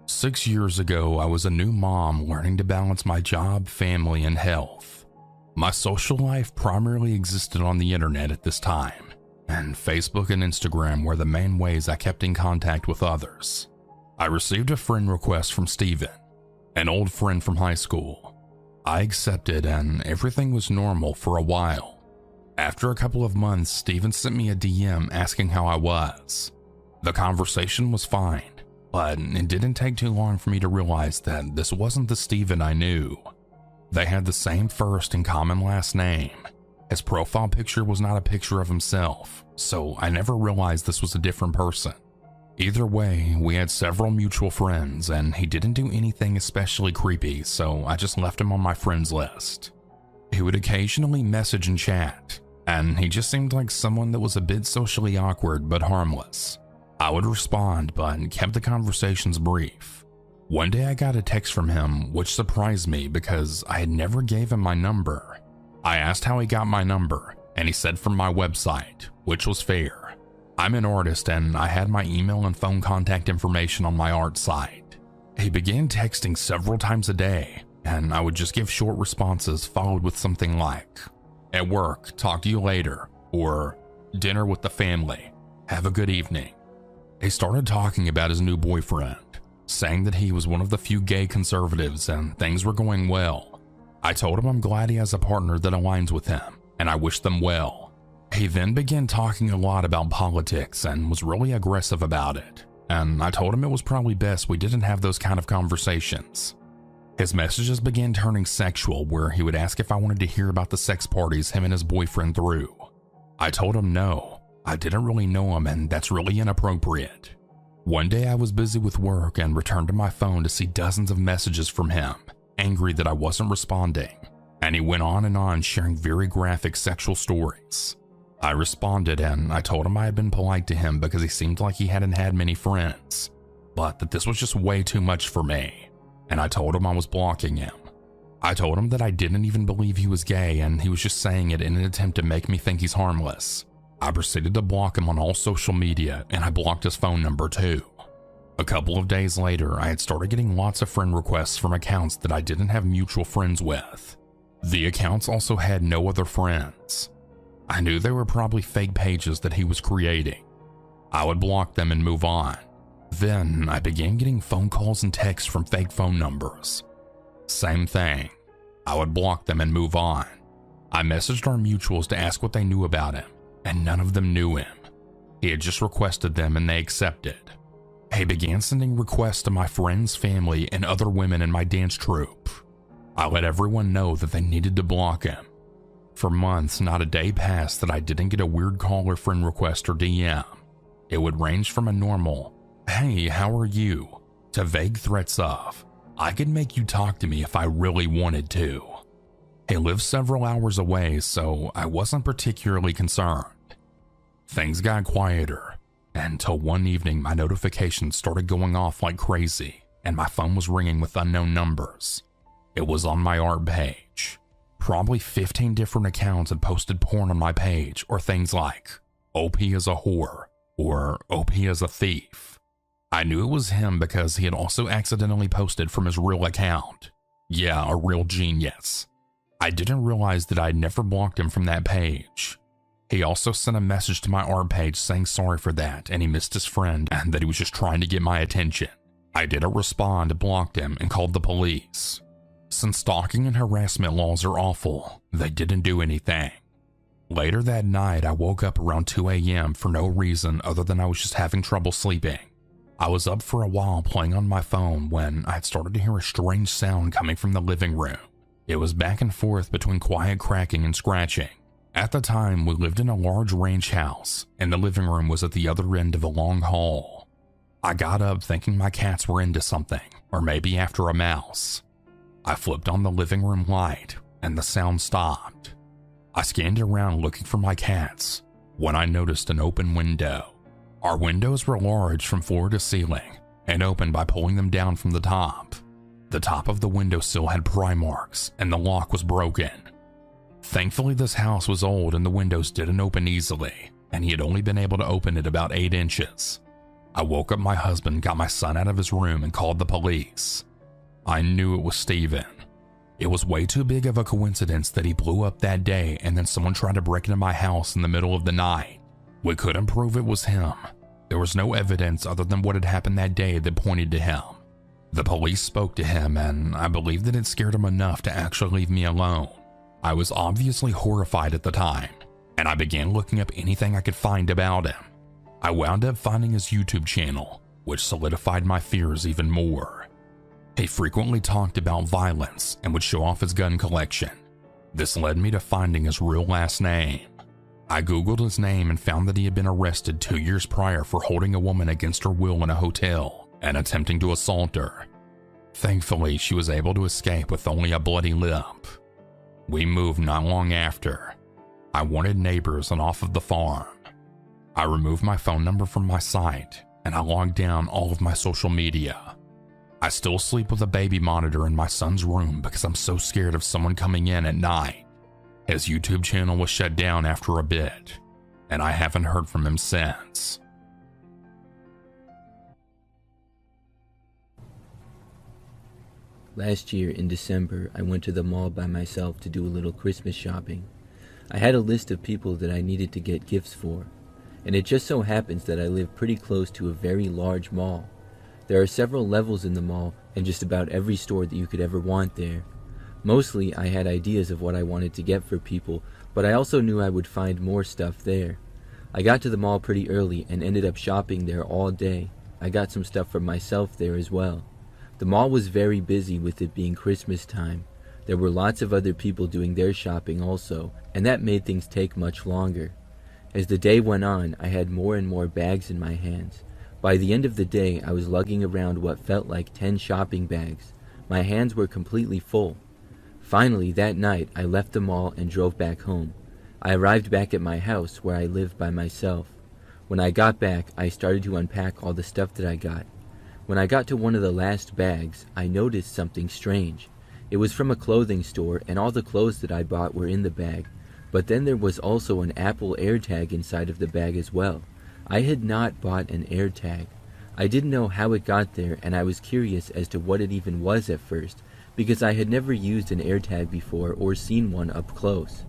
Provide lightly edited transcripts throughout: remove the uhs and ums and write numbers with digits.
6 years ago, I was a new mom learning to balance my job, family, and health. My social life primarily existed on the internet at this time, and Facebook and Instagram were the main ways I kept in contact with others. I received a friend request from Steven, an old friend from high school. I accepted, and everything was normal for a while. After a couple of months, Steven sent me a DM asking how I was. The conversation was fine, but it didn't take too long for me to realize that this wasn't the Steven I knew. They had the same first and common last name. His profile picture was not a picture of himself, so I never realized this was a different person. Either way, we had several mutual friends, and he didn't do anything especially creepy, so I just left him on my friends list. He would occasionally message and chat, and he just seemed like someone that was a bit socially awkward but harmless. I would respond, but kept the conversations brief. One day I got a text from him, which surprised me because I had never gave him my number. I asked how he got my number, and he said from my website, which was fair. I'm an artist, and I had my email and phone contact information on my art site. He began texting several times a day, and I would just give short responses followed with something like, "At work, talk to you later," or "Dinner with the family, have a good evening." He started talking about his new boyfriend, saying that he was one of the few gay conservatives and things were going well. I told him I'm glad he has a partner that aligns with him, and I wish them well. He then began talking a lot about politics and was really aggressive about it, and I told him it was probably best we didn't have those kind of conversations. His messages began turning sexual, where he would ask if I wanted to hear about the sex parties him and his boyfriend threw. I told him no. I didn't really know him, and that's really inappropriate. One day I was busy with work and returned to my phone to see dozens of messages from him, angry that I wasn't responding, and he went on sharing very graphic sexual stories. I responded, and I told him I had been polite to him because he seemed like he hadn't had many friends, but that this was just way too much for me, and I told him I was blocking him. I told him that I didn't even believe he was gay and he was just saying it in an attempt to make me think he's harmless. I proceeded to block him on all social media, and I blocked his phone number too. A couple of days later, I had started getting lots of friend requests from accounts that I didn't have mutual friends with. The accounts also had no other friends. I knew they were probably fake pages that he was creating. I would block them and move on. Then I began getting phone calls and texts from fake phone numbers. Same thing. I would block them and move on. I messaged our mutuals to ask what they knew about him, and none of them knew him. He had just requested them and they accepted. He began sending requests to my friends, family, and other women in my dance troupe. I let everyone know that they needed to block him. For months, not a day passed that I didn't get a weird call or friend request or DM. It would range from a normal, "Hey, how are you?" to vague threats of, "I could make you talk to me if I really wanted to." He lived several hours away, so I wasn't particularly concerned. Things got quieter, until one evening my notifications started going off like crazy, and my phone was ringing with unknown numbers. It was on my art page. Probably 15 different accounts had posted porn on my page, or things like, "OP is a whore," or "OP is a thief." I knew it was him because he had also accidentally posted from his real account. Yeah, a real genius. I didn't realize that I'd never blocked him from that page. He also sent a message to my art page saying sorry for that and he missed his friend and that he was just trying to get my attention. I didn't respond, blocked him, and called the police. Since stalking and harassment laws are awful, they didn't do anything. Later that night, I woke up around 2 a.m. for no reason other than I was just having trouble sleeping. I was up for a while playing on my phone when I had started to hear a strange sound coming from the living room. It was back and forth between quiet cracking and scratching. At the time, we lived in a large ranch house, and the living room was at the other end of a long hall. I got up thinking my cats were into something, or maybe after a mouse. I flipped on the living room light, and the sound stopped. I scanned around looking for my cats, when I noticed an open window. Our windows were large from floor to ceiling, and opened by pulling them down from the top. The top of the windowsill had pry marks, and the lock was broken. Thankfully, this house was old and the windows didn't open easily, and he had only been able to open it about 8 inches. I woke up my husband, got my son out of his room, and called the police. I knew it was Steven. It was way too big of a coincidence that he blew up that day and then someone tried to break into my house in the middle of the night. We couldn't prove it was him. There was no evidence other than what had happened that day that pointed to him. The police spoke to him, and I believe that it scared him enough to actually leave me alone. I was obviously horrified at the time, and I began looking up anything I could find about him. I wound up finding his YouTube channel, which solidified my fears even more. He frequently talked about violence and would show off his gun collection. This led me to finding his real last name. I googled his name and found that he had been arrested 2 years prior for holding a woman against her will in a hotel and attempting to assault her. Thankfully, she was able to escape with only a bloody lip. We moved not long after. I wanted neighbors and off of the farm. I removed my phone number from my site and I logged down all of my social media. I still sleep with a baby monitor in my son's room because I'm so scared of someone coming in at night. His YouTube channel was shut down after a bit, and I haven't heard from him since. Last year in December, I went to the mall by myself to do a little Christmas shopping. I had a list of people that I needed to get gifts for, and it just so happens that I live pretty close to a very large mall. There are several levels in the mall and just about every store that you could ever want there. Mostly, I had ideas of what I wanted to get for people, but I also knew I would find more stuff there. I got to the mall pretty early and ended up shopping there all day. I got some stuff for myself there as well. The mall was very busy with it being Christmas time. There were lots of other people doing their shopping also, and that made things take much longer. As the day went on, I had more and more bags in my hands. By the end of the day, I was lugging around what felt like 10 shopping bags. My hands were completely full. Finally, that night, I left the mall and drove back home. I arrived back at my house where I live by myself. When I got back, I started to unpack all the stuff that I got. When I got to one of the last bags, I noticed something strange. It was from a clothing store, and all the clothes that I bought were in the bag. But then there was also an Apple AirTag inside of the bag as well. I had not bought an AirTag. I didn't know how it got there, and I was curious as to what it even was at first, because I had never used an AirTag before or seen one up close.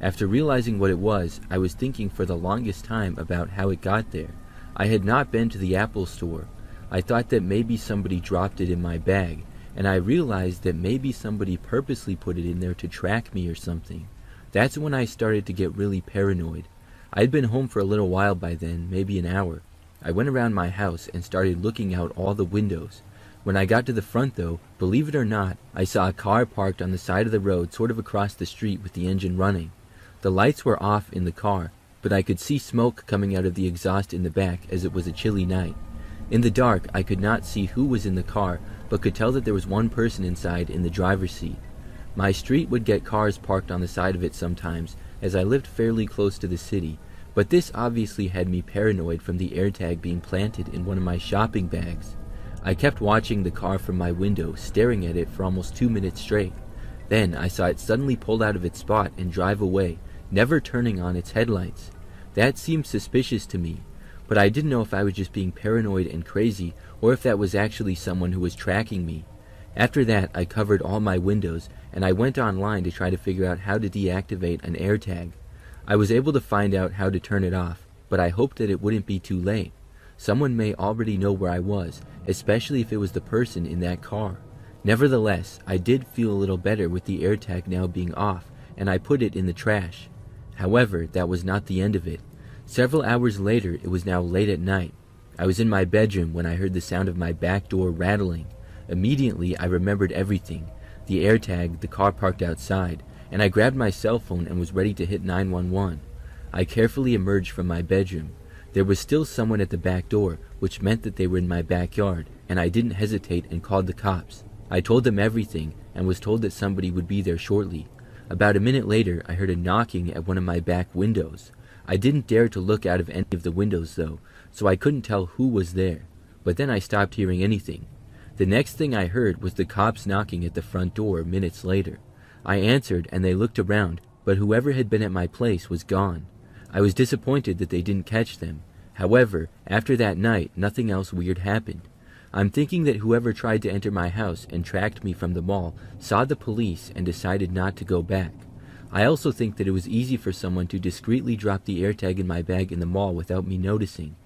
After realizing what it was, I was thinking for the longest time about how it got there. I had not been to the Apple store. I thought that maybe somebody dropped it in my bag, and I realized that maybe somebody purposely put it in there to track me or something. That's when I started to get really paranoid. I'd been home for a little while by then, maybe an hour. I went around my house and started looking out all the windows. When I got to the front though, believe it or not, I saw a car parked on the side of the road sort of across the street with the engine running. The lights were off in the car, but I could see smoke coming out of the exhaust in the back as it was a chilly night. In the dark, I could not see who was in the car, but could tell that there was one person inside in the driver's seat. My street would get cars parked on the side of it sometimes, as I lived fairly close to the city, but this obviously had me paranoid from the AirTag being planted in one of my shopping bags. I kept watching the car from my window, staring at it for almost 2 minutes straight. Then I saw it suddenly pull out of its spot and drive away, never turning on its headlights. That seemed suspicious to me, but I didn't know if I was just being paranoid and crazy or if that was actually someone who was tracking me. After that, I covered all my windows, and I went online to try to figure out how to deactivate an AirTag. I was able to find out how to turn it off, but I hoped that it wouldn't be too late. Someone may already know where I was, especially if it was the person in that car. Nevertheless, I did feel a little better with the AirTag now being off, and I put it in the trash. However, that was not the end of it. Several hours later, it was now late at night. I was in my bedroom when I heard the sound of my back door rattling. Immediately, I remembered everything. The AirTag, the car parked outside, and I grabbed my cell phone and was ready to hit 911. I carefully emerged from my bedroom. There was still someone at the back door, which meant that they were in my backyard, and I didn't hesitate and called the cops. I told them everything and was told that somebody would be there shortly. About a minute later, I heard a knocking at one of my back windows. I didn't dare to look out of any of the windows though, so I couldn't tell who was there. But then I stopped hearing anything. The next thing I heard was the cops knocking at the front door minutes later. I answered and they looked around, but whoever had been at my place was gone. I was disappointed that they didn't catch them. However, after that night, nothing else weird happened. I'm thinking that whoever tried to enter my house and tracked me from the mall saw the police and decided not to go back. I also think that it was easy for someone to discreetly drop the AirTag in my bag in the mall without me noticing.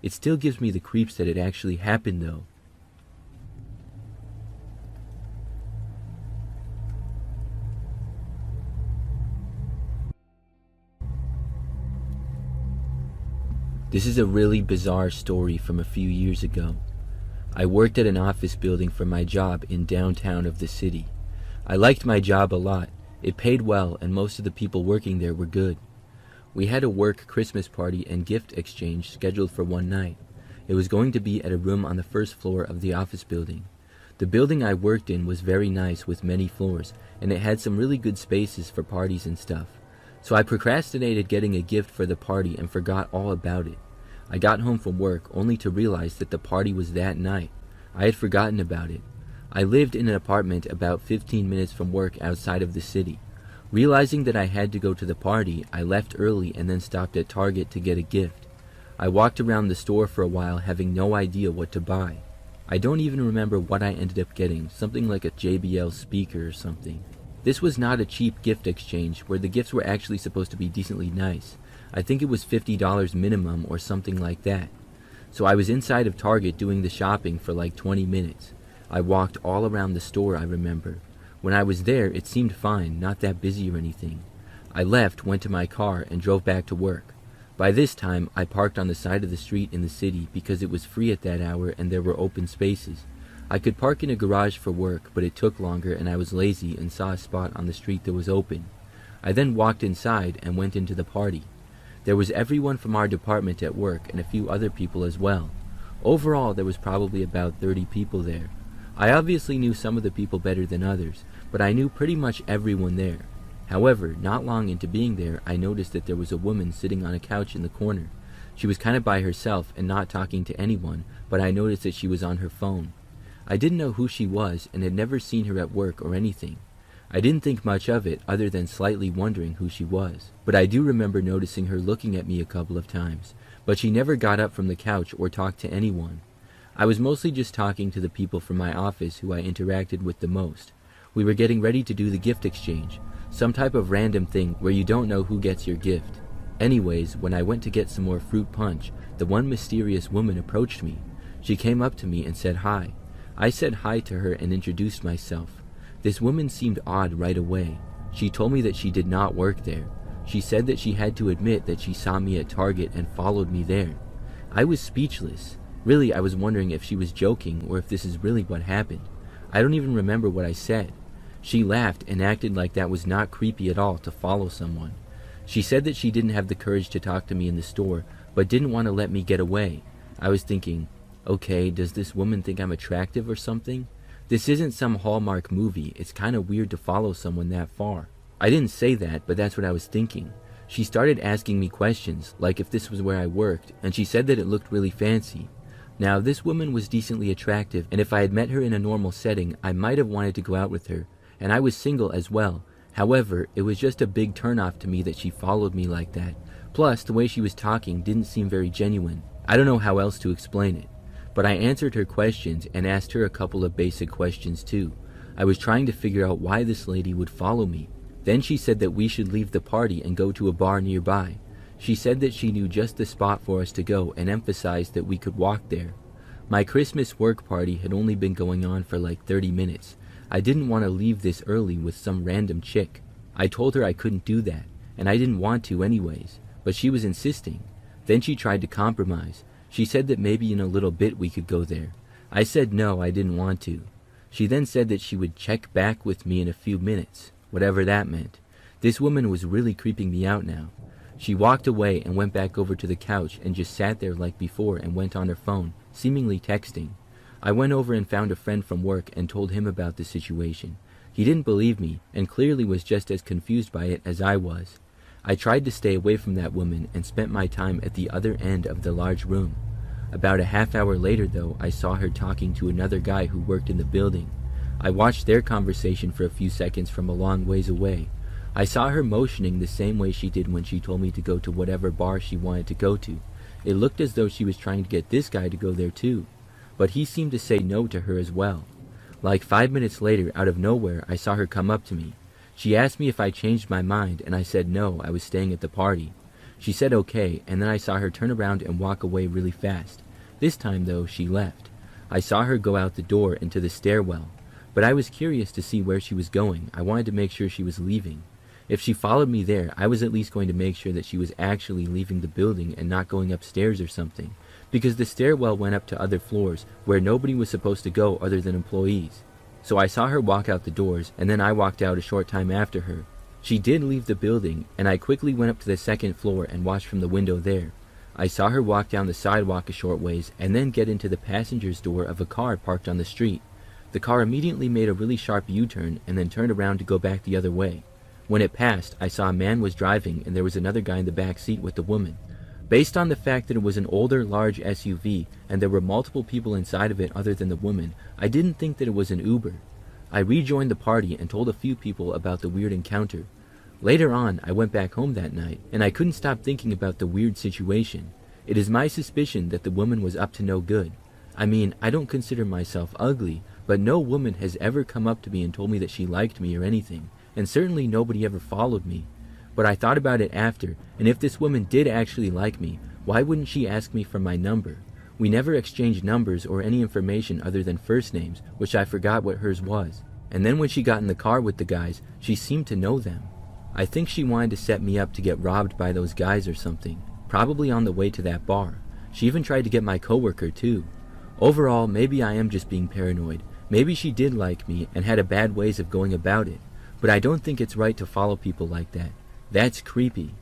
It still gives me the creeps that it actually happened though. This is a really bizarre story from a few years ago. I worked at an office building for my job in downtown of the city. I liked my job a lot. It paid well and most of the people working there were good. We had a work Christmas party and gift exchange scheduled for one night. It was going to be at a room on the first floor of the office building. The building I worked in was very nice with many floors, and it had some really good spaces for parties and stuff. So I procrastinated getting a gift for the party and forgot all about it. I got home from work only to realize that the party was that night. I had forgotten about it. I lived in an apartment about 15 minutes from work outside of the city. Realizing that I had to go to the party, I left early and then stopped at Target to get a gift. I walked around the store for a while having no idea what to buy. I don't even remember what I ended up getting, something like a JBL speaker or something. This was not a cheap gift exchange where the gifts were actually supposed to be decently nice. I think it was $50 minimum or something like that. So I was inside of Target doing the shopping for like 20 minutes. I walked all around the store, I remember. When I was there, it seemed fine, not that busy or anything. I left, went to my car, and drove back to work. By this time, I parked on the side of the street in the city because it was free at that hour and there were open spaces. I could park in a garage for work, but it took longer and I was lazy and saw a spot on the street that was open. I then walked inside and went into the party. There was everyone from our department at work and a few other people as well. Overall, there was probably about 30 people there. I obviously knew some of the people better than others, but I knew pretty much everyone there. However, not long into being there, I noticed that there was a woman sitting on a couch in the corner. She was kind of by herself and not talking to anyone, but I noticed that she was on her phone. I didn't know who she was and had never seen her at work or anything. I didn't think much of it other than slightly wondering who she was, but I do remember noticing her looking at me a couple of times, but she never got up from the couch or talked to anyone. I was mostly just talking to the people from my office who I interacted with the most. We were getting ready to do the gift exchange, some type of random thing where you don't know who gets your gift. Anyways, when I went to get some more fruit punch, the one mysterious woman approached me. She came up to me and said hi. I said hi to her and introduced myself. This woman seemed odd right away. She told me that she did not work there. She said that she had to admit that she saw me at Target and followed me there. I was speechless. Really, I was wondering if she was joking or if this is really what happened. I don't even remember what I said. She laughed and acted like that was not creepy at all to follow someone. She said that she didn't have the courage to talk to me in the store, but didn't want to let me get away. I was thinking, okay, does this woman think I'm attractive or something? This isn't some Hallmark movie. It's kind of weird to follow someone that far. I didn't say that, but that's what I was thinking. She started asking me questions, like if this was where I worked, and she said that it looked really fancy. Now, this woman was decently attractive, and if I had met her in a normal setting, I might have wanted to go out with her, and I was single as well. However, it was just a big turnoff to me that she followed me like that. Plus, the way she was talking didn't seem very genuine. I don't know how else to explain it. But I answered her questions and asked her a couple of basic questions too. I was trying to figure out why this lady would follow me. Then she said that we should leave the party and go to a bar nearby. She said that she knew just the spot for us to go and emphasized that we could walk there. My Christmas work party had only been going on for like 30 minutes. I didn't want to leave this early with some random chick. I told her I couldn't do that, and I didn't want to anyways, but she was insisting. Then she tried to compromise. She said that maybe in a little bit we could go there. I said no, I didn't want to. She then said that she would check back with me in a few minutes, whatever that meant. This woman was really creeping me out now. She walked away and went back over to the couch and just sat there like before and went on her phone, seemingly texting. I went over and found a friend from work and told him about the situation. He didn't believe me and clearly was just as confused by it as I was. I tried to stay away from that woman and spent my time at the other end of the large room. About a half hour later though, I saw her talking to another guy who worked in the building. I watched their conversation for a few seconds from a long ways away. I saw her motioning the same way she did when she told me to go to whatever bar she wanted to go to. It looked as though she was trying to get this guy to go there too, but he seemed to say no to her as well. Like 5 minutes later, out of nowhere, I saw her come up to me. She asked me if I changed my mind, and I said no, I was staying at the party. She said okay, and then I saw her turn around and walk away really fast. This time, though, she left. I saw her go out the door into the stairwell, but I was curious to see where she was going. I wanted to make sure she was leaving. If she followed me there, I was at least going to make sure that she was actually leaving the building and not going upstairs or something, because the stairwell went up to other floors where nobody was supposed to go other than employees. So I saw her walk out the doors, and then I walked out a short time after her. She did leave the building, and I quickly went up to the second floor and watched from the window there. I saw her walk down the sidewalk a short ways and then get into the passenger's door of a car parked on the street. The car immediately made a really sharp U-turn and then turned around to go back the other way. When it passed, I saw a man was driving and there was another guy in the back seat with the woman. Based on the fact that it was an older, large SUV and there were multiple people inside of it other than the woman, I didn't think that it was an Uber. I rejoined the party and told a few people about the weird encounter. Later on, I went back home that night, and I couldn't stop thinking about the weird situation. It is my suspicion that the woman was up to no good. I mean, I don't consider myself ugly, but no woman has ever come up to me and told me that she liked me or anything, and certainly nobody ever followed me. But I thought about it after, and if this woman did actually like me, why wouldn't she ask me for my number? We never exchanged numbers or any information other than first names, which I forgot what hers was. And then when she got in the car with the guys, she seemed to know them. I think she wanted to set me up to get robbed by those guys or something, probably on the way to that bar. She even tried to get my coworker too. Overall, maybe I am just being paranoid. Maybe she did like me and had a bad ways of going about it, but I don't think it's right to follow people like that. That's creepy.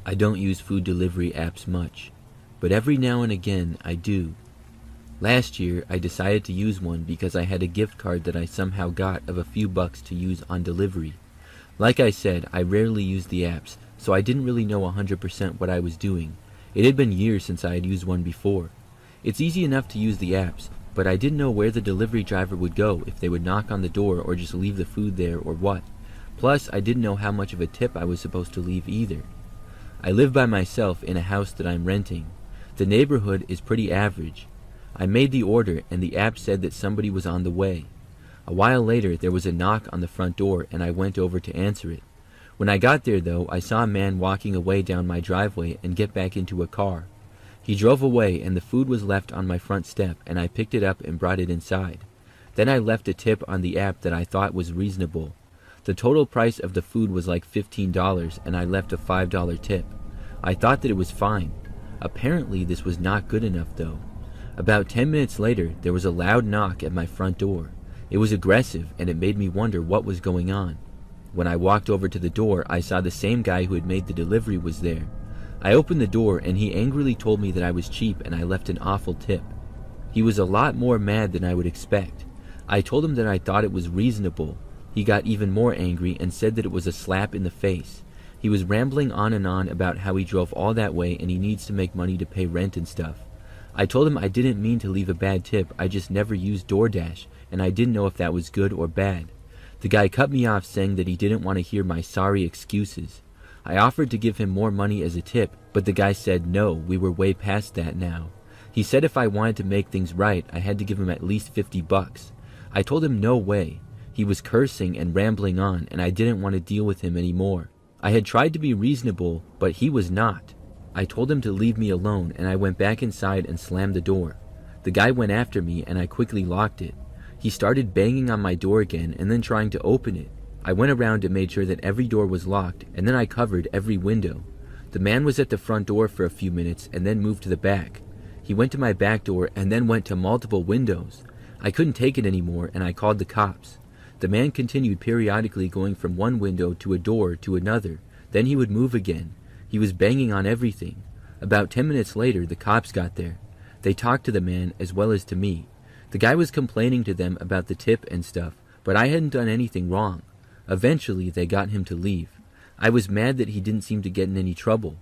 I don't use food delivery apps much, but every now and again I do. Last year, I decided to use one because I had a gift card that I somehow got of a few bucks to use on delivery. Like I said, I rarely use the apps, so I didn't really know 100% what I was doing. It had been years since I had used one before. It's easy enough to use the apps, but I didn't know where the delivery driver would go, if they would knock on the door or just leave the food there or what. Plus, I didn't know how much of a tip I was supposed to leave either. I live by myself in a house that I'm renting. The neighborhood is pretty average. I made the order and the app said that somebody was on the way. A while later there was a knock on the front door and I went over to answer it. When I got there though, I saw a man walking away down my driveway and get back into a car. He drove away and the food was left on my front step and I picked it up and brought it inside. Then I left a tip on the app that I thought was reasonable. The total price of the food was like $15 and I left a $5 tip. I thought that it was fine. Apparently this was not good enough though. About 10 minutes later, there was a loud knock at my front door. It was aggressive and it made me wonder what was going on. When I walked over to the door, I saw the same guy who had made the delivery was there. I opened the door and he angrily told me that I was cheap and I left an awful tip. He was a lot more mad than I would expect. I told him that I thought it was reasonable. He got even more angry and said that it was a slap in the face. He was rambling on and on about how he drove all that way and he needs to make money to pay rent and stuff. I told him I didn't mean to leave a bad tip, I just never used DoorDash, and I didn't know if that was good or bad. The guy cut me off saying that he didn't want to hear my sorry excuses. I offered to give him more money as a tip, but the guy said no, we were way past that now. He said if I wanted to make things right, I had to give him at least $50. I told him no way. He was cursing and rambling on, and I didn't want to deal with him anymore. I had tried to be reasonable, but he was not. I told him to leave me alone, and I went back inside and slammed the door. The guy went after me, and I quickly locked it. He started banging on my door again, and then trying to open it. I went around and made sure that every door was locked, and then I covered every window. The man was at the front door for a few minutes, and then moved to the back. He went to my back door, and then went to multiple windows. I couldn't take it anymore, and I called the cops. The man continued periodically going from one window to a door to another. Then he would move again. He was banging on everything. About 10 minutes later, the cops got there. They talked to the man as well as to me. The guy was complaining to them about the tip and stuff, but I hadn't done anything wrong. Eventually, they got him to leave. I was mad that he didn't seem to get in any trouble.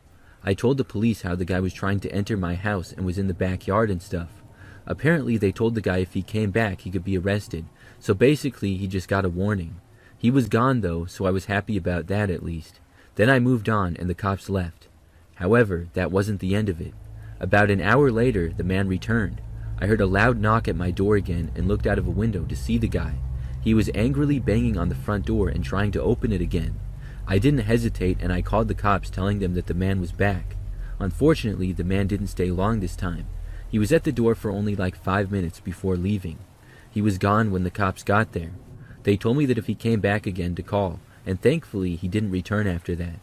I told the police how the guy was trying to enter my house and was in the backyard and stuff. Apparently they told the guy if he came back he could be arrested, so basically he just got a warning. He was gone though, so I was happy about that at least. Then I moved on and the cops left. However, that wasn't the end of it. About an hour later, the man returned. I heard a loud knock at my door again and looked out of a window to see the guy. He was angrily banging on the front door and trying to open it again. I didn't hesitate and I called the cops telling them that the man was back. Unfortunately, the man didn't stay long this time. He was at the door for only like 5 minutes before leaving. He was gone when the cops got there. They told me that if he came back again to call, and thankfully he didn't return after that.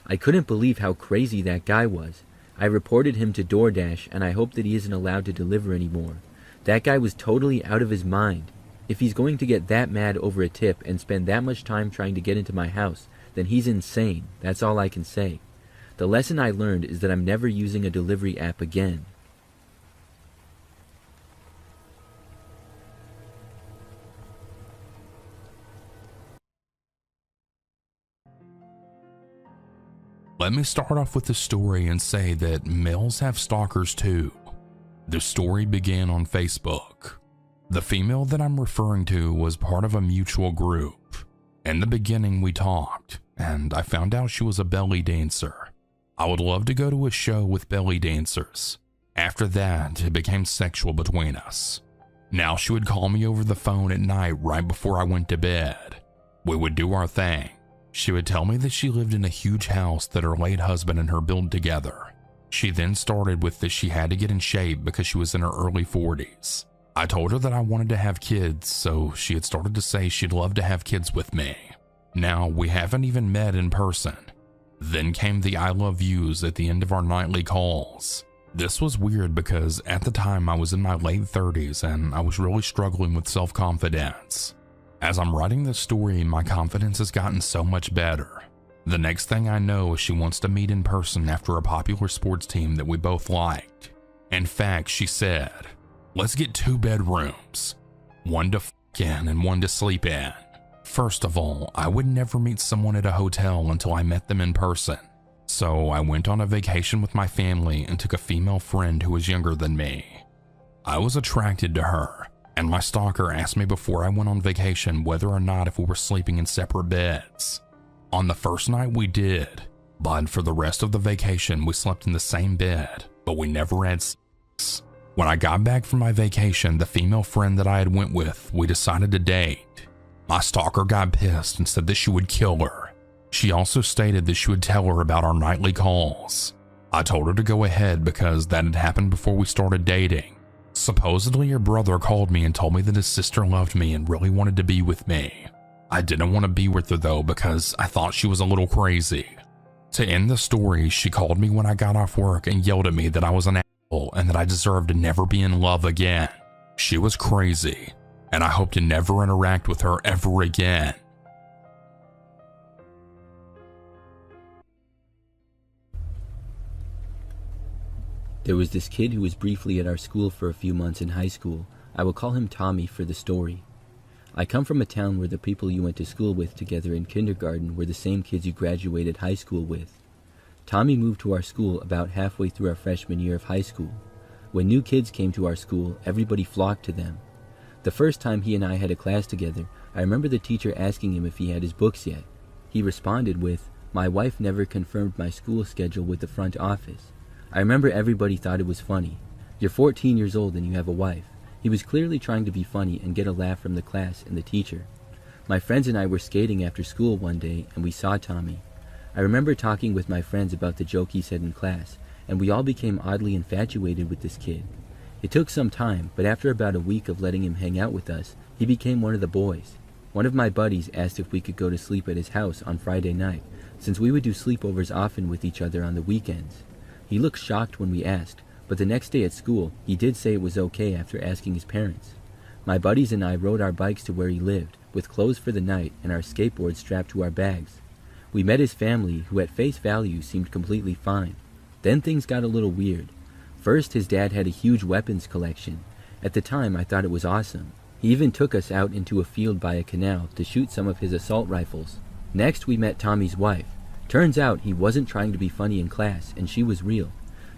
I couldn't believe how crazy that guy was. I reported him to DoorDash and I hope that he isn't allowed to deliver anymore. That guy was totally out of his mind. If he's going to get that mad over a tip and spend that much time trying to get into my house, then he's insane. That's all I can say. The lesson I learned is that I'm never using a delivery app again. Let me start off with the story and say that males have stalkers too. The story began on Facebook. The female that I'm referring to was part of a mutual group. In the beginning we talked, and I found out she was a belly dancer. I would love to go to a show with belly dancers. After that, it became sexual between us. Now she would call me over the phone at night right before I went to bed. We would do our thing. She would tell me that she lived in a huge house that her late husband and her built together. She then started with that she had to get in shape because she was in her early 40s. I told her that I wanted to have kids, so she had started to say she'd love to have kids with me. Now, we haven't even met in person. Then came the I love yous at the end of our nightly calls. This was weird because at the time I was in my late 30s and I was really struggling with self-confidence. As I'm writing this story, my confidence has gotten so much better. The next thing I know is she wants to meet in person after a popular sports team that we both liked. In fact, she said, "Let's get 2 bedrooms, one to f*** in and one to sleep in." First of all, I would never meet someone at a hotel until I met them in person. So I went on a vacation with my family and took a female friend who was younger than me. I was attracted to her, and my stalker asked me before I went on vacation whether or not if we were sleeping in separate beds. On the first night we did, but for the rest of the vacation we slept in the same bed, but we never had sex. When I got back from my vacation, the female friend that I had went with, we decided to date. My stalker got pissed and said that she would kill her. She also stated that she would tell her about our nightly calls. I told her to go ahead because that had happened before we started dating. Supposedly her brother called me and told me that his sister loved me and really wanted to be with me. I didn't want to be with her though because I thought she was a little crazy. To end the story, she called me when I got off work and yelled at me that I was an asshole and that I deserved to never be in love again. She was crazy, and I hope to never interact with her ever again. There was this kid who was briefly at our school for a few months in high school. I will call him Tommy for the story. I come from a town where the people you went to school with together in kindergarten were the same kids you graduated high school with. Tommy moved to our school about halfway through our freshman year of high school. When new kids came to our school, everybody flocked to them. The first time he and I had a class together, I remember the teacher asking him if he had his books yet. He responded with, "My wife never confirmed my school schedule with the front office." I remember everybody thought it was funny. You're 14 years old and you have a wife. He was clearly trying to be funny and get a laugh from the class and the teacher. My friends and I were skating after school one day and we saw Tommy. I remember talking with my friends about the joke he said in class, and we all became oddly infatuated with this kid. It took some time, but after about a week of letting him hang out with us, he became one of the boys. One of my buddies asked if we could go to sleep at his house on Friday night, since we would do sleepovers often with each other on the weekends. He looked shocked when we asked, but the next day at school, he did say it was okay after asking his parents. My buddies and I rode our bikes to where he lived, with clothes for the night and our skateboards strapped to our bags. We met his family, who at face value seemed completely fine. Then things got a little weird. First, his dad had a huge weapons collection. At the time, I thought it was awesome. He even took us out into a field by a canal to shoot some of his assault rifles. Next, we met Tommy's wife. Turns out he wasn't trying to be funny in class, and she was real.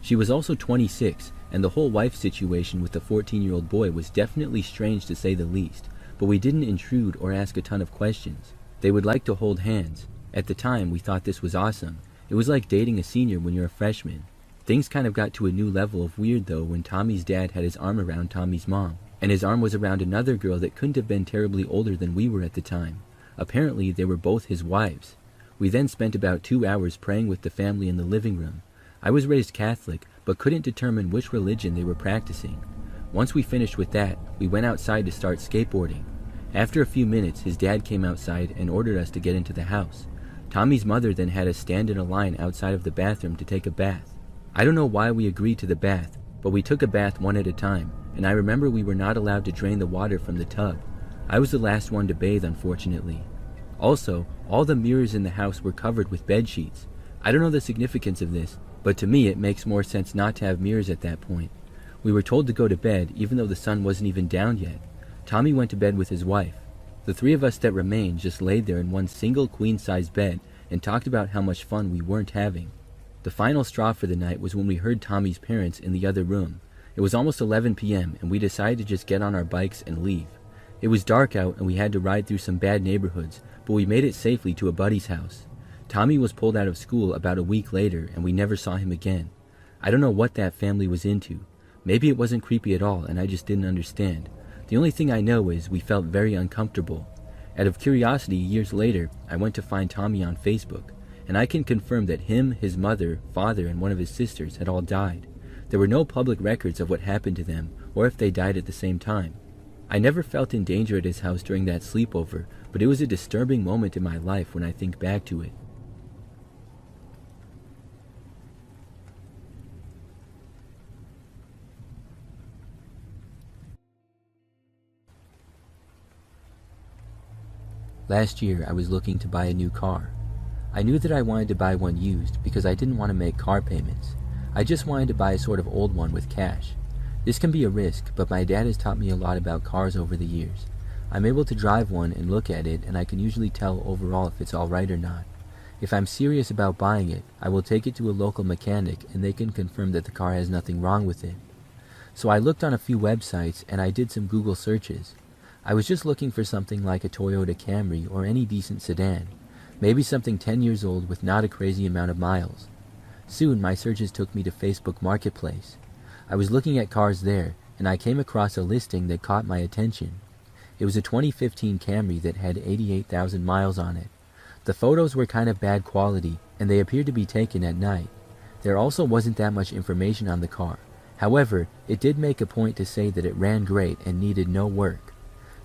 She was also 26, and the whole wife situation with the 14-year-old boy was definitely strange to say the least, but we didn't intrude or ask a ton of questions. They would like to hold hands. At the time, we thought this was awesome. It was like dating a senior when you're a freshman. Things kind of got to a new level of weird though when Tommy's dad had his arm around Tommy's mom, and his arm was around another girl that couldn't have been terribly older than we were at the time. Apparently, they were both his wives. We then spent about 2 hours praying with the family in the living room. I was raised Catholic, but couldn't determine which religion they were practicing. Once we finished with that, we went outside to start skateboarding. After a few minutes, his dad came outside and ordered us to get into the house. Tommy's mother then had us stand in a line outside of the bathroom to take a bath. I don't know why we agreed to the bath, but we took a bath one at a time, and I remember we were not allowed to drain the water from the tub. I was the last one to bathe, unfortunately. Also, all the mirrors in the house were covered with bed sheets. I don't know the significance of this, but to me it makes more sense not to have mirrors at that point. We were told to go to bed even though the sun wasn't even down yet. Tommy went to bed with his wife. The three of us that remained just laid there in one single queen-size bed and talked about how much fun we weren't having. The final straw for the night was when we heard Tommy's parents in the other room. It was almost 11 p.m. and we decided to just get on our bikes and leave. It was dark out and we had to ride through some bad neighborhoods, but we made it safely to a buddy's house. Tommy was pulled out of school about a week later and we never saw him again. I don't know what that family was into. Maybe it wasn't creepy at all and I just didn't understand. The only thing I know is we felt very uncomfortable. Out of curiosity, years later, I went to find Tommy on Facebook, and I can confirm that him, his mother, father, and one of his sisters had all died. There were no public records of what happened to them or if they died at the same time. I never felt in danger at his house during that sleepover, but it was a disturbing moment in my life when I think back to it. Last year, I was looking to buy a new car. I knew that I wanted to buy one used because I didn't want to make car payments. I just wanted to buy a sort of old one with cash. This can be a risk, but my dad has taught me a lot about cars over the years. I'm able to drive one and look at it, and I can usually tell overall if it's alright or not. If I'm serious about buying it, I will take it to a local mechanic and they can confirm that the car has nothing wrong with it. So I looked on a few websites and I did some Google searches. I was just looking for something like a Toyota Camry or any decent sedan. Maybe something 10 years old with not a crazy amount of miles. Soon my searches took me to Facebook Marketplace. I was looking at cars there, and I came across a listing that caught my attention. It was a 2015 Camry that had 88,000 miles on it. The photos were kind of bad quality, and they appeared to be taken at night. There also wasn't that much information on the car. However, it did make a point to say that it ran great and needed no work.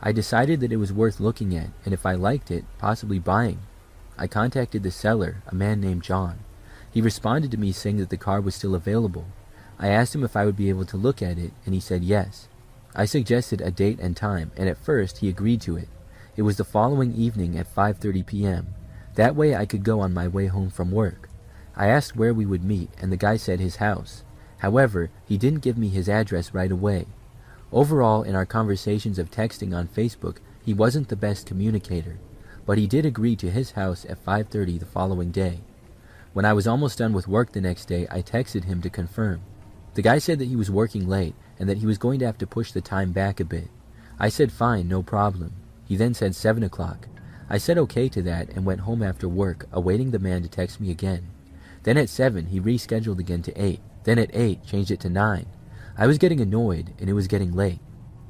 I decided that it was worth looking at, and if I liked it, possibly buying. I contacted the seller, a man named John. He responded to me saying that the car was still available. I asked him if I would be able to look at it, and he said yes. I suggested a date and time, and at first he agreed to it. It was the following evening at 5:30 p.m. That way I could go on my way home from work. I asked where we would meet, and the guy said his house. However, he didn't give me his address right away. Overall, in our conversations of texting on Facebook, he wasn't the best communicator, but he did agree to his house at 5:30 the following day. When I was almost done with work the next day, I texted him to confirm. The guy said that he was working late and that he was going to have to push the time back a bit. I said fine, no problem. He then said 7 o'clock. I said okay to that and went home after work, awaiting the man to text me again. Then at 7, he rescheduled again to 8. Then at 8, changed it to 9. I was getting annoyed, and it was getting late.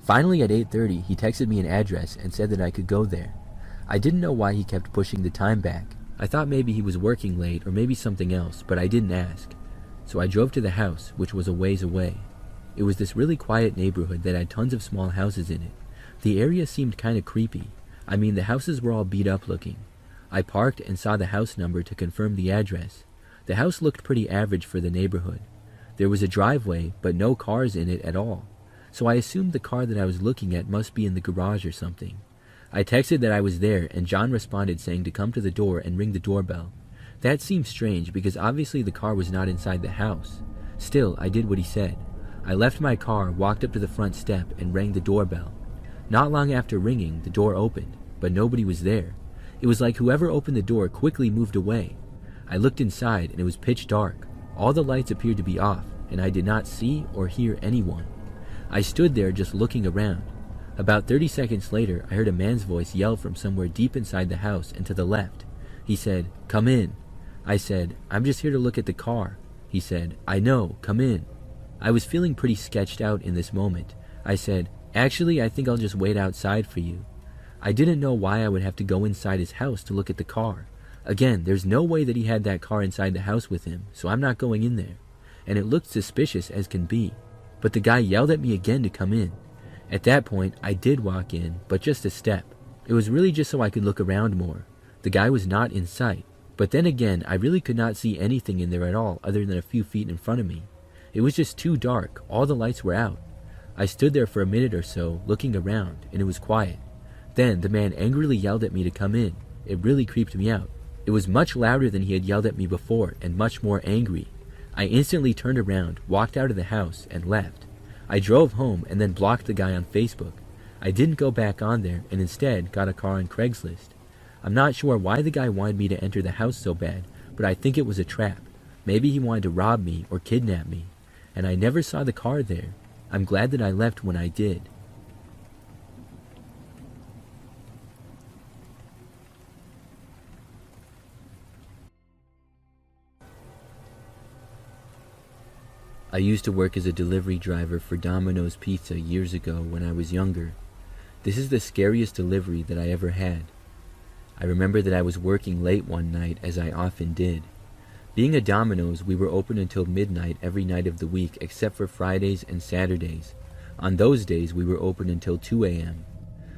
Finally, at 8:30, he texted me an address and said that I could go there. I didn't know why he kept pushing the time back. I thought maybe he was working late or maybe something else, but I didn't ask. So I drove to the house, which was a ways away. It was this really quiet neighborhood that had tons of small houses in it. The area seemed kind of creepy. I mean, the houses were all beat up looking. I parked and saw the house number to confirm the address. The house looked pretty average for the neighborhood. There was a driveway, but no cars in it at all. So I assumed the car that I was looking at must be in the garage or something. I texted that I was there, and John responded saying to come to the door and ring the doorbell. That seemed strange because obviously the car was not inside the house. Still, I did what he said. I left my car, walked up to the front step, and rang the doorbell. Not long after ringing, the door opened, but nobody was there. It was like whoever opened the door quickly moved away. I looked inside, and it was pitch dark. All the lights appeared to be off, and I did not see or hear anyone. I stood there just looking around. About 30 seconds later, I heard a man's voice yell from somewhere deep inside the house and to the left. He said, "Come in." I said, "I'm just here to look at the car." He said, "I know, come in." I was feeling pretty sketched out in this moment. I said, "Actually, I think I'll just wait outside for you." I didn't know why I would have to go inside his house to look at the car. Again, there's no way that he had that car inside the house with him, so I'm not going in there. And it looked suspicious as can be. But the guy yelled at me again to come in. At that point, I did walk in, but just a step. It was really just so I could look around more. The guy was not in sight. But then again, I really could not see anything in there at all other than a few feet in front of me. It was just too dark. All the lights were out. I stood there for a minute or so, looking around, and it was quiet. Then the man angrily yelled at me to come in. It really creeped me out. It was much louder than he had yelled at me before, and much more angry. I instantly turned around, walked out of the house, and left. I drove home and then blocked the guy on Facebook. I didn't go back on there and instead got a car on Craigslist. I'm not sure why the guy wanted me to enter the house so bad, but I think it was a trap. Maybe he wanted to rob me or kidnap me. And I never saw the car there. I'm glad that I left when I did. I used to work as a delivery driver for Domino's Pizza years ago when I was younger. This is the scariest delivery that I ever had. I remember that I was working late one night, as I often did. Being a Domino's, we were open until midnight every night of the week except for Fridays and Saturdays. On those days, we were open until 2 a.m.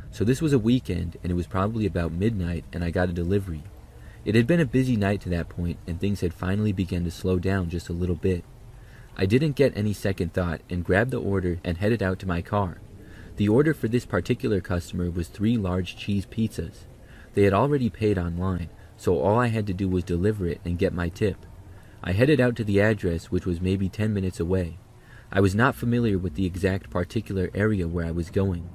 So this was a weekend, and it was probably about midnight, and I got a delivery. It had been a busy night to that point, and things had finally begun to slow down just a little bit. I didn't get any second thought and grabbed the order and headed out to my car. The order for this particular customer was 3 large cheese pizzas. They had already paid online, so all I had to do was deliver it and get my tip. I headed out to the address, which was maybe 10 minutes away. I was not familiar with the exact particular area where I was going.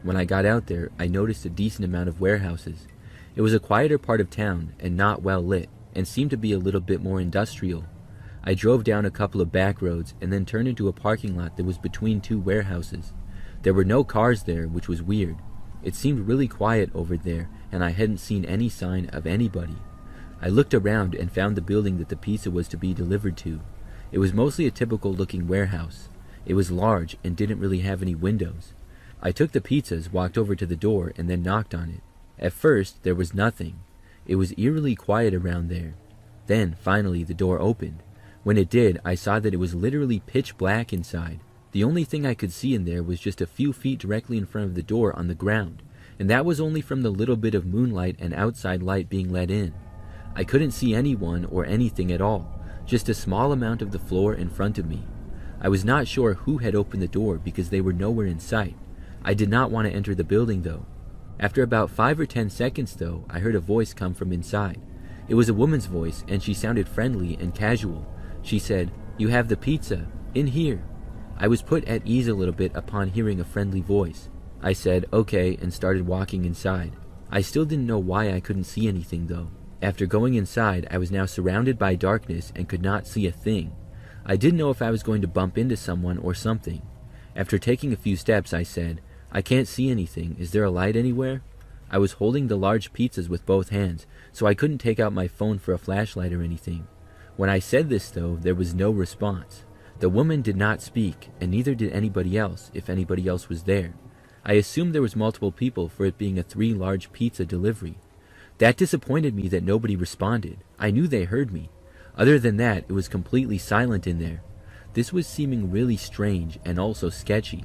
When I got out there, I noticed a decent amount of warehouses. It was a quieter part of town and not well lit, and seemed to be a little bit more industrial. I drove down a couple of back roads and then turned into a parking lot that was between 2 warehouses. There were no cars there, which was weird. It seemed really quiet over there, and I hadn't seen any sign of anybody. I looked around and found the building that the pizza was to be delivered to. It was mostly a typical looking warehouse. It was large and didn't really have any windows. I took the pizzas, walked over to the door, and then knocked on it. At first, there was nothing. It was eerily quiet around there. Then, finally, the door opened. When it did, I saw that it was literally pitch black inside. The only thing I could see in there was just a few feet directly in front of the door on the ground, and that was only from the little bit of moonlight and outside light being let in. I couldn't see anyone or anything at all, just a small amount of the floor in front of me. I was not sure who had opened the door because they were nowhere in sight. I did not want to enter the building though. After about 5 or 10 seconds though, I heard a voice come from inside. It was a woman's voice and she sounded friendly and casual. She said, "You have the pizza, in here." I was put at ease a little bit upon hearing a friendly voice. I said, "Okay," and started walking inside. I still didn't know why I couldn't see anything though. After going inside, I was now surrounded by darkness and could not see a thing. I didn't know if I was going to bump into someone or something. After taking a few steps, I said, "I can't see anything. Is there a light anywhere?" I was holding the large pizzas with both hands, so I couldn't take out my phone for a flashlight or anything. When I said this though, there was no response. The woman did not speak, and neither did anybody else, if anybody else was there. I assumed there was multiple people for it being a 3 large pizza delivery. That disappointed me that nobody responded. I knew they heard me. Other than that, it was completely silent in there. This was seeming really strange and also sketchy.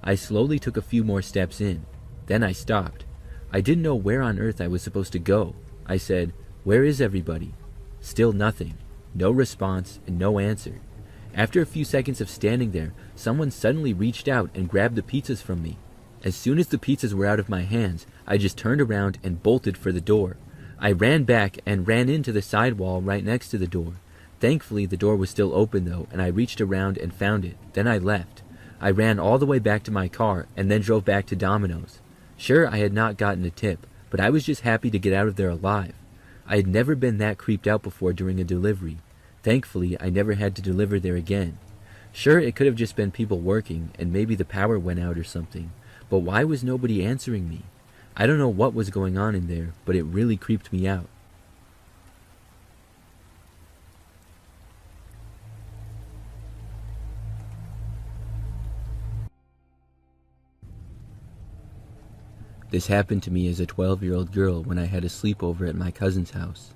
I slowly took a few more steps in. Then I stopped. I didn't know where on earth I was supposed to go. I said, "Where is everybody?" Still nothing. No response and no answer. After a few seconds of standing there, someone suddenly reached out and grabbed the pizzas from me. As soon as the pizzas were out of my hands, I just turned around and bolted for the door. I ran back and ran into the sidewall right next to the door. Thankfully, the door was still open though, and I reached around and found it. Then I left. I ran all the way back to my car and then drove back to Domino's. Sure, I had not gotten a tip, but I was just happy to get out of there alive. I had never been that creeped out before during a delivery. Thankfully, I never had to deliver there again. Sure, it could have just been people working, and maybe the power went out or something, but why was nobody answering me? I don't know what was going on in there, but it really creeped me out. This happened to me as a 12-year-old girl when I had a sleepover at my cousin's house.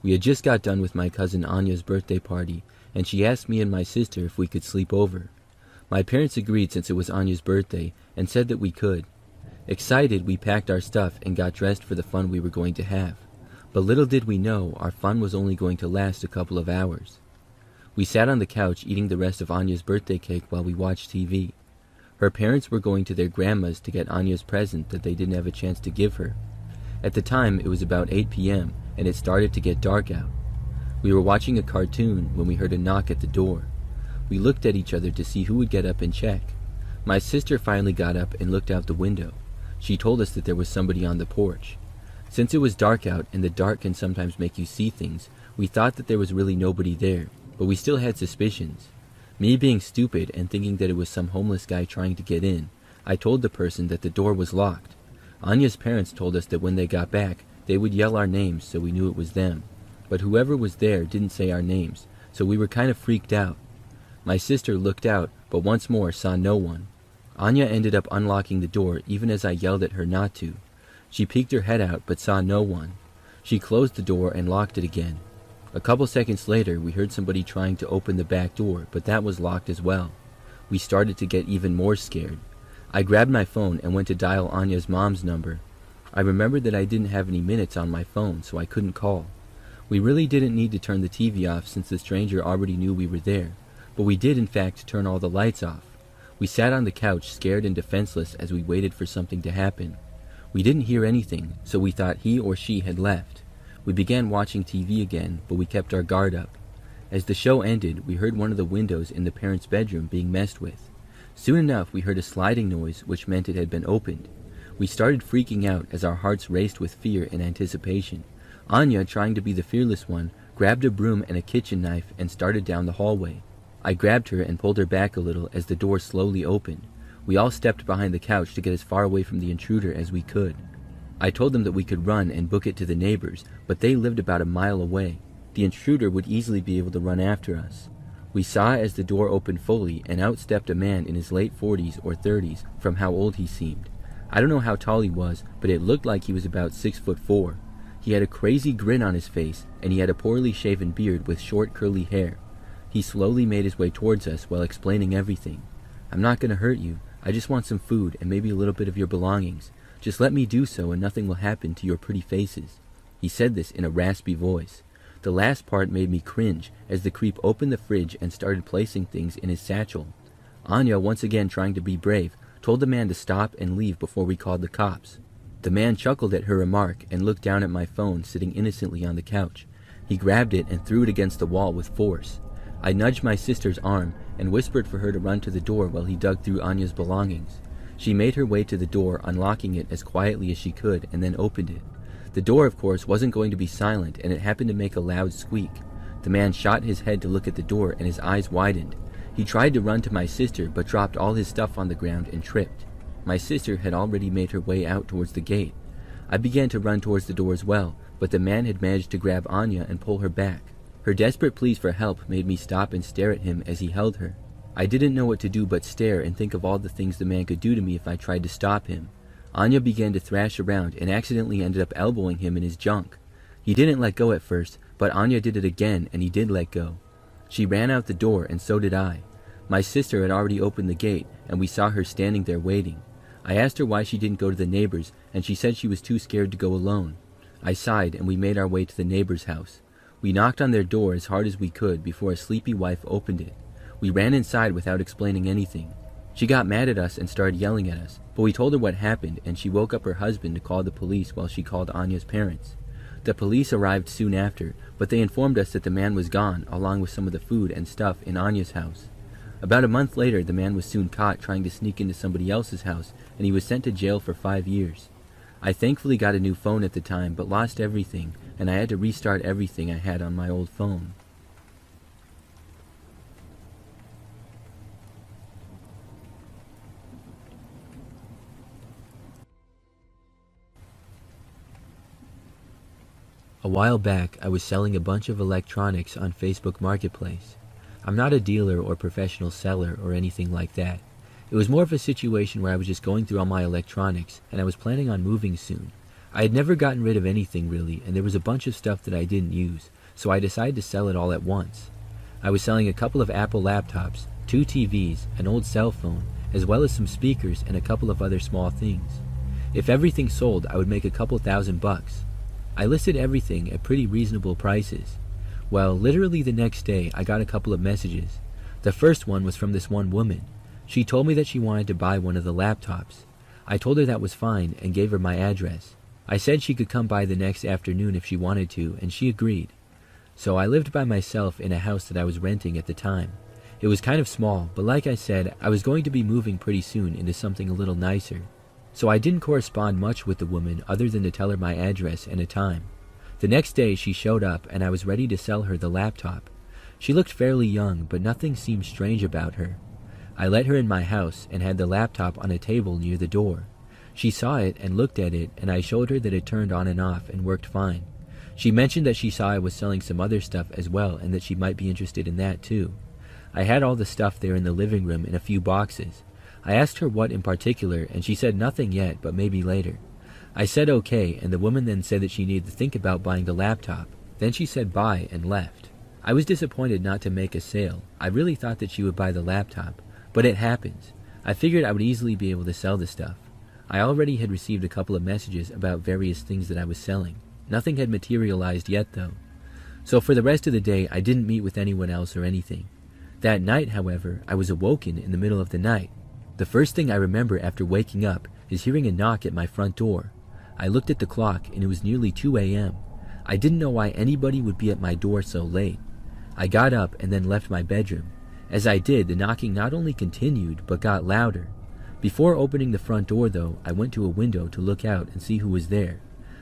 We had just got done with my cousin Anya's birthday party, and she asked me and my sister if we could sleep over. My parents agreed since it was Anya's birthday and said that we could. Excited, we packed our stuff and got dressed for the fun we were going to have. But little did we know, our fun was only going to last a couple of hours. We sat on the couch eating the rest of Anya's birthday cake while we watched TV. Her parents were going to their grandma's to get Anya's present that they didn't have a chance to give her. At the time, it was about 8 p.m., and it started to get dark out. We were watching a cartoon when we heard a knock at the door. We looked at each other to see who would get up and check. My sister finally got up and looked out the window. She told us that there was somebody on the porch. Since it was dark out and the dark can sometimes make you see things, we thought that there was really nobody there, but we still had suspicions. Me being stupid and thinking that it was some homeless guy trying to get in, I told the person that the door was locked. Anya's parents told us that when they got back, they would yell our names so we knew it was them. But whoever was there didn't say our names, so we were kind of freaked out. My sister looked out, but once more saw no one. Anya ended up unlocking the door even as I yelled at her not to. She peeked her head out but saw no one. She closed the door and locked it again. A couple seconds later, we heard somebody trying to open the back door, but that was locked as well. We started to get even more scared. I grabbed my phone and went to dial Anya's mom's number. I remembered that I didn't have any minutes on my phone, so I couldn't call. We really didn't need to turn the TV off since the stranger already knew we were there, but we did in fact turn all the lights off. We sat on the couch scared and defenseless as we waited for something to happen. We didn't hear anything, so we thought he or she had left. We began watching TV again, but we kept our guard up. As the show ended, we heard one of the windows in the parents' bedroom being messed with. Soon enough, we heard a sliding noise, which meant it had been opened. We started freaking out as our hearts raced with fear and anticipation. Anya, trying to be the fearless one, grabbed a broom and a kitchen knife and started down the hallway. I grabbed her and pulled her back a little as the door slowly opened. We all stepped behind the couch to get as far away from the intruder as we could. I told them that we could run and book it to the neighbors, but they lived about a mile away. The intruder would easily be able to run after us. We saw as the door opened fully, and out stepped a man in his late 40s or 30s from how old he seemed. I don't know how tall he was, but it looked like he was about 6'4". He had a crazy grin on his face, and he had a poorly shaven beard with short curly hair. He slowly made his way towards us while explaining everything. "I'm not going to hurt you. I just want some food and maybe a little bit of your belongings. Just let me do so and nothing will happen to your pretty faces." He said this in a raspy voice. The last part made me cringe as the creep opened the fridge and started placing things in his satchel. Anya, once again trying to be brave, told the man to stop and leave before we called the cops. The man chuckled at her remark and looked down at my phone sitting innocently on the couch. He grabbed it and threw it against the wall with force. I nudged my sister's arm and whispered for her to run to the door while he dug through Anya's belongings. She made her way to the door, unlocking it as quietly as she could, and then opened it. The door, of course, wasn't going to be silent, and it happened to make a loud squeak. The man shot his head to look at the door, and his eyes widened. He tried to run to my sister, but dropped all his stuff on the ground and tripped. My sister had already made her way out towards the gate. I began to run towards the door as well, but the man had managed to grab Anya and pull her back. Her desperate pleas for help made me stop and stare at him as he held her. I didn't know what to do but stare and think of all the things the man could do to me if I tried to stop him. Anya began to thrash around and accidentally ended up elbowing him in his junk. He didn't let go at first, but Anya did it again and he did let go. She ran out the door and so did I. My sister had already opened the gate and we saw her standing there waiting. I asked her why she didn't go to the neighbors and she said she was too scared to go alone. I sighed and we made our way to the neighbor's house. We knocked on their door as hard as we could before a sleepy wife opened it. We ran inside without explaining anything. She got mad at us and started yelling at us, but we told her what happened and she woke up her husband to call the police while she called Anya's parents. The police arrived soon after, but they informed us that the man was gone along with some of the food and stuff in Anya's house. About a month later, the man was soon caught trying to sneak into somebody else's house and he was sent to jail for 5 years. I thankfully got a new phone at the time but lost everything and I had to restart everything I had on my old phone. A while back, I was selling a bunch of electronics on Facebook Marketplace. I'm not a dealer or professional seller or anything like that. It was more of a situation where I was just going through all my electronics and I was planning on moving soon. I had never gotten rid of anything really, and there was a bunch of stuff that I didn't use, so I decided to sell it all at once. I was selling a couple of Apple laptops, 2 TVs, an old cell phone, as well as some speakers and a couple of other small things. If everything sold, I would make a couple $1,000. I listed everything at pretty reasonable prices. Well, literally the next day, I got a couple of messages. The first one was from this one woman. She told me that she wanted to buy one of the laptops. I told her that was fine and gave her my address. I said she could come by the next afternoon if she wanted to, and she agreed. So I lived by myself in a house that I was renting at the time. It was kind of small, but like I said, I was going to be moving pretty soon into something a little nicer. So I didn't correspond much with the woman other than to tell her my address and a time. The next day she showed up and I was ready to sell her the laptop. She looked fairly young, but nothing seemed strange about her. I let her in my house and had the laptop on a table near the door. She saw it and looked at it, and I showed her that it turned on and off and worked fine. She mentioned that she saw I was selling some other stuff as well and that she might be interested in that too. I had all the stuff there in the living room in a few boxes. I asked her what in particular, and she said nothing yet, but maybe later. I said okay, and the woman then said that she needed to think about buying the laptop. Then she said bye and left. I was disappointed not to make a sale. I really thought that she would buy the laptop, but it happens. I figured I would easily be able to sell the stuff. I already had received a couple of messages about various things that I was selling. Nothing had materialized yet though. So for the rest of the day, I didn't meet with anyone else or anything. That night, however, I was awoken in the middle of the night. The first thing I remember after waking up is hearing a knock at my front door. I looked at the clock and it was nearly 2 a.m. I didn't know why anybody would be at my door so late. I got up and then left my bedroom. As I did, the knocking not only continued but got louder. Before opening the front door though, I went to a window to look out and see who was there.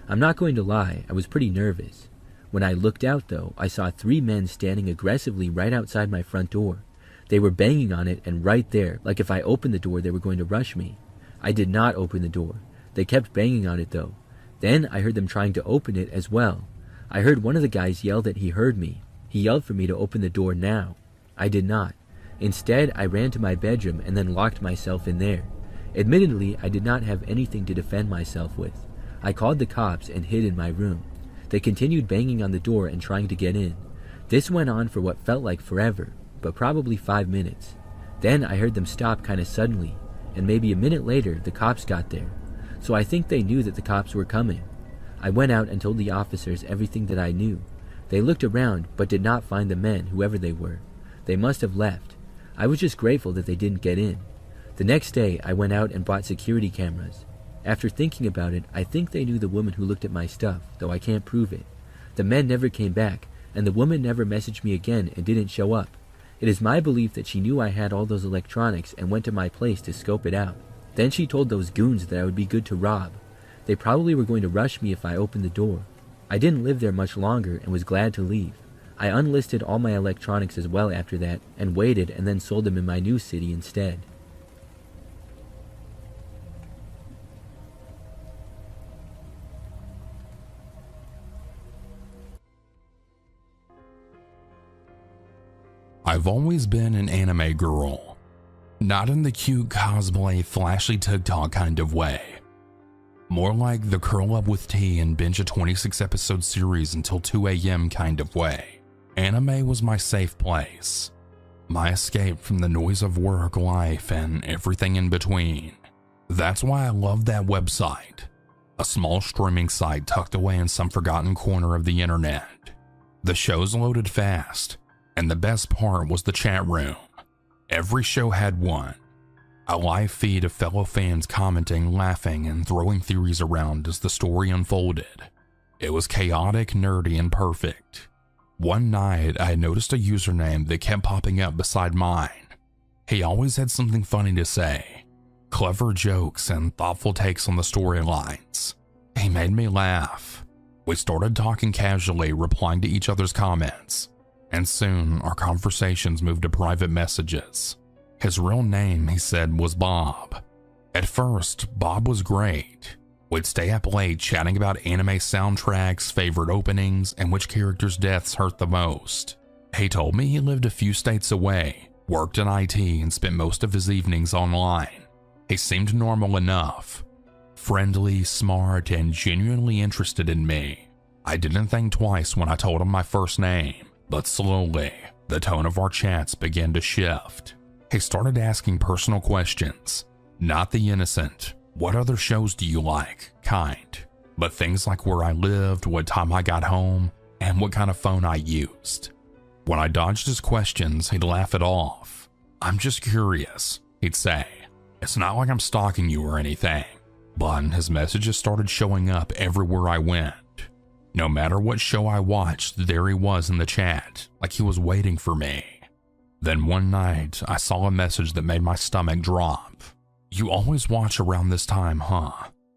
I'm not going to lie, I was pretty nervous. When I looked out though, I saw 3 men standing aggressively right outside my front door. They were banging on it and right there, like if I opened the door they were going to rush me. I did not open the door. They kept banging on it though. Then I heard them trying to open it as well. I heard one of the guys yell that he heard me. He yelled for me to open the door now. I did not. Instead, I ran to my bedroom and then locked myself in there. Admittedly, I did not have anything to defend myself with. I called the cops and hid in my room. They continued banging on the door and trying to get in. This went on for what felt like forever, but probably 5 minutes. Then I heard them stop kind of suddenly, and maybe a minute later the cops got there. So I think they knew that the cops were coming. I went out and told the officers everything that I knew. They looked around but did not find the men, whoever they were. They must have left. I was just grateful that they didn't get in. The next day I went out and bought security cameras. After thinking about it, I think they knew the woman who looked at my stuff, though I can't prove it. The men never came back, and the woman never messaged me again and didn't show up. It is my belief that she knew I had all those electronics and went to my place to scope it out. Then she told those goons that I would be good to rob. They probably were going to rush me if I opened the door. I didn't live there much longer and was glad to leave. I unlisted all my electronics as well after that and waited and then sold them in my new city instead. I've always been an anime girl. Not in the cute cosplay, flashy TikTok kind of way. More like the curl up with tea and binge a 26 episode series until 2 a.m. kind of way. Anime was my safe place. My escape from the noise of work, life, and everything in between. That's why I love that website. A small streaming site tucked away in some forgotten corner of the internet. The shows loaded fast, and the best part was the chat room. Every show had one. A live feed of fellow fans commenting, laughing, and throwing theories around as the story unfolded. It was chaotic, nerdy, and perfect. One night, I noticed a username that kept popping up beside mine. He always had something funny to say, clever jokes and thoughtful takes on the storylines. He made me laugh. We started talking casually, replying to each other's comments, and soon our conversations moved to private messages. His real name, he said, was Bob. At first, Bob was great. We'd stay up late chatting about anime soundtracks, favorite openings, and which characters' deaths hurt the most. He told me he lived a few states away, worked in IT, and spent most of his evenings online. He seemed normal enough. Friendly, smart, and genuinely interested in me. I didn't think twice when I told him my first name, but slowly, the tone of our chats began to shift. He started asking personal questions, not the innocent, "What other shows do you like?" kind, but things like where I lived, what time I got home, and what kind of phone I used. When I dodged his questions, he'd laugh it off. "I'm just curious," he'd say. "It's not like I'm stalking you or anything." But his messages started showing up everywhere I went. No matter what show I watched, there he was in the chat, like he was waiting for me. Then one night, I saw a message that made my stomach drop. "You always watch around this time, huh?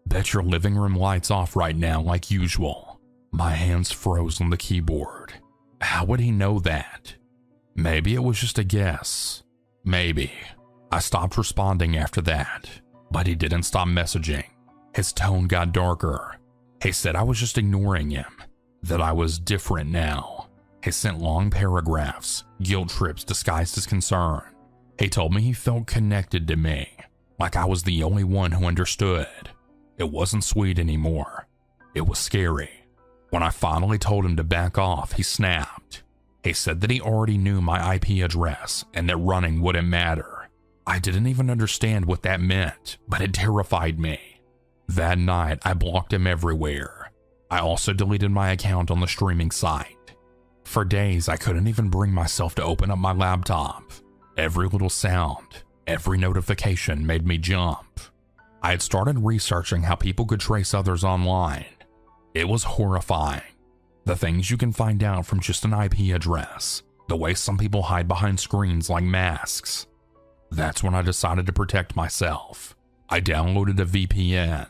Bet your living room light's off right now like usual." My hands froze on the keyboard. How would he know that? Maybe it was just a guess. Maybe. I stopped responding after that, but he didn't stop messaging. His tone got darker. He said I was just ignoring him, that I was different now. He sent long paragraphs, guilt trips disguised as concern. He told me he felt connected to me, like I was the only one who understood. It wasn't sweet anymore. It was scary. When I finally told him to back off, he snapped. He said that he already knew my IP address and that running wouldn't matter. I didn't even understand what that meant, but it terrified me. That night, I blocked him everywhere. I also deleted my account on the streaming site. For days, I couldn't even bring myself to open up my laptop. Every little sound, every notification made me jump. I had started researching how people could trace others online. It was horrifying. The things you can find out from just an IP address, the way some people hide behind screens like masks. That's when I decided to protect myself. I downloaded a VPN,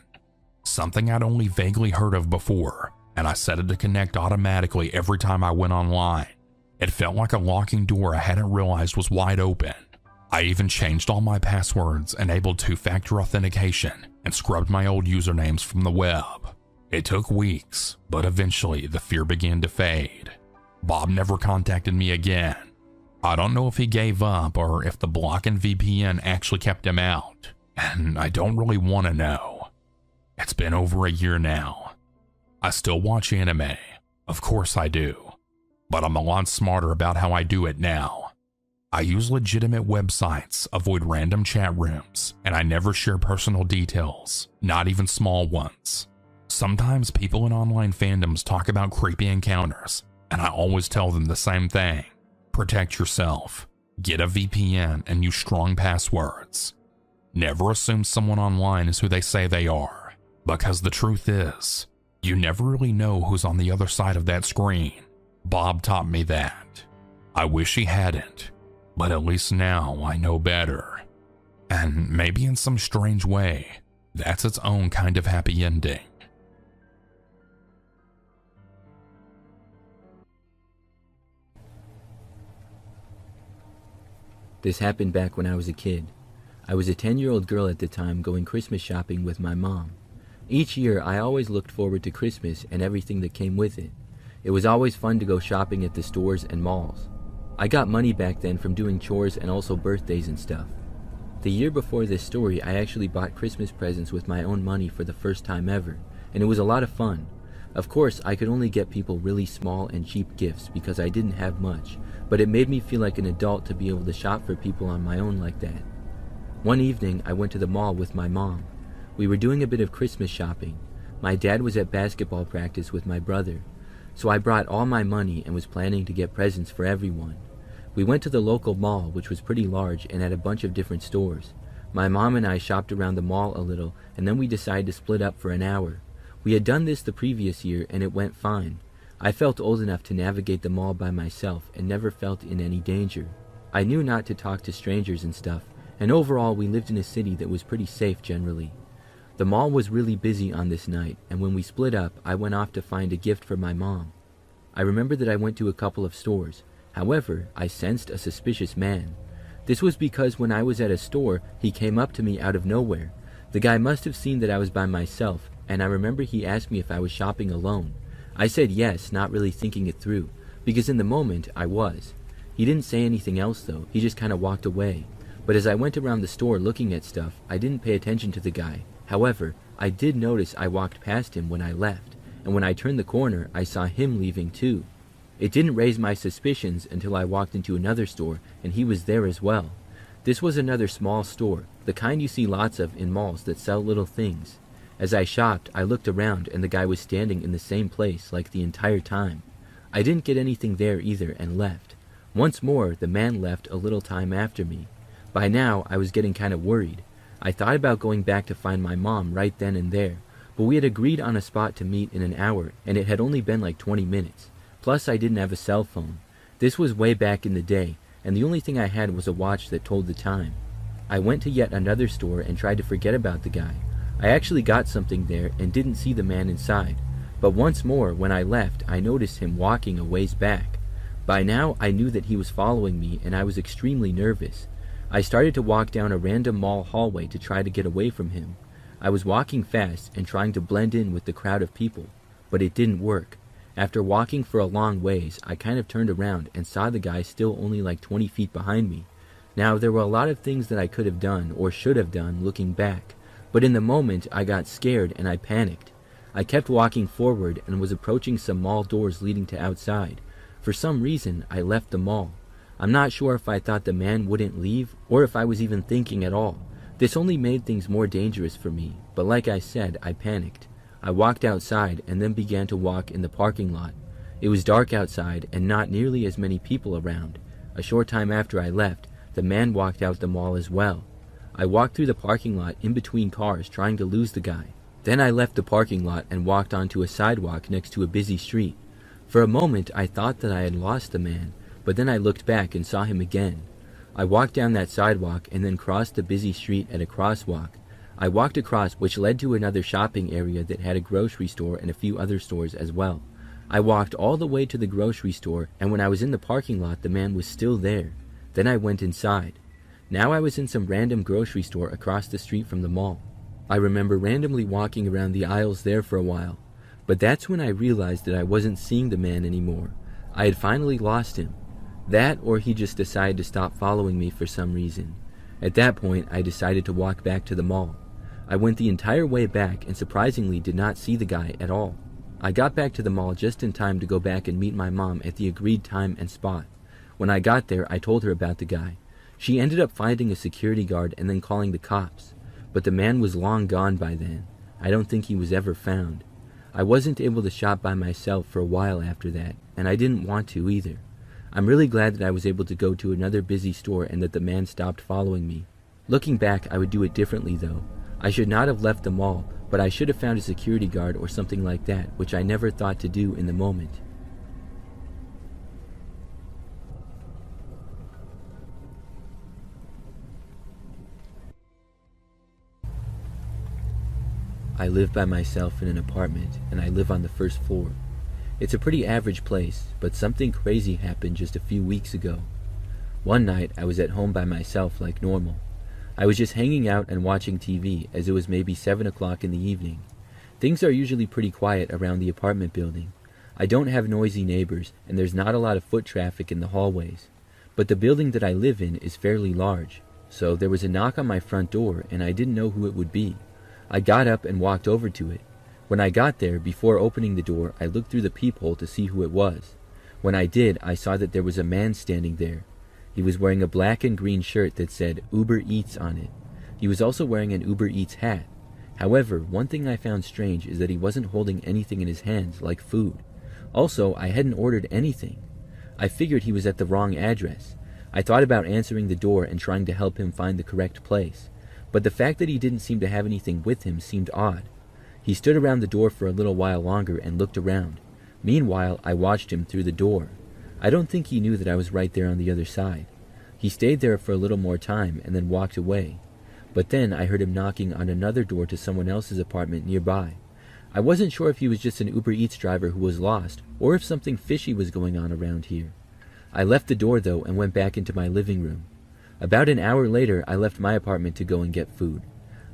something I'd only vaguely heard of before, and I set it to connect automatically every time I went online. It felt like a locking door I hadn't realized was wide open. I even changed all my passwords, enabled two-factor authentication, and scrubbed my old usernames from the web. It took weeks, but eventually the fear began to fade. Bob never contacted me again. I don't know if he gave up or if the block and VPN actually kept him out, and I don't really want to know. It's been over a year now. I still watch anime, of course I do, but I'm a lot smarter about how I do it now. I use legitimate websites, avoid random chat rooms, and I never share personal details, not even small ones. Sometimes people in online fandoms talk about creepy encounters, and I always tell them the same thing. Protect yourself, get a VPN, and use strong passwords. Never assume someone online is who they say they are, because the truth is, you never really know who's on the other side of that screen. Bob taught me that. I wish he hadn't, but at least now I know better. And maybe in some strange way, that's its own kind of happy ending. This happened back when I was a kid. I was a 10-year-old girl at the time going Christmas shopping with my mom. Each year, I always looked forward to Christmas and everything that came with it. It was always fun to go shopping at the stores and malls. I got money back then from doing chores and also birthdays and stuff. The year before this story, I actually bought Christmas presents with my own money for the first time ever, and it was a lot of fun. Of course, I could only get people really small and cheap gifts because I didn't have much, but it made me feel like an adult to be able to shop for people on my own like that. One evening, I went to the mall with my mom. We were doing a bit of Christmas shopping. My dad was at basketball practice with my brother, so I brought all my money and was planning to get presents for everyone. We went to the local mall, which was pretty large and had a bunch of different stores. My mom and I shopped around the mall a little, and then we decided to split up for an hour. We had done this the previous year, and it went fine. I felt old enough to navigate the mall by myself and never felt in any danger. I knew not to talk to strangers and stuff, and overall we lived in a city that was pretty safe generally. The mall was really busy on this night, and when we split up, I went off to find a gift for my mom. I remember that I went to a couple of stores. However, I sensed a suspicious man. This was because when I was at a store, he came up to me out of nowhere. The guy must have seen that I was by myself, and I remember he asked me if I was shopping alone. I said yes, not really thinking it through, because in the moment I was. He didn't say anything else though, he just kind of walked away. But as I went around the store looking at stuff, I didn't pay attention to the guy. However, I did notice I walked past him when I left, and when I turned the corner, I saw him leaving too. It didn't raise my suspicions until I walked into another store and he was there as well. This was another small store, the kind you see lots of in malls that sell little things. As I shopped, I looked around and the guy was standing in the same place like the entire time. I didn't get anything there either and left. Once more, the man left a little time after me. By now, I was getting kind of worried. I thought about going back to find my mom right then and there, but we had agreed on a spot to meet in an hour and it had only been like 20 minutes. Plus, I didn't have a cell phone. This was way back in the day, and the only thing I had was a watch that told the time. I went to yet another store and tried to forget about the guy. I actually got something there and didn't see the man inside, but once more, when I left, I noticed him walking a ways back. By now, I knew that he was following me and I was extremely nervous. I started to walk down a random mall hallway to try to get away from him. I was walking fast and trying to blend in with the crowd of people, but it didn't work. After walking for a long ways, I kind of turned around and saw the guy still only like 20 feet behind me. Now, there were a lot of things that I could have done or should have done looking back, but in the moment I got scared and I panicked. I kept walking forward and was approaching some mall doors leading to outside. For some reason, I left the mall. I'm not sure if I thought the man wouldn't leave or if I was even thinking at all. This only made things more dangerous for me, but like I said, I panicked. I walked outside and then began to walk in the parking lot. It was dark outside and not nearly as many people around. A short time after I left, the man walked out the mall as well. I walked through the parking lot in between cars trying to lose the guy. Then I left the parking lot and walked onto a sidewalk next to a busy street. For a moment I thought that I had lost the man, but then I looked back and saw him again. I walked down that sidewalk and then crossed the busy street at a crosswalk. I walked across, which led to another shopping area that had a grocery store and a few other stores as well. I walked all the way to the grocery store, and when I was in the parking lot, the man was still there. Then I went inside. Now I was in some random grocery store across the street from the mall. I remember randomly walking around the aisles there for a while, but that's when I realized that I wasn't seeing the man anymore. I had finally lost him. That, or he just decided to stop following me for some reason. At that point, I decided to walk back to the mall. I went the entire way back and surprisingly did not see the guy at all. I got back to the mall just in time to go back and meet my mom at the agreed time and spot. When I got there, I told her about the guy. She ended up finding a security guard and then calling the cops. But the man was long gone by then. I don't think he was ever found. I wasn't able to shop by myself for a while after that, and I didn't want to either. I'm really glad that I was able to go to another busy store and that the man stopped following me. Looking back, I would do it differently though. I should not have left the mall, but I should have found a security guard or something like that, which I never thought to do in the moment. I live by myself in an apartment, and I live on the first floor. It's a pretty average place, but something crazy happened just a few weeks ago. One night, I was at home by myself like normal. I was just hanging out and watching TV as it was maybe 7 o'clock in the evening. Things are usually pretty quiet around the apartment building. I don't have noisy neighbors, and there's not a lot of foot traffic in the hallways. But the building that I live in is fairly large, so there was a knock on my front door, and I didn't know who it would be. I got up and walked over to it. When I got there, before opening the door, I looked through the peephole to see who it was. When I did, I saw that there was a man standing there. He was wearing a black and green shirt that said Uber Eats on it. He was also wearing an Uber Eats hat. However, one thing I found strange is that he wasn't holding anything in his hands, like food. Also, I hadn't ordered anything. I figured he was at the wrong address. I thought about answering the door and trying to help him find the correct place. But the fact that he didn't seem to have anything with him seemed odd. He stood around the door for a little while longer and looked around. Meanwhile, I watched him through the door. I don't think he knew that I was right there on the other side. He stayed there for a little more time and then walked away. But then I heard him knocking on another door to someone else's apartment nearby. I wasn't sure if he was just an Uber Eats driver who was lost, or if something fishy was going on around here. I left the door though and went back into my living room. About an hour later, I left my apartment to go and get food.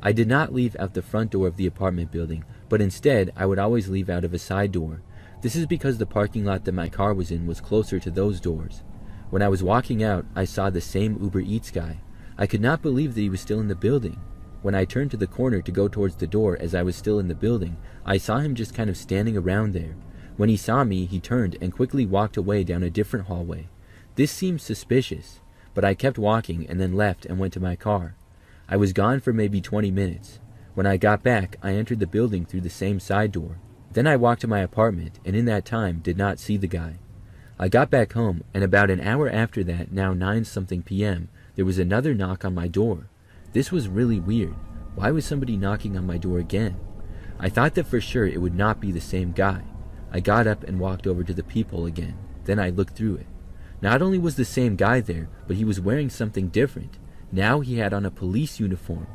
I did not leave out the front door of the apartment building, but instead I would always leave out of a side door. This is because the parking lot that my car was in was closer to those doors. When I was walking out, I saw the same Uber Eats guy. I could not believe that he was still in the building. When I turned to the corner to go towards the door as I was still in the building, I saw him just kind of standing around there. When he saw me, he turned and quickly walked away down a different hallway. This seemed suspicious, but I kept walking and then left and went to my car. I was gone for maybe 20 minutes. When I got back, I entered the building through the same side door. Then I walked to my apartment, and in that time did not see the guy. I got back home, and about an hour after that, now 9-something p.m., there was another knock on my door. This was really weird. Why was somebody knocking on my door again? I thought that for sure it would not be the same guy. I got up and walked over to the peephole again. Then I looked through it. Not only was the same guy there, but he was wearing something different. Now he had on a police uniform.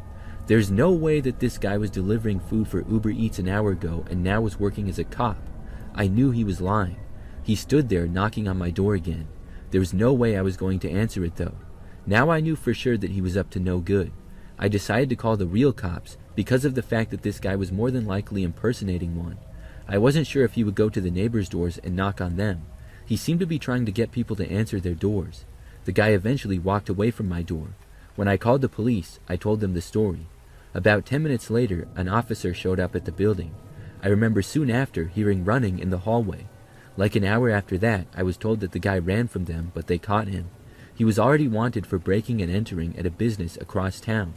There's no way that this guy was delivering food for Uber Eats an hour ago and now was working as a cop. I knew he was lying. He stood there knocking on my door again. There was no way I was going to answer it though. Now I knew for sure that he was up to no good. I decided to call the real cops because of the fact that this guy was more than likely impersonating one. I wasn't sure if he would go to the neighbors' doors and knock on them. He seemed to be trying to get people to answer their doors. The guy eventually walked away from my door. When I called the police, I told them the story. About 10 minutes later, an officer showed up at the building. I remember soon after hearing running in the hallway. Like an hour after that, I was told that the guy ran from them, but they caught him. He was already wanted for breaking and entering at a business across town.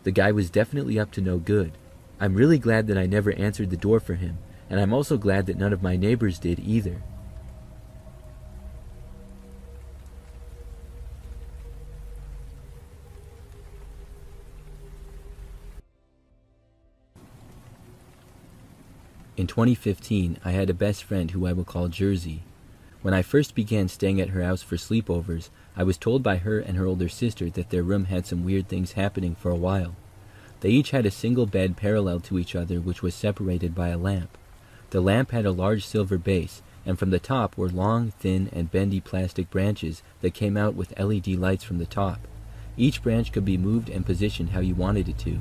The guy was definitely up to no good. I'm really glad that I never answered the door for him, and I'm also glad that none of my neighbors did either. In 2015, I had a best friend who I will call Jersey. When I first began staying at her house for sleepovers, I was told by her and her older sister that their room had some weird things happening for a while. They each had a single bed parallel to each other which was separated by a lamp. The lamp had a large silver base, and from the top were long, thin, and bendy plastic branches that came out with LED lights from the top. Each branch could be moved and positioned how you wanted it to.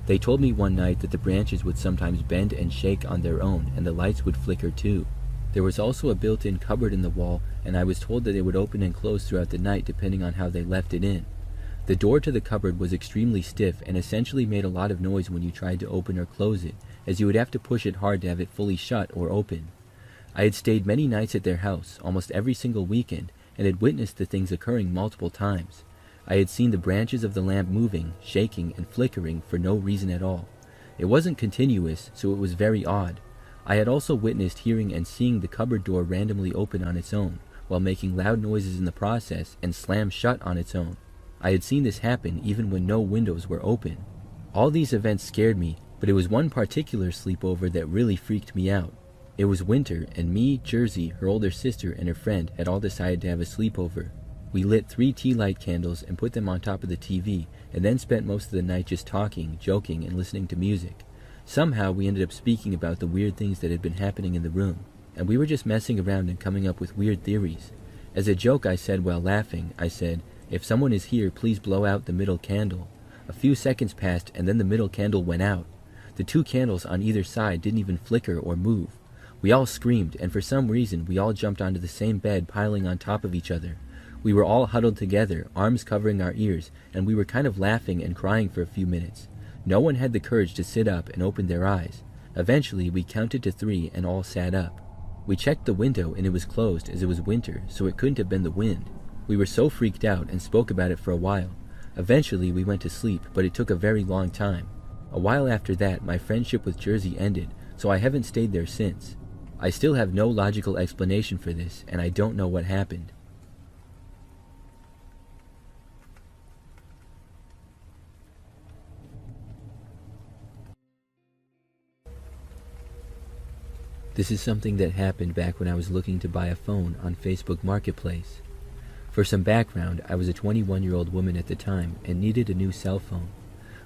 They told me one night that the branches would sometimes bend and shake on their own, and the lights would flicker too. There was also a built-in cupboard in the wall, and I was told that it would open and close throughout the night depending on how they left it in. The door to the cupboard was extremely stiff and essentially made a lot of noise when you tried to open or close it, as you would have to push it hard to have it fully shut or open. I had stayed many nights at their house, almost every single weekend, and had witnessed the things occurring multiple times. I had seen the branches of the lamp moving, shaking, and flickering for no reason at all. It wasn't continuous, so it was very odd. I had also witnessed hearing and seeing the cupboard door randomly open on its own, while making loud noises in the process, and slam shut on its own. I had seen this happen even when no windows were open. All these events scared me, but it was one particular sleepover that really freaked me out. It was winter, and me, Jersey, her older sister, and her friend had all decided to have a sleepover. We lit 3 tea light candles and put them on top of the TV, and then spent most of the night just talking, joking, and listening to music. Somehow we ended up speaking about the weird things that had been happening in the room, and we were just messing around and coming up with weird theories. As a joke I said while laughing, I said, "If someone is here, please blow out the middle candle." A few seconds passed, and then the middle candle went out. The 2 candles on either side didn't even flicker or move. We all screamed, and for some reason we all jumped onto the same bed, piling on top of each other. We were all huddled together, arms covering our ears, and we were kind of laughing and crying for a few minutes. No one had the courage to sit up and open their eyes. Eventually, we counted to 3 and all sat up. We checked the window and it was closed as it was winter, so it couldn't have been the wind. We were so freaked out and spoke about it for a while. Eventually, we went to sleep, but it took a very long time. A while after that, my friendship with Jersey ended, so I haven't stayed there since. I still have no logical explanation for this, and I don't know what happened. This is something that happened back when I was looking to buy a phone on Facebook Marketplace. For some background, I was a 21-year-old woman at the time and needed a new cell phone.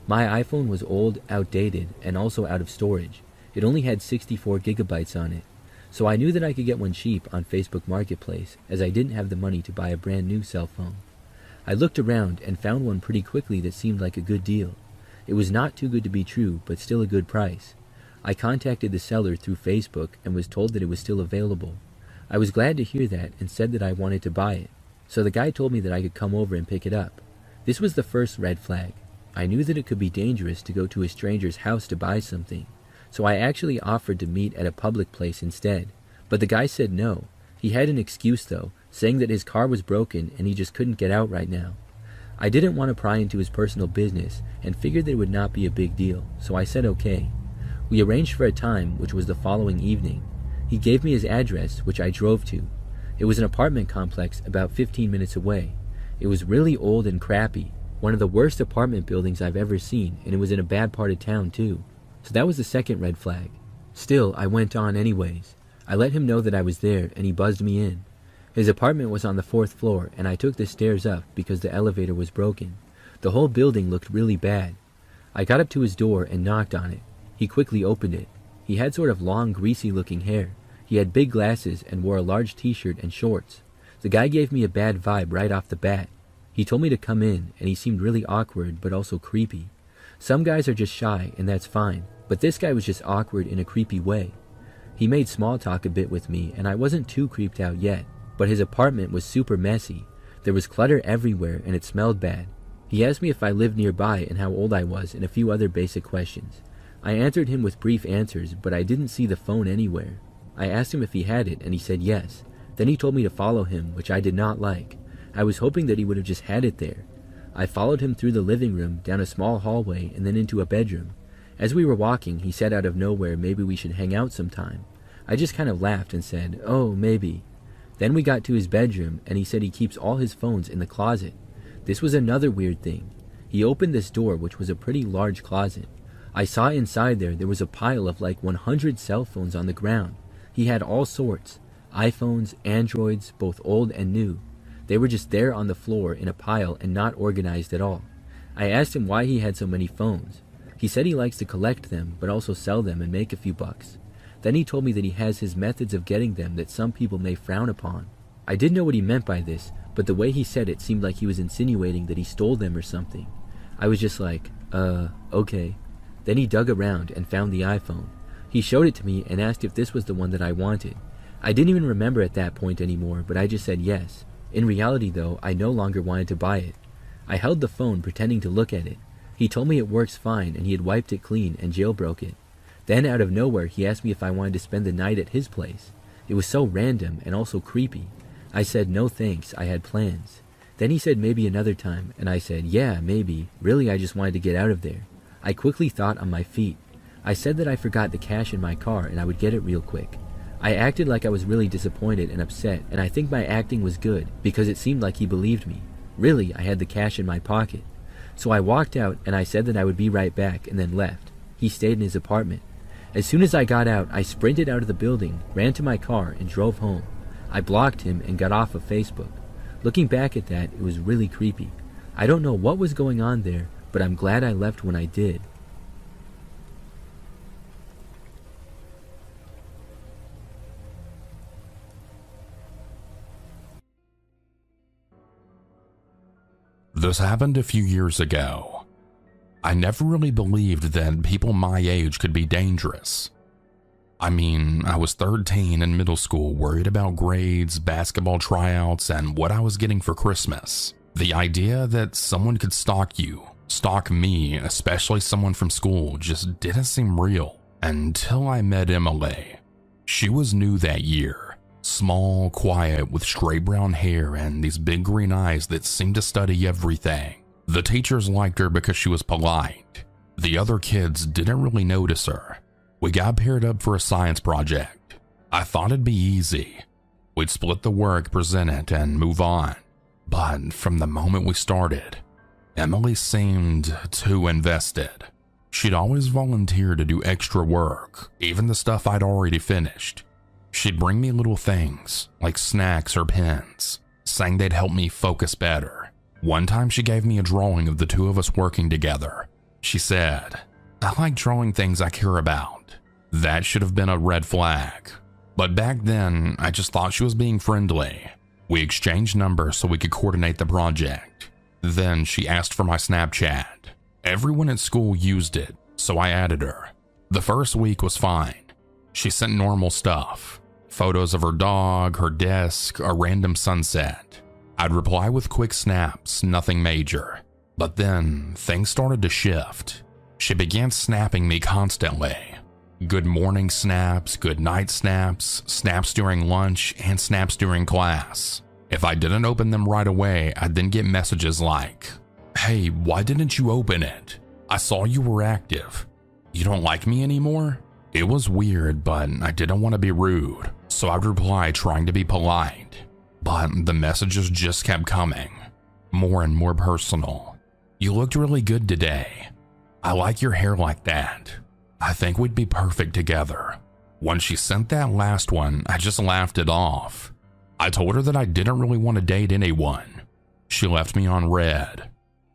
My iPhone was old, outdated, and also out of storage. It only had 64 gigabytes on it. So I knew that I could get one cheap on Facebook Marketplace, as I didn't have the money to buy a brand new cell phone. I looked around and found one pretty quickly that seemed like a good deal. It was not too good to be true, but still a good price. I contacted the seller through Facebook and was told that it was still available. I was glad to hear that and said that I wanted to buy it. So the guy told me that I could come over and pick it up. This was the first red flag. I knew that it could be dangerous to go to a stranger's house to buy something, so I actually offered to meet at a public place instead. But the guy said no. He had an excuse though, saying that his car was broken and he just couldn't get out right now. I didn't want to pry into his personal business and figured that it would not be a big deal, so I said okay. We arranged for a time, which was the following evening. He gave me his address, which I drove to. It was an apartment complex about 15 minutes away. It was really old and crappy, one of the worst apartment buildings I've ever seen, and it was in a bad part of town too. So that was the second red flag. Still, I went on anyways. I let him know that I was there, and he buzzed me in. His apartment was on the 4th floor, and I took the stairs up because the elevator was broken. The whole building looked really bad. I got up to his door and knocked on it. He quickly opened it. He had sort of long, greasy-looking hair. He had big glasses and wore a large t-shirt and shorts. The guy gave me a bad vibe right off the bat. He told me to come in, and he seemed really awkward but also creepy. Some guys are just shy, and that's fine, but this guy was just awkward in a creepy way. He made small talk a bit with me, and I wasn't too creeped out yet, but his apartment was super messy. There was clutter everywhere, and it smelled bad. He asked me if I lived nearby and how old I was and a few other basic questions. I answered him with brief answers, but I didn't see the phone anywhere. I asked him if he had it, and he said yes. Then he told me to follow him, which I did not like. I was hoping that he would have just had it there. I followed him through the living room, down a small hallway, and then into a bedroom. As we were walking, he said out of nowhere maybe we should hang out sometime. I just kind of laughed and said, "Oh, maybe." Then we got to his bedroom, and he said he keeps all his phones in the closet. This was another weird thing. He opened this door, which was a pretty large closet. I saw inside there was a pile of like 100 cell phones on the ground. He had all sorts. iPhones, Androids, both old and new. They were just there on the floor in a pile and not organized at all. I asked him why he had so many phones. He said he likes to collect them, but also sell them and make a few bucks. Then he told me that he has his methods of getting them that some people may frown upon. I didn't know what he meant by this, but the way he said it seemed like he was insinuating that he stole them or something. I was just like, okay. Then he dug around and found the iPhone. He showed it to me and asked if this was the one that I wanted. I didn't even remember at that point anymore, but I just said yes. In reality though, I no longer wanted to buy it. I held the phone pretending to look at it. He told me it works fine and he had wiped it clean and jailbroke it. Then out of nowhere, he asked me if I wanted to spend the night at his place. It was so random and also creepy. I said no thanks, I had plans. Then he said maybe another time, and I said yeah, maybe. Really, I just wanted to get out of there. I quickly thought on my feet. I said that I forgot the cash in my car and I would get it real quick. I acted like I was really disappointed and upset, and I think my acting was good because it seemed like he believed me. Really, I had the cash in my pocket. So I walked out and I said that I would be right back and then left. He stayed in his apartment. As soon as I got out, I sprinted out of the building, ran to my car, and drove home. I blocked him and got off of Facebook. Looking back at that, it was really creepy. I don't know what was going on there, but I'm glad I left when I did. This happened a few years ago. I never really believed that people my age could be dangerous. I mean, I was 13 in middle school, worried about grades, basketball tryouts, and what I was getting for Christmas. The idea that someone could stalk you, stalk me, especially someone from school, just didn't seem real until I met Emily. She was new that year, small, quiet, with straight brown hair and these big green eyes that seemed to study everything. The teachers liked her because she was polite. The other kids didn't really notice her. We got paired up for a science project. I thought it'd be easy. We'd split the work, present it, and move on. But from the moment we started, Emily seemed too invested. She'd always volunteer to do extra work, even the stuff I'd already finished. She'd bring me little things, like snacks or pens, saying they'd help me focus better. One time she gave me a drawing of the two of us working together. She said, "I like drawing things I care about." That should have been a red flag. But back then, I just thought she was being friendly. We exchanged numbers so we could coordinate the project. Then she asked for my Snapchat. Everyone at school used it, so I added her. The first week was fine. She sent normal stuff. Photos of her dog, her desk, a random sunset. I'd reply with quick snaps, nothing major. But then, things started to shift. She began snapping me constantly. Good morning snaps, good night snaps, snaps during lunch, and snaps during class. If I didn't open them right away, I'd then get messages like, "Hey, why didn't you open it? I saw you were active. You don't like me anymore?" It was weird, but I didn't want to be rude, so I'd reply trying to be polite. But the messages just kept coming, more and more personal. "You looked really good today. I like your hair like that. I think we'd be perfect together." When she sent that last one, I just laughed it off. I told her that I didn't really want to date anyone. She left me on red.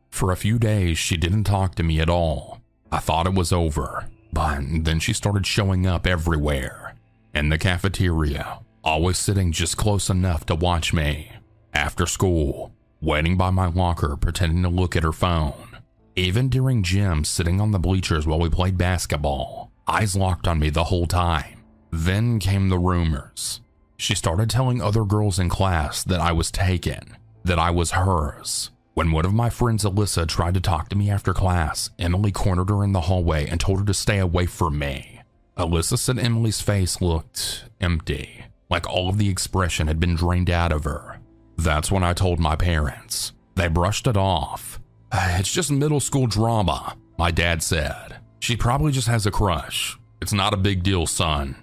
For a few days, she didn't talk to me at all. I thought it was over, but then she started showing up everywhere. In the cafeteria, always sitting just close enough to watch me. After school, waiting by my locker pretending to look at her phone. Even during gym, sitting on the bleachers while we played basketball, eyes locked on me the whole time. Then came the rumors. She started telling other girls in class that I was taken, that I was hers. When one of my friends, Alyssa, tried to talk to me after class, Emily cornered her in the hallway and told her to stay away from me. Alyssa said Emily's face looked empty, like all of the expression had been drained out of her. That's when I told my parents. They brushed it off. "It's just middle school drama," my dad said. "She probably just has a crush. It's not a big deal, son."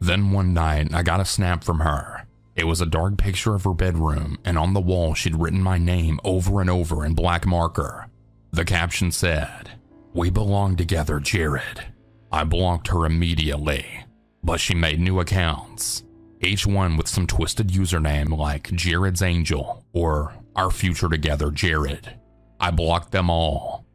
Then one night, I got a snap from her. It was a dark picture of her bedroom, and on the wall she'd written my name over and over in black marker. The caption said, "We belong together, Jared." I blocked her immediately, but she made new accounts, each one with some twisted username like Jared's Angel or Our Future Together, Jared. I blocked them all.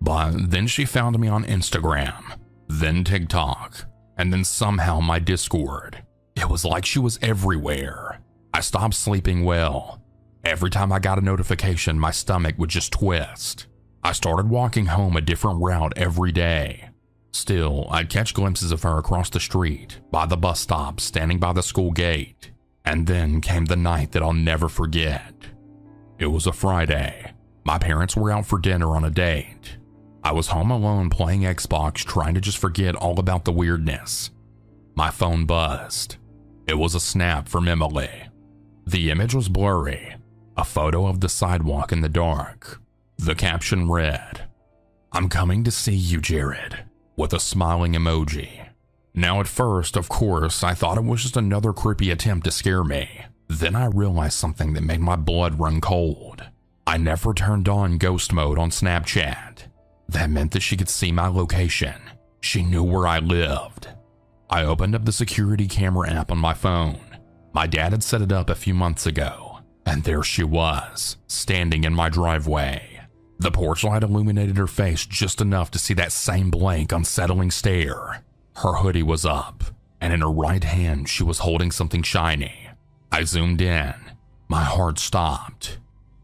But then she found me on Instagram, then TikTok, and then somehow my Discord. It was like she was everywhere. I stopped sleeping well. Every time I got a notification, my stomach would just twist. I started walking home a different route every day. Still, I'd catch glimpses of her across the street, by the bus stop, standing by the school gate. And then came the night that I'll never forget. It was a Friday. My parents were out for dinner on a date. I was home alone playing Xbox, trying to just forget all about the weirdness. My phone buzzed. It was a snap from Emily. The image was blurry, a photo of the sidewalk in the dark. The caption read, "I'm coming to see you, Jared," with a smiling emoji. Now at first, of course, I thought it was just another creepy attempt to scare me. Then I realized something that made my blood run cold. I never turned on ghost mode on Snapchat. That meant that she could see my location. She knew where I lived. I opened up the security camera app on my phone. My dad had set it up a few months ago, and there she was, standing in my driveway. The porch light illuminated her face just enough to see that same blank, unsettling stare. Her hoodie was up, and in her right hand she was holding something shiny. I zoomed in. My heart stopped.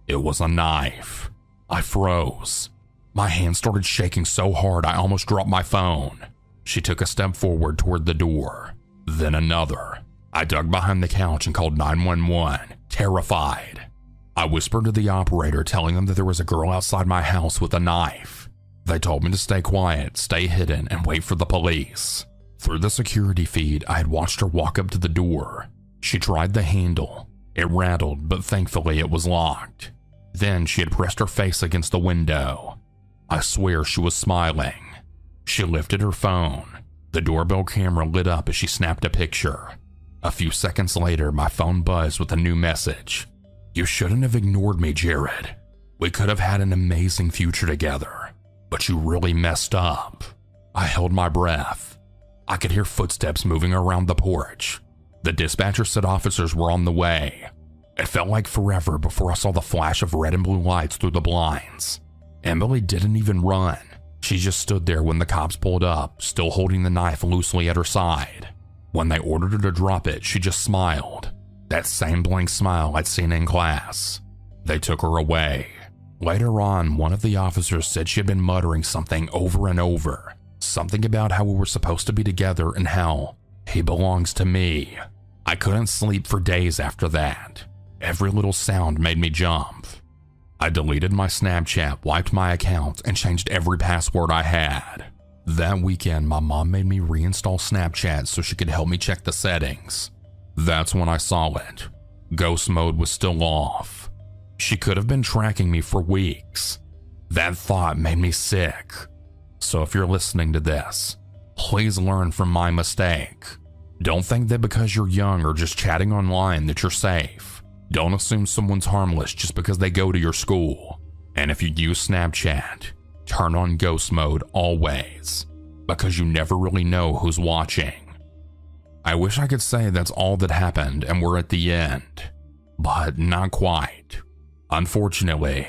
It was a knife. I froze. My hand started shaking so hard I almost dropped my phone. She took a step forward toward the door, then another. I dug behind the couch and called 911, terrified. I whispered to the operator, telling them that there was a girl outside my house with a knife. They told me to stay quiet, stay hidden, and wait for the police. Through the security feed, I had watched her walk up to the door. She tried the handle. It rattled, but thankfully it was locked. Then she had pressed her face against the window. I swear she was smiling. She lifted her phone. The doorbell camera lit up as she snapped a picture. A few seconds later, my phone buzzed with a new message. "You shouldn't have ignored me, Jared. We could have had an amazing future together, but you really messed up." I held my breath. I could hear footsteps moving around the porch. The dispatcher said officers were on the way. It felt like forever before I saw the flash of red and blue lights through the blinds. Emily didn't even run. She just stood there when the cops pulled up, still holding the knife loosely at her side. When they ordered her to drop it, she just smiled. That same blank smile I'd seen in class. They took her away. Later on, one of the officers said she had been muttering something over and over. Something about how we were supposed to be together and how he belongs to me. I couldn't sleep for days after that. Every little sound made me jump. I deleted my Snapchat, wiped my account, and changed every password I had. That weekend, my mom made me reinstall Snapchat so she could help me check the settings. That's when I saw it. Ghost mode was still off. She could have been tracking me for weeks. That thought made me sick. So if you're listening to this, please learn from my mistake. Don't think that because you're young or just chatting online that you're safe. Don't assume someone's harmless just because they go to your school. And if you use Snapchat, turn on ghost mode always, because you never really know who's watching. I wish I could say that's all that happened and we're at the end, but not quite. Unfortunately,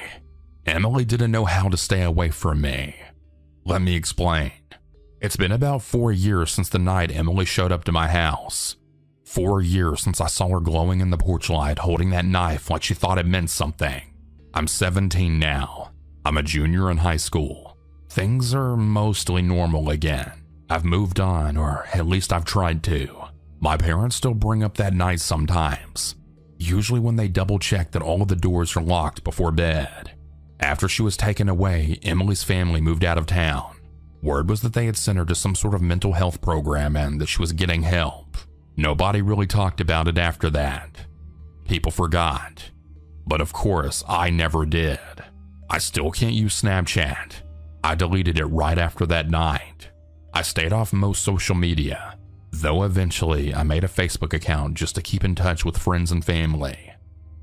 Emily didn't know how to stay away from me. Let me explain. It's been about 4 years since the night Emily showed up to my house. 4 years since I saw her glowing in the porch light holding that knife like she thought it meant something. I'm 17 now. I'm a junior in high school. Things are mostly normal again. I've moved on, or at least I've tried to. My parents still bring up that night sometimes, usually when they double check that all of the doors are locked before bed. After she was taken away, Emily's family moved out of town. Word was that they had sent her to some sort of mental health program and that she was getting help. Nobody really talked about it after that. People forgot. But of course, I never did. I still can't use Snapchat. I deleted it right after that night. I stayed off most social media, though eventually I made a Facebook account just to keep in touch with friends and family.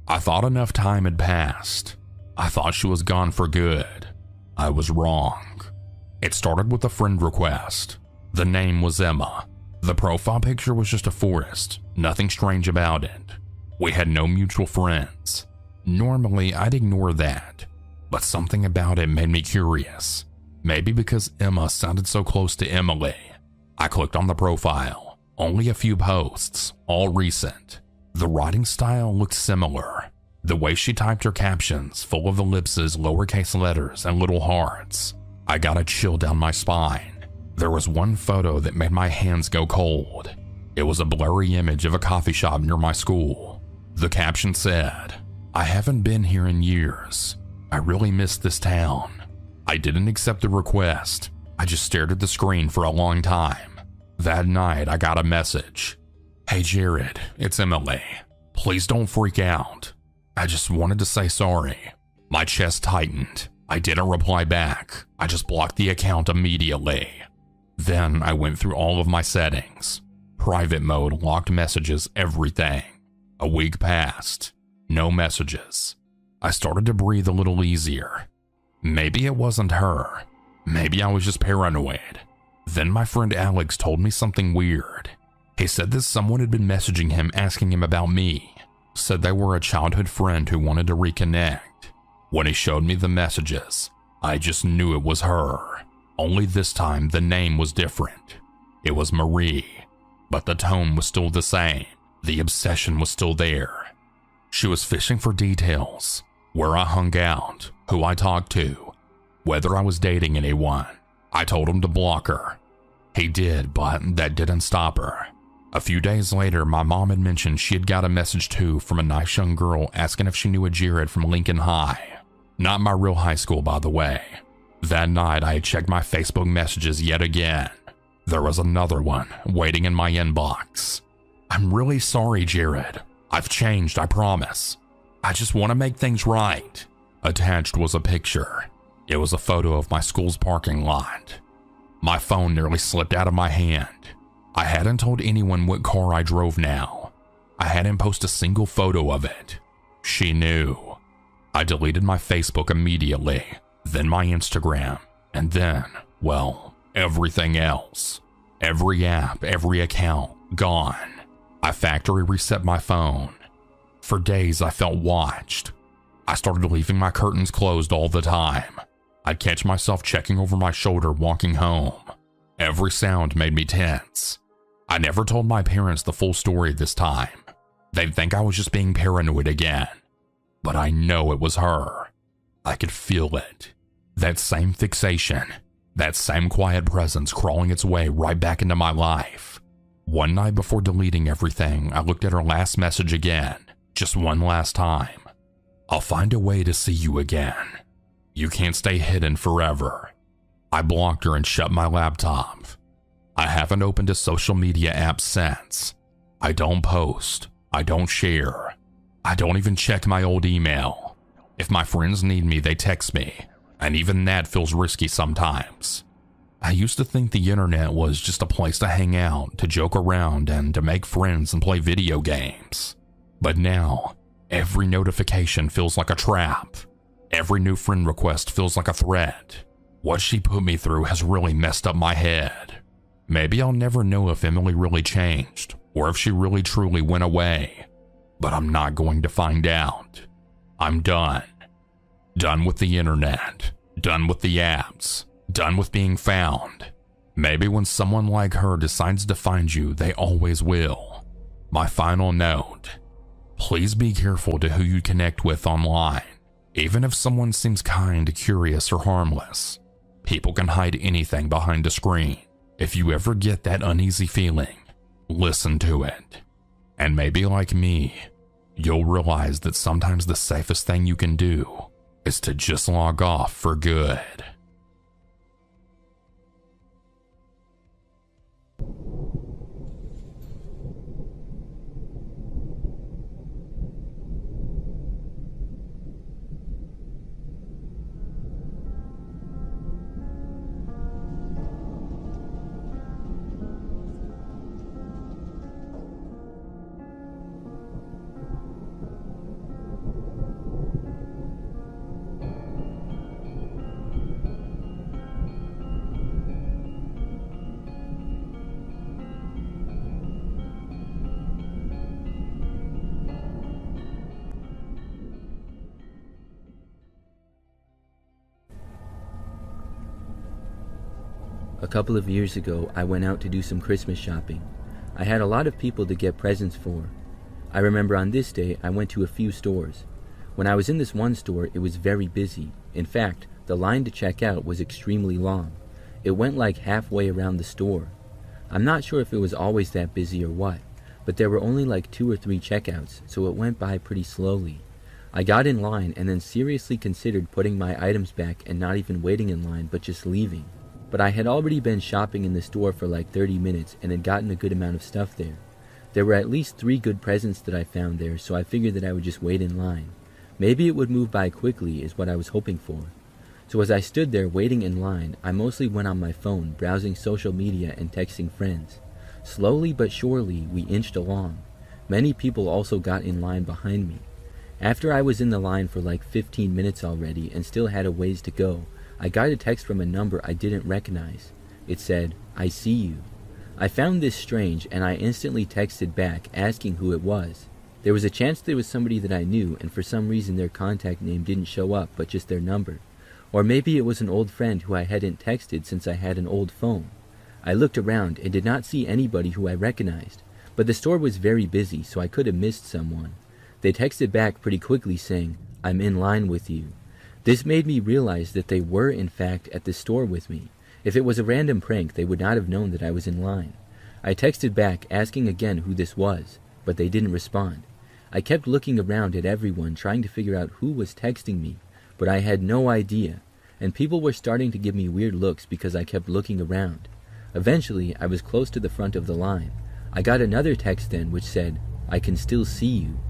I thought enough time had passed. I thought she was gone for good. I was wrong. It started with a friend request. The name was Emma. The profile picture was just a forest, nothing strange about it. We had no mutual friends. Normally, I'd ignore that, but something about it made me curious. Maybe because Emma sounded so close to Emily. I clicked on the profile. Only a few posts, all recent. The writing style looked similar. The way she typed her captions, full of ellipses, lowercase letters, and little hearts. I got a chill down my spine. There was one photo that made my hands go cold. It was a blurry image of a coffee shop near my school. The caption said, "I haven't been here in years. I really miss this town." I didn't accept the request. I just stared at the screen for a long time. That night, I got a message. "Hey Jared, it's Emily. Please don't freak out. I just wanted to say sorry." My chest tightened. I didn't reply back. I just blocked the account immediately. Then I went through all of my settings. Private mode, locked messages, everything. A week passed. No messages. I started to breathe a little easier. Maybe it wasn't her. Maybe I was just paranoid. Then my friend Alex told me something weird. He said that someone had been messaging him asking him about me. Said they were a childhood friend who wanted to reconnect. When he showed me the messages, I just knew it was her. Only this time the name was different. It was Marie, but the tone was still the same. The obsession was still there. She was fishing for details, where I hung out, who I talked to, whether I was dating anyone. I told him to block her. He did, but that didn't stop her. A few days later, my mom had mentioned she had got a message too from a nice young girl asking if she knew a Jared from Lincoln High. Not my real high school, by the way. That night, I had checked my Facebook messages yet again. There was another one waiting in my inbox. "I'm really sorry, Jared. I've changed, I promise. I just want to make things right." Attached was a picture. It was a photo of my school's parking lot. My phone nearly slipped out of my hand. I hadn't told anyone what car I drove now. I hadn't posted a single photo of it. She knew. I deleted my Facebook immediately, then my Instagram, and then, well, everything else. Every app, every account, gone. I factory reset my phone. For days I felt watched. I started leaving my curtains closed all the time. I'd catch myself checking over my shoulder walking home. Every sound made me tense. I never told my parents the full story this time. They'd think I was just being paranoid again. But I know it was her. I could feel it. That same fixation. That same quiet presence crawling its way right back into my life. One night before deleting everything, I looked at her last message again, just one last time. I'll find a way to see you again. You can't stay hidden forever. I blocked her and shut my laptop. I haven't opened a social media app since. I don't post. I don't share. I don't even check my old email. If my friends need me, they text me, and even that feels risky sometimes. I used to think the internet was just a place to hang out, to joke around, and to make friends and play video games. But now, every notification feels like a trap. Every new friend request feels like a threat. What she put me through has really messed up my head. Maybe I'll never know if Emily really changed, or if she really truly went away. But I'm not going to find out. I'm done. Done with the internet. Done with the apps. Done with being found. Maybe when someone like her decides to find you, they always will. My final note. Please be careful to who you connect with online. Even if someone seems kind, curious, or harmless, people can hide anything behind a screen. If you ever get that uneasy feeling, listen to it. And maybe like me, you'll realize that sometimes the safest thing you can do is to just log off for good. A couple of years ago, I went out to do some Christmas shopping. I had a lot of people to get presents for. I remember on this day, I went to a few stores. When I was in this one store, it was very busy. In fact, the line to check out was extremely long. It went like halfway around the store. I'm not sure if it was always that busy or what, but there were only like 2 or 3 checkouts, so it went by pretty slowly. I got in line and then seriously considered putting my items back and not even waiting in line, but just leaving. But I had already been shopping in the store for like 30 minutes and had gotten a good amount of stuff there. There were at least 3 good presents that I found there, so I figured that I would just wait in line. Maybe it would move by quickly is what I was hoping for. So as I stood there waiting in line, I mostly went on my phone, browsing social media and texting friends. Slowly but surely, we inched along. Many people also got in line behind me. After I was in the line for like 15 minutes already and still had a ways to go, I got a text from a number I didn't recognize. It said, "I see you." I found this strange and I instantly texted back asking who it was. There was a chance there was somebody that I knew, and for some reason their contact name didn't show up but just their number. Or maybe it was an old friend who I hadn't texted since I had an old phone. I looked around and did not see anybody who I recognized, but the store was very busy, so I could have missed someone. They texted back pretty quickly saying, "I'm in line with you." This made me realize that they were in fact at the store with me. If it was a random prank, they would not have known that I was in line. I texted back asking again who this was, but they didn't respond. I kept looking around at everyone trying to figure out who was texting me, but I had no idea, and people were starting to give me weird looks because I kept looking around. Eventually, I was close to the front of the line. I got another text then which said, "I can still see you."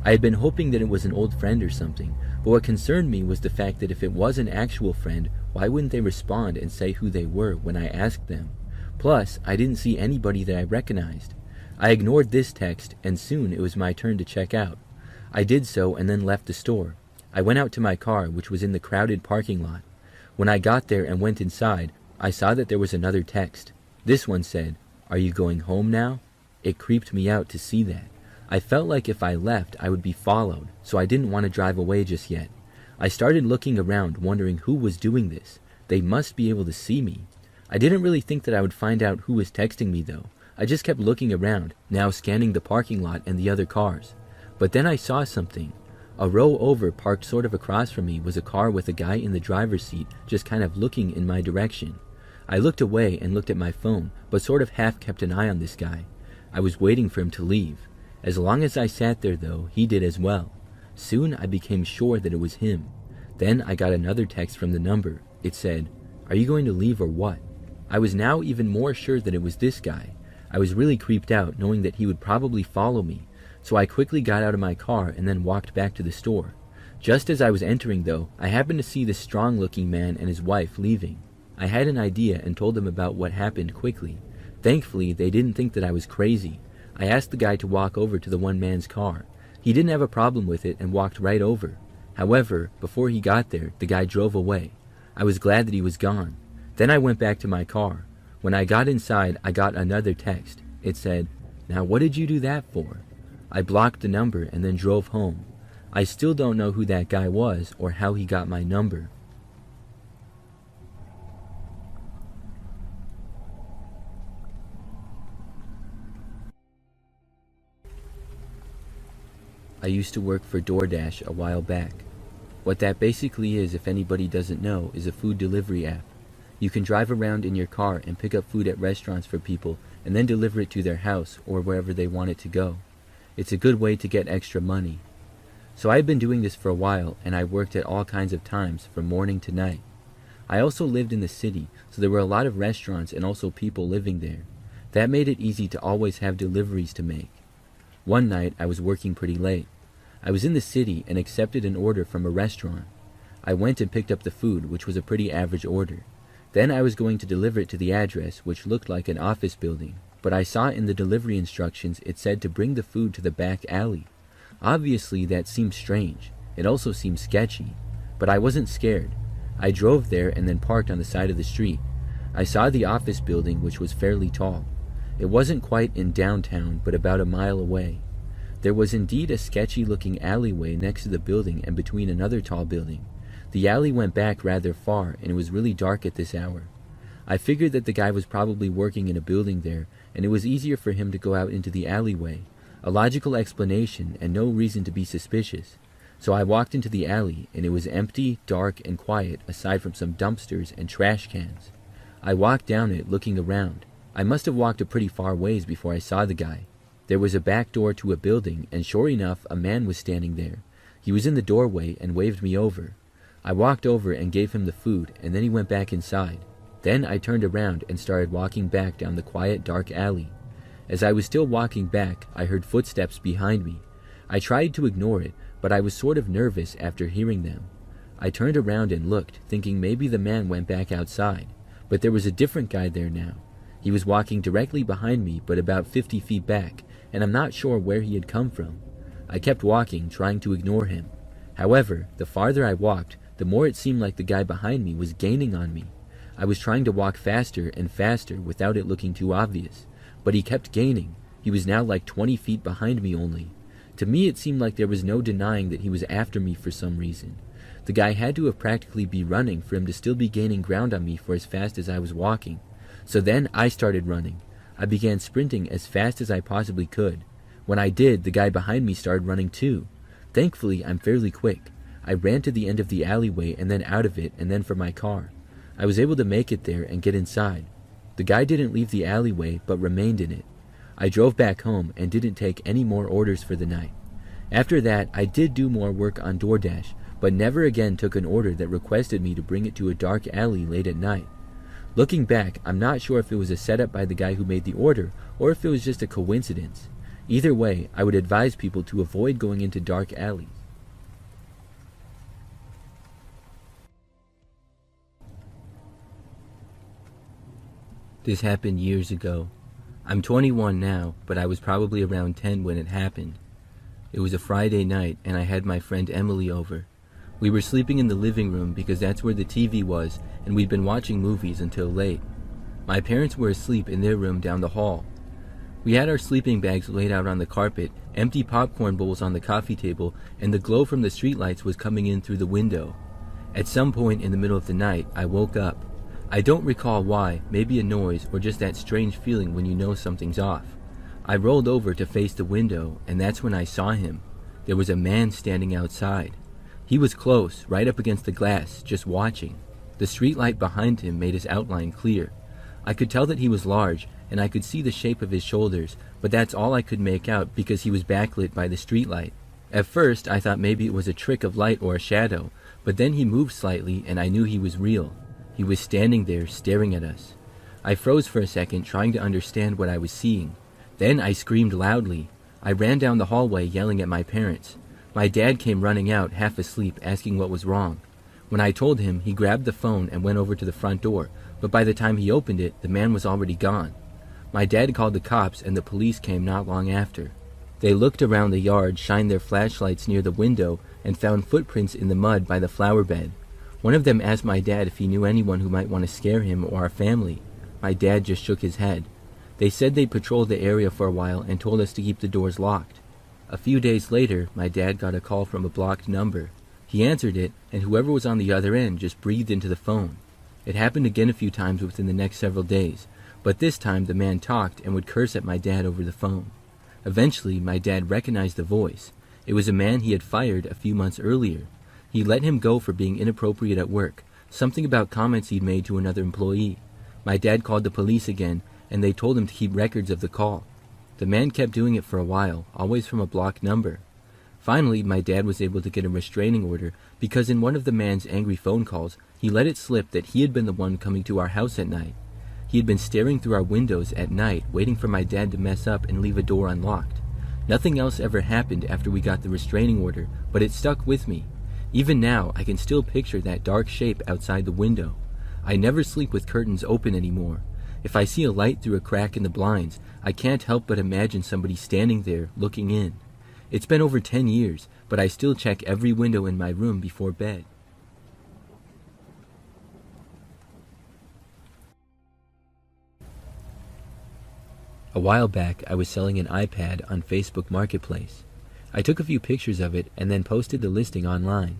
I had been hoping that it was an old friend or something, but what concerned me was the fact that if it was an actual friend, why wouldn't they respond and say who they were when I asked them? Plus, I didn't see anybody that I recognized. I ignored this text, and soon it was my turn to check out. I did so and then left the store. I went out to my car, which was in the crowded parking lot. When I got there and went inside, I saw that there was another text. This one said, "Are you going home now?" It creeped me out to see that. I felt like if I left, I would be followed, so I didn't want to drive away just yet. I started looking around, wondering who was doing this. They must be able to see me. I didn't really think that I would find out who was texting me, though. I just kept looking around, now scanning the parking lot and the other cars. But then I saw something. A row over, parked sort of across from me, was a car with a guy in the driver's seat, just kind of looking in my direction. I looked away and looked at my phone, but sort of half kept an eye on this guy. I was waiting for him to leave. As long as I sat there, though, he did as well. Soon I became sure that it was him. Then I got another text from the number. It said, "Are you going to leave or what?" I was now even more sure that it was this guy. I was really creeped out, knowing that he would probably follow me, so I quickly got out of my car and then walked back to the store. Just as I was entering, though, I happened to see this strong-looking man and his wife leaving. I had an idea and told them about what happened quickly. Thankfully, they didn't think that I was crazy. I asked the guy to walk over to the one man's car. He didn't have a problem with it and walked right over. However, before he got there, the guy drove away. I was glad that he was gone. Then I went back to my car. When I got inside, I got another text. It said, "Now what did you do that for?" I blocked the number and then drove home. I still don't know who that guy was or how he got my number. I used to work for DoorDash a while back. What that basically is, if anybody doesn't know, is a food delivery app. You can drive around in your car and pick up food at restaurants for people and then deliver it to their house or wherever they want it to go. It's a good way to get extra money. So I've been doing this for a while, and I worked at all kinds of times from morning to night. I also lived in the city, so there were a lot of restaurants and also people living there. That made it easy to always have deliveries to make. One night I was working pretty late. I was in the city and accepted an order from a restaurant. I went and picked up the food, which was a pretty average order. Then I was going to deliver it to the address, which looked like an office building, but I saw in the delivery instructions it said to bring the food to the back alley. Obviously that seemed strange. It also seemed sketchy, but I wasn't scared. I drove there and then parked on the side of the street. I saw the office building, which was fairly tall. It wasn't quite in downtown, but about a mile away. There was indeed a sketchy-looking alleyway next to the building and between another tall building. The alley went back rather far, and it was really dark at this hour. I figured that the guy was probably working in a building there, and it was easier for him to go out into the alleyway. A logical explanation and no reason to be suspicious. So I walked into the alley, and it was empty, dark, and quiet aside from some dumpsters and trash cans. I walked down it, looking around. I must have walked a pretty far ways before I saw the guy. There was a back door to a building, and sure enough, a man was standing there. He was in the doorway and waved me over. I walked over and gave him the food, and then he went back inside. Then I turned around and started walking back down the quiet, dark alley. As I was still walking back, I heard footsteps behind me. I tried to ignore it, but I was sort of nervous after hearing them. I turned around and looked, thinking maybe the man went back outside, but there was a different guy there now. He was walking directly behind me, but about 50 feet back, and I'm not sure where he had come from. I kept walking, trying to ignore him. However, the farther I walked, the more it seemed like the guy behind me was gaining on me. I was trying to walk faster and faster without it looking too obvious, but he kept gaining. He was now like 20 feet behind me only. To me, it seemed like there was no denying that he was after me for some reason. The guy had to have practically been running for him to still be gaining ground on me for as fast as I was walking. So then I started running. I began sprinting as fast as I possibly could. When I did, the guy behind me started running too. Thankfully, I'm fairly quick. I ran to the end of the alleyway and then out of it and then for my car. I was able to make it there and get inside. The guy didn't leave the alleyway but remained in it. I drove back home and didn't take any more orders for the night. After that, I did do more work on DoorDash, but never again took an order that requested me to bring it to a dark alley late at night. Looking back, I'm not sure if it was a setup by the guy who made the order or if it was just a coincidence. Either way, I would advise people to avoid going into dark alleys. This happened years ago. I'm 21 now, but I was probably around 10 when it happened. It was a Friday night, and I had my friend Emily over. We were sleeping in the living room because that's where the TV was, and we'd been watching movies until late. My parents were asleep in their room down the hall. We had our sleeping bags laid out on the carpet, empty popcorn bowls on the coffee table, and the glow from the streetlights was coming in through the window. At some point in the middle of the night, I woke up. I don't recall why, maybe a noise or just that strange feeling when you know something's off. I rolled over to face the window, and that's when I saw him. There was a man standing outside. He was close, right up against the glass, just watching. The streetlight behind him made his outline clear, I could tell that he was large, and I could see the shape of his shoulders, but that's all I could make out because he was backlit by the streetlight. At first, I thought maybe it was a trick of light or a shadow, but then he moved slightly and I knew he was real. He was standing there staring at us. I froze for a second, trying to understand what I was seeing. Then I screamed loudly. I ran down the hallway yelling at my parents. My dad came running out, half asleep, asking what was wrong. When I told him, he grabbed the phone and went over to the front door, but by the time he opened it, the man was already gone. My dad called the cops and the police came not long after. They looked around the yard, shined their flashlights near the window, and found footprints in the mud by the flower bed. One of them asked my dad if he knew anyone who might want to scare him or our family. My dad just shook his head. They said they patrolled the area for a while and told us to keep the doors locked. A few days later, my dad got a call from a blocked number. He answered it, and whoever was on the other end just breathed into the phone. It happened again a few times within the next several days, but this time the man talked and would curse at my dad over the phone. Eventually, my dad recognized the voice. It was a man he had fired a few months earlier. He let him go for being inappropriate at work, something about comments he'd made to another employee. My dad called the police again, and they told him to keep records of the call. The man kept doing it for a while, always from a blocked number. Finally, my dad was able to get a restraining order because in one of the man's angry phone calls, he let it slip that he had been the one coming to our house at night. He had been staring through our windows at night, waiting for my dad to mess up and leave a door unlocked. Nothing else ever happened after we got the restraining order, but it stuck with me. Even now, I can still picture that dark shape outside the window. I never sleep with curtains open anymore. If I see a light through a crack in the blinds, I can't help but imagine somebody standing there, looking in. It's been over 10 years, but I still check every window in my room before bed. A while back, I was selling an iPad on Facebook Marketplace. I took a few pictures of it and then posted the listing online.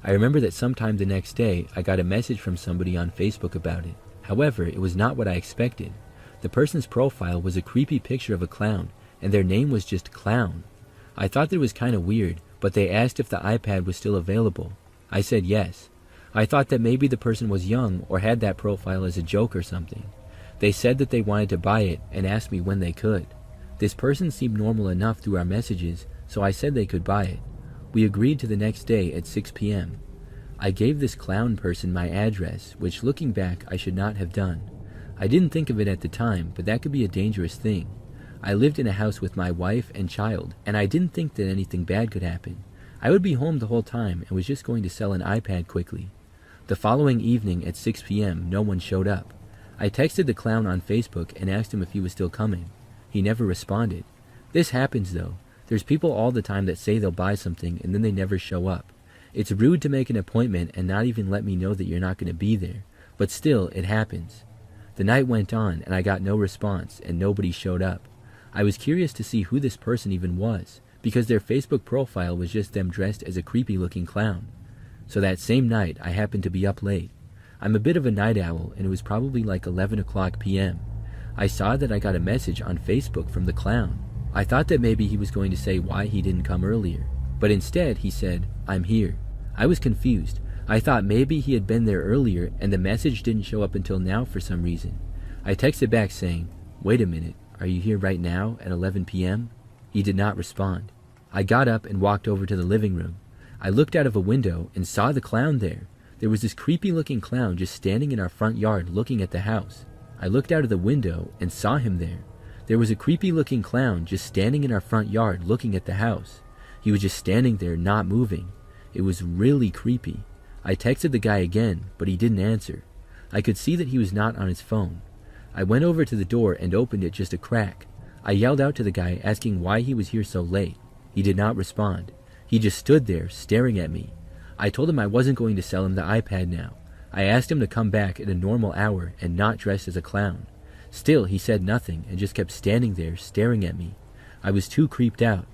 I remember that sometime the next day, I got a message from somebody on Facebook about it. However, it was not what I expected. The person's profile was a creepy picture of a clown, and their name was just Clown. I thought that it was kind of weird, but they asked if the iPad was still available. I said yes. I thought that maybe the person was young or had that profile as a joke or something. They said that they wanted to buy it and asked me when they could. This person seemed normal enough through our messages, so I said they could buy it. We agreed to the next day at 6 p.m. I gave this clown person my address, which looking back I should not have done. I didn't think of it at the time, but that could be a dangerous thing. I lived in a house with my wife and child, and I didn't think that anything bad could happen. I would be home the whole time and was just going to sell an iPad quickly. The following evening at 6 p.m., no one showed up. I texted the clown on Facebook and asked him if he was still coming. He never responded. This happens though. There's people all the time that say they'll buy something and then they never show up. It's rude to make an appointment and not even let me know that you're not going to be there, but still, it happens. The night went on and I got no response and nobody showed up. I was curious to see who this person even was, because their Facebook profile was just them dressed as a creepy-looking clown. So that same night, I happened to be up late. I'm a bit of a night owl, and it was probably like 11 o'clock p.m. I saw that I got a message on Facebook from the clown. I thought that maybe he was going to say why he didn't come earlier, but instead he said, "I'm here." I was confused. I thought maybe he had been there earlier and the message didn't show up until now for some reason. I texted back saying, "Wait a minute, are you here right now at 11 p.m.? He did not respond. I got up and walked over to the living room. I looked out of a window and saw the clown there. There was this creepy-looking clown just standing in our front yard looking at the house. I looked out of the window and saw him there. There was a creepy-looking clown just standing in our front yard looking at the house. He was just standing there not moving. It was really creepy. I texted the guy again, but he didn't answer. I could see that he was not on his phone. I went over to the door and opened it just a crack. I yelled out to the guy asking why he was here so late. He did not respond. He just stood there staring at me. I told him I wasn't going to sell him the iPad now. I asked him to come back at a normal hour and not dressed as a clown. Still, he said nothing and just kept standing there staring at me. I was too creeped out.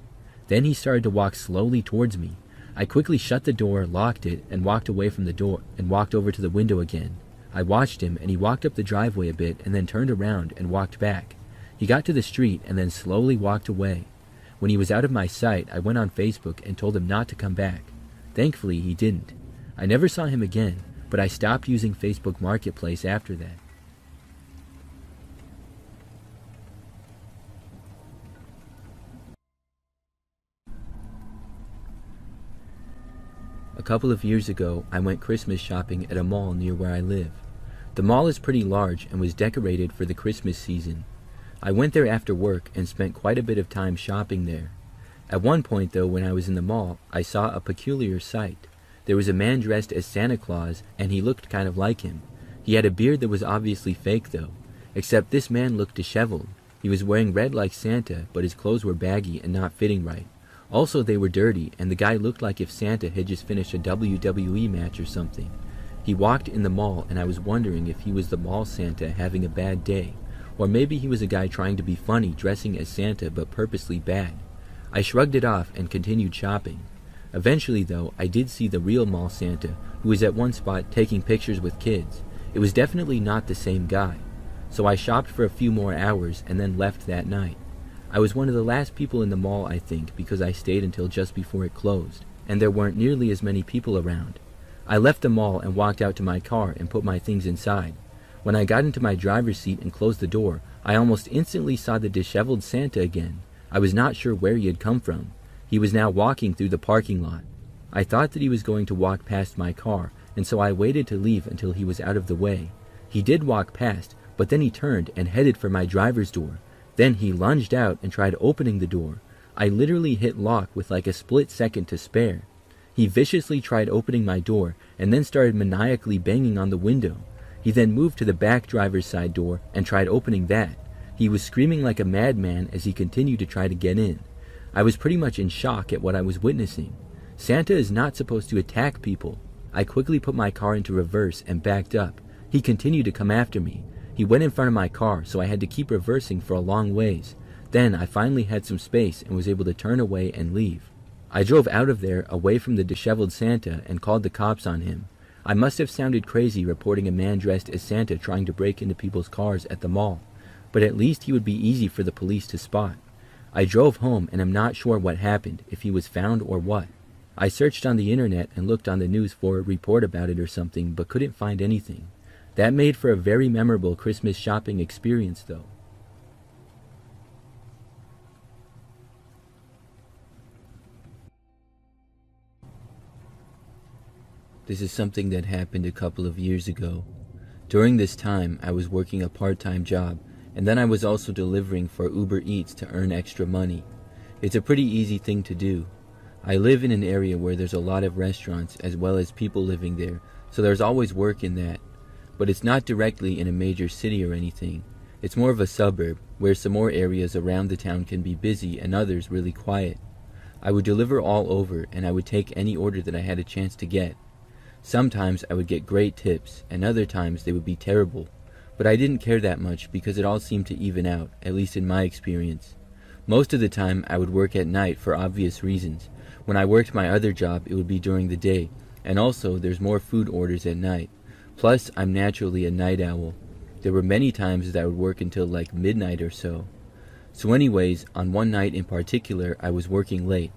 Then he started to walk slowly towards me. I quickly shut the door, locked it, and walked away from the door and walked over to the window again. I watched him and he walked up the driveway a bit and then turned around and walked back. He got to the street and then slowly walked away. When he was out of my sight, I went on Facebook and told him not to come back. Thankfully, he didn't. I never saw him again, but I stopped using Facebook Marketplace after that. A couple of years ago, I went Christmas shopping at a mall near where I live. The mall is pretty large and was decorated for the Christmas season. I went there after work and spent quite a bit of time shopping there. At one point, though, when I was in the mall, I saw a peculiar sight. There was a man dressed as Santa Claus, and he looked kind of like him. He had a beard that was obviously fake, though, except this man looked disheveled. He was wearing red like Santa, but his clothes were baggy and not fitting right. Also, they were dirty, and the guy looked like if Santa had just finished a WWE match or something. He walked in the mall, and I was wondering if he was the mall Santa having a bad day, or maybe he was a guy trying to be funny dressing as Santa but purposely bad. I shrugged it off and continued shopping. Eventually, though, I did see the real mall Santa, who was at one spot taking pictures with kids. It was definitely not the same guy. So I shopped for a few more hours and then left that night. I was one of the last people in the mall, I think, because I stayed until just before it closed, and there weren't nearly as many people around. I left the mall and walked out to my car and put my things inside. When I got into my driver's seat and closed the door, I almost instantly saw the disheveled Santa again. I was not sure where he had come from. He was now walking through the parking lot. I thought that he was going to walk past my car, and so I waited to leave until he was out of the way. He did walk past, but then he turned and headed for my driver's door. Then he lunged out and tried opening the door. I literally hit lock with like a split second to spare. He viciously tried opening my door and then started maniacally banging on the window. He then moved to the back driver's side door and tried opening that. He was screaming like a madman as he continued to try to get in. I was pretty much in shock at what I was witnessing. Santa is not supposed to attack people. I quickly put my car into reverse and backed up. He continued to come after me. He went in front of my car, so I had to keep reversing for a long ways. Then I finally had some space and was able to turn away and leave. I drove out of there, away from the disheveled Santa, and called the cops on him. I must have sounded crazy reporting a man dressed as Santa trying to break into people's cars at the mall, but at least he would be easy for the police to spot. I drove home and am not sure what happened, if he was found or what. I searched on the internet and looked on the news for a report about it or something, but couldn't find anything. That made for a very memorable Christmas shopping experience, though. This is something that happened a couple of years ago. During this time, I was working a part-time job, and then I was also delivering for Uber Eats to earn extra money. It's a pretty easy thing to do. I live in an area where there's a lot of restaurants as well as people living there, so there's always work in that. But it's not directly in a major city or anything. It's more of a suburb, where some more areas around the town can be busy and others really quiet. I would deliver all over, and I would take any order that I had a chance to get. Sometimes I would get great tips, and other times they would be terrible. But I didn't care that much because it all seemed to even out, at least in my experience. Most of the time I would work at night for obvious reasons. When I worked my other job, it would be during the day, and also there's more food orders at night. Plus, I'm naturally a night owl. There were many times that I would work until like midnight or so. So anyways, on one night in particular, I was working late.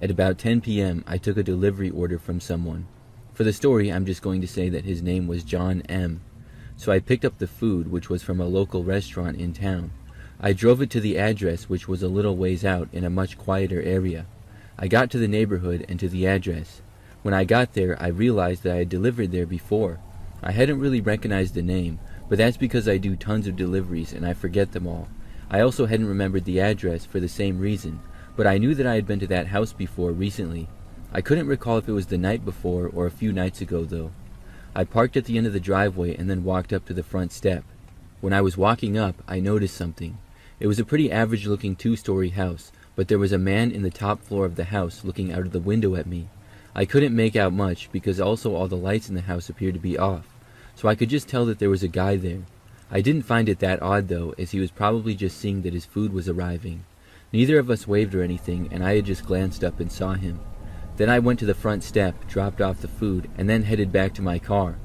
At about 10 p.m., I took a delivery order from someone. For the story, I'm just going to say that his name was John M. So I picked up the food, which was from a local restaurant in town. I drove it to the address, which was a little ways out in a much quieter area. I got to the neighborhood and to the address. When I got there, I realized that I had delivered there before. I hadn't really recognized the name, but that's because I do tons of deliveries and I forget them all. I also hadn't remembered the address for the same reason, but I knew that I had been to that house before recently. I couldn't recall if it was the night before or a few nights ago though. I parked at the end of the driveway and then walked up to the front step. When I was walking up, I noticed something. It was a pretty average-looking two-story house, but there was a man in the top floor of the house looking out of the window at me. I couldn't make out much because also all the lights in the house appeared to be off, so I could just tell that there was a guy there. I didn't find it that odd though, as he was probably just seeing that his food was arriving. Neither of us waved or anything, and I had just glanced up and saw him. Then I went to the front step, dropped off the food, and then headed back to my car.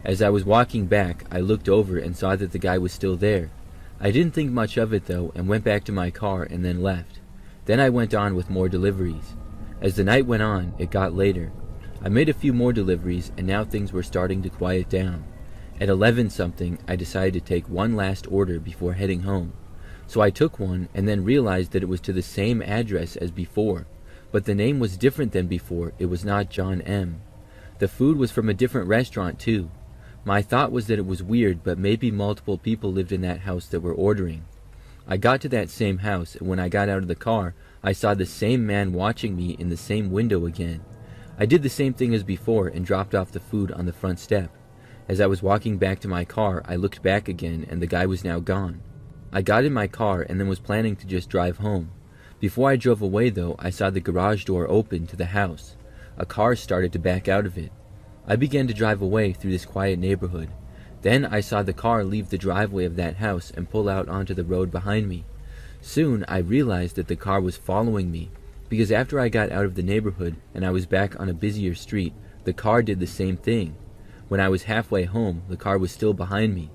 As I was walking back, I looked over and saw that the guy was still there. I didn't think much of it though, and went back to my car and then left. Then I went on with more deliveries. As the night went on, it got later. I made a few more deliveries, and now things were starting to quiet down. At 11-something, I decided to take one last order before heading home. So I took one, and then realized that it was to the same address as before. But the name was different than before. It was not John M. The food was from a different restaurant too. My thought was that it was weird, but maybe multiple people lived in that house that were ordering. I got to that same house, and when I got out of the car, I saw the same man watching me in the same window again. I did the same thing as before and dropped off the food on the front step. As I was walking back to my car, I looked back again, and the guy was now gone. I got in my car and then was planning to just drive home. Before I drove away though, I saw the garage door open to the house. A car started to back out of it. I began to drive away through this quiet neighborhood. Then I saw the car leave the driveway of that house and pull out onto the road behind me. Soon I realized that the car was following me, because after I got out of the neighborhood and I was back on a busier street, the car did the same thing. When I was halfway home, the car was still behind me.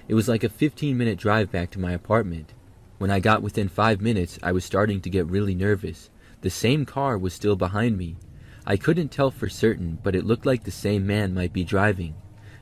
It was like a 15-minute drive back to my apartment. When I got within 5 minutes, I was starting to get really nervous. The same car was still behind me. I couldn't tell for certain, but it looked like the same man might be driving.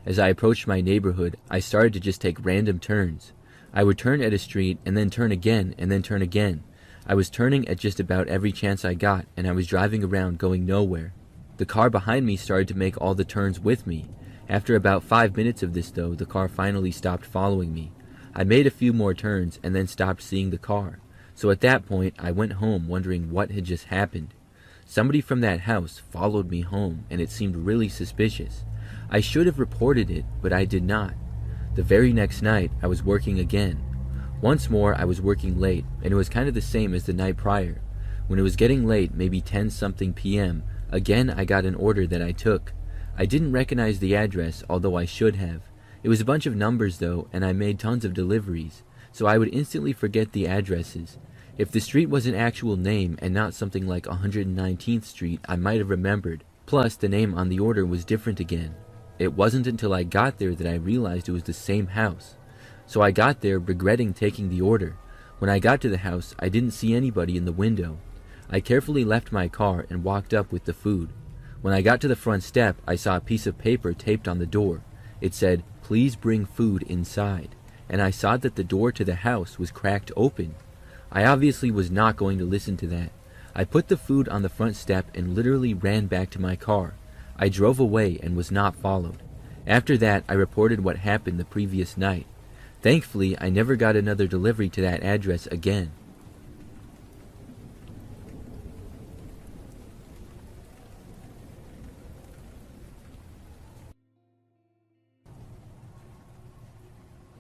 As I approached my neighborhood, I started to just take random turns. I would turn at a street and then turn again and then turn again. I was turning at just about every chance I got, and I was driving around going nowhere. The car behind me started to make all the turns with me. After about 5 minutes of this though, the car finally stopped following me. I made a few more turns and then stopped seeing the car. So at that point, I went home wondering what had just happened. Somebody from that house followed me home, and it seemed really suspicious. I should have reported it, but I did not. The very next night, I was working again. Once more, I was working late, and it was kind of the same as the night prior. When it was getting late, maybe 10-something p.m., again I got an order that I took. I didn't recognize the address, although I should have. It was a bunch of numbers though, and I made tons of deliveries, so I would instantly forget the addresses. If the street was an actual name and not something like 119th Street, I might have remembered. Plus, the name on the order was different again. It wasn't until I got there that I realized it was the same house. So I got there regretting taking the order. When I got to the house, I didn't see anybody in the window. I carefully left my car and walked up with the food. When I got to the front step, I saw a piece of paper taped on the door. It said, "Please bring food inside," and I saw that the door to the house was cracked open. I obviously was not going to listen to that. I put the food on the front step and literally ran back to my car. I drove away and was not followed. After that, I reported what happened the previous night. Thankfully, I never got another delivery to that address again.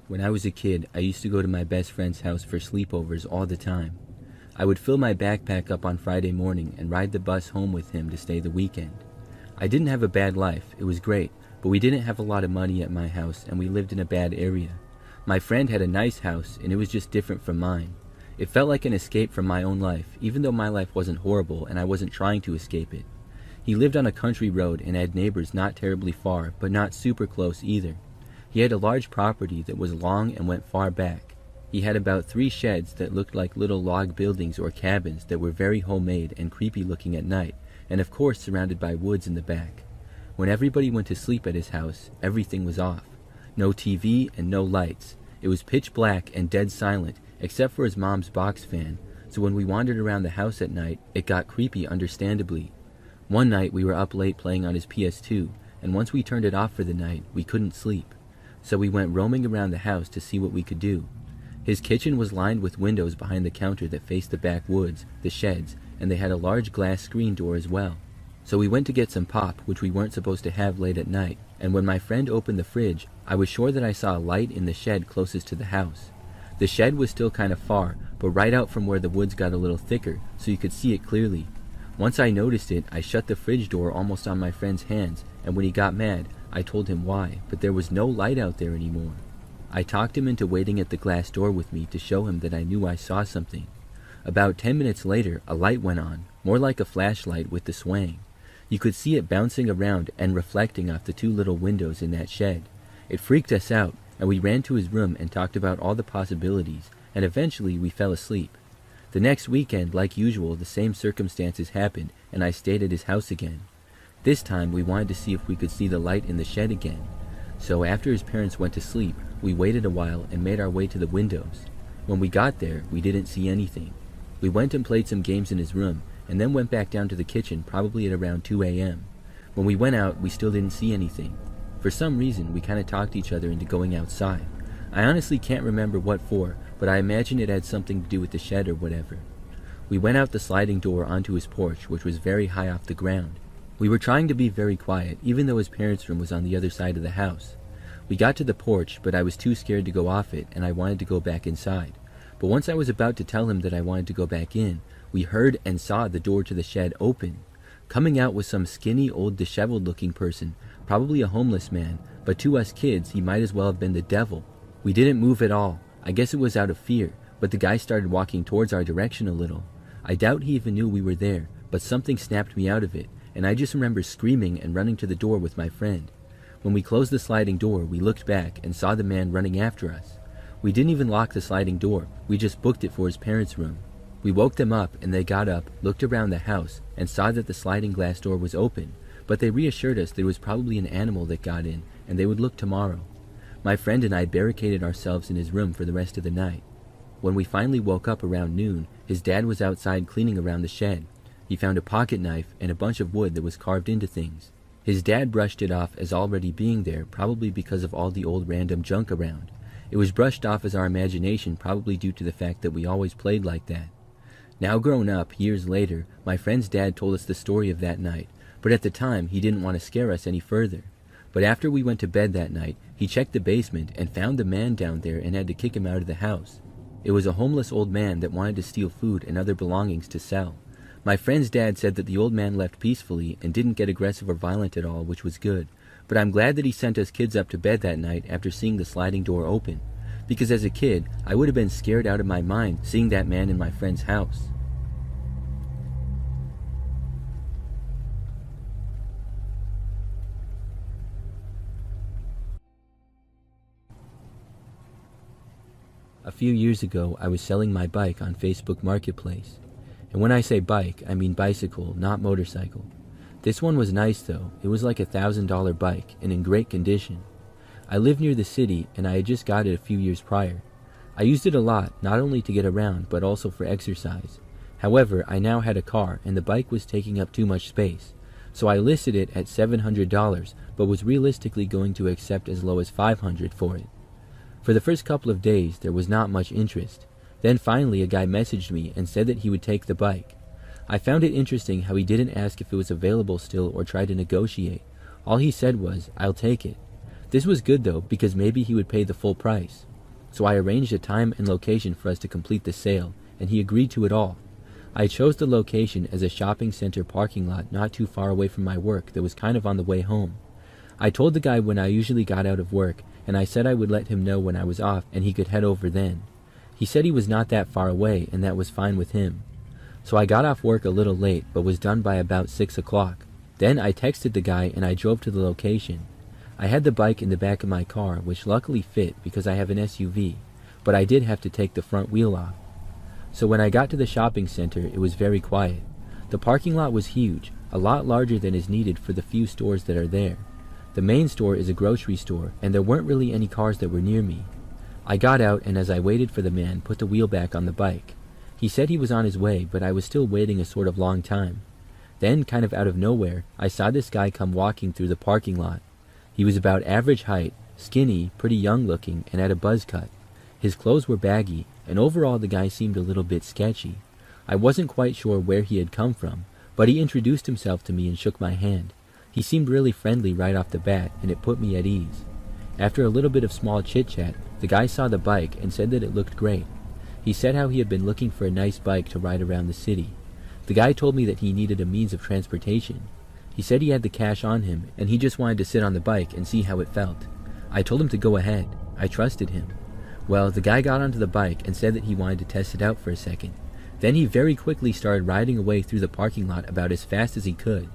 When I was a kid, I used to go to my best friend's house for sleepovers all the time. I would fill my backpack up on Friday morning and ride the bus home with him to stay the weekend. I didn't have a bad life, it was great, but we didn't have a lot of money at my house and we lived in a bad area. My friend had a nice house and it was just different from mine. It felt like an escape from my own life, even though my life wasn't horrible and I wasn't trying to escape it. He lived on a country road and had neighbors not terribly far, but not super close either. He had a large property that was long and went far back. He had about 3 sheds that looked like little log buildings or cabins that were very homemade and creepy looking at night, and of course surrounded by woods in the back. When everybody went to sleep at his house, everything was off. No TV and no lights. It was pitch black and dead silent, except for his mom's box fan, so when we wandered around the house at night, it got creepy understandably. One night we were up late playing on his PS2, and once we turned it off for the night, we couldn't sleep. So we went roaming around the house to see what we could do. His kitchen was lined with windows behind the counter that faced the backwoods, the sheds, and they had a large glass screen door as well. So we went to get some pop, which we weren't supposed to have late at night, and when my friend opened the fridge, I was sure that I saw a light in the shed closest to the house. The shed was still kind of far, but right out from where the woods got a little thicker, so you could see it clearly. Once I noticed it, I shut the fridge door almost on my friend's hands, and when he got mad, I told him why, but there was no light out there anymore. I talked him into waiting at the glass door with me to show him that I knew I saw something. About 10 minutes later, a light went on, more like a flashlight with the swaying. You could see it bouncing around and reflecting off the 2 little windows in that shed. It freaked us out, and we ran to his room and talked about all the possibilities, and eventually we fell asleep. The next weekend, like usual, the same circumstances happened, and I stayed at his house again. This time, we wanted to see if we could see the light in the shed again. So after his parents went to sleep, we waited a while and made our way to the windows. When we got there, we didn't see anything. We went and played some games in his room, and then went back down to the kitchen probably at around 2 a.m. When we went out, we still didn't see anything. For some reason, we kind of talked each other into going outside. I honestly can't remember what for, but I imagine it had something to do with the shed or whatever. We went out the sliding door onto his porch, which was very high off the ground. We were trying to be very quiet, even though his parents' room was on the other side of the house. We got to the porch, but I was too scared to go off it, and I wanted to go back inside. But once I was about to tell him that I wanted to go back in, we heard and saw the door to the shed open. Coming out was some skinny, old, disheveled-looking person, probably a homeless man, but to us kids, he might as well have been the devil. We didn't move at all. I guess it was out of fear, but the guy started walking towards our direction a little. I doubt he even knew we were there, but something snapped me out of it, and I just remember screaming and running to the door with my friend. When we closed the sliding door, we looked back and saw the man running after us. We didn't even lock the sliding door, we just booked it for his parents' room. We woke them up and they got up, looked around the house, and saw that the sliding glass door was open, but they reassured us that it was probably an animal that got in, and they would look tomorrow. My friend and I barricaded ourselves in his room for the rest of the night. When we finally woke up around noon, his dad was outside cleaning around the shed. He found a pocket knife and a bunch of wood that was carved into things. His dad brushed it off as already being there, probably because of all the old random junk around. It was brushed off as our imagination, probably due to the fact that we always played like that. Now grown up, years later, my friend's dad told us the story of that night, but at the time he didn't want to scare us any further. But after we went to bed that night, he checked the basement and found the man down there and had to kick him out of the house. It was a homeless old man that wanted to steal food and other belongings to sell. My friend's dad said that the old man left peacefully and didn't get aggressive or violent at all, which was good. But I'm glad that he sent us kids up to bed that night after seeing the sliding door open. Because as a kid, I would have been scared out of my mind seeing that man in my friend's house. A few years ago, I was selling my bike on Facebook Marketplace. And when I say bike, I mean bicycle, not motorcycle. This one was nice though. It was like $1,000 bike and in great condition. I live near the city and I had just got it a few years prior. I used it a lot, not only to get around, but also for exercise. However, I now had a car and the bike was taking up too much space. So I listed it at $700, but was realistically going to accept as low as $500 for it. For the first couple of days, there was not much interest. Then finally a guy messaged me and said that he would take the bike. I found it interesting how he didn't ask if it was available still or try to negotiate. All he said was, "I'll take it." This was good though, because maybe he would pay the full price. So I arranged a time and location for us to complete the sale, and he agreed to it all. I chose the location as a shopping center parking lot not too far away from my work that was kind of on the way home. I told the guy when I usually got out of work, and I said I would let him know when I was off and he could head over then. He said he was not that far away and that was fine with him. So I got off work a little late but was done by about 6 o'clock. Then I texted the guy and I drove to the location. I had the bike in the back of my car, which luckily fit because I have an SUV, but I did have to take the front wheel off. So when I got to the shopping center, it was very quiet. The parking lot was huge, a lot larger than is needed for the few stores that are there. The main store is a grocery store and there weren't really any cars that were near me. I got out and as I waited for the man, put the wheel back on the bike. He said he was on his way, but I was still waiting a sort of long time. Then, kind of out of nowhere, I saw this guy come walking through the parking lot. He was about average height, skinny, pretty young looking, and had a buzz cut. His clothes were baggy, and overall the guy seemed a little bit sketchy. I wasn't quite sure where he had come from, but he introduced himself to me and shook my hand. He seemed really friendly right off the bat, and it put me at ease. After a little bit of small chit-chat, the guy saw the bike and said that it looked great. He said how he had been looking for a nice bike to ride around the city. The guy told me that he needed a means of transportation. He said he had the cash on him, and he just wanted to sit on the bike and see how it felt. I told him to go ahead. I trusted him. Well, the guy got onto the bike and said that he wanted to test it out for a second. Then he very quickly started riding away through the parking lot about as fast as he could.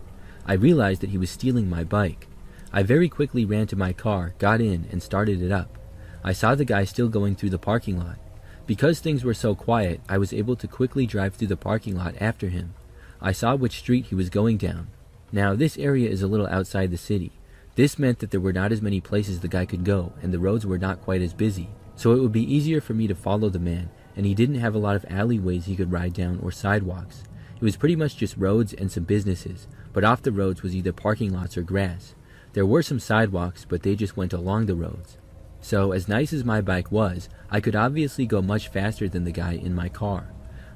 I realized that he was stealing my bike. I very quickly ran to my car, got in, and started it up. I saw the guy still going through the parking lot. Because things were so quiet, I was able to quickly drive through the parking lot after him. I saw which street he was going down. Now, this area is a little outside the city. This meant that there were not as many places the guy could go, and the roads were not quite as busy. So it would be easier for me to follow the man, and he didn't have a lot of alleyways he could ride down or sidewalks. It was pretty much just roads and some businesses, but off the roads was either parking lots or grass. There were some sidewalks, but they just went along the roads. So, as nice as my bike was, I could obviously go much faster than the guy in my car.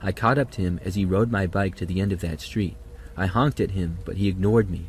I caught up to him as he rode my bike to the end of that street. I honked at him, but he ignored me.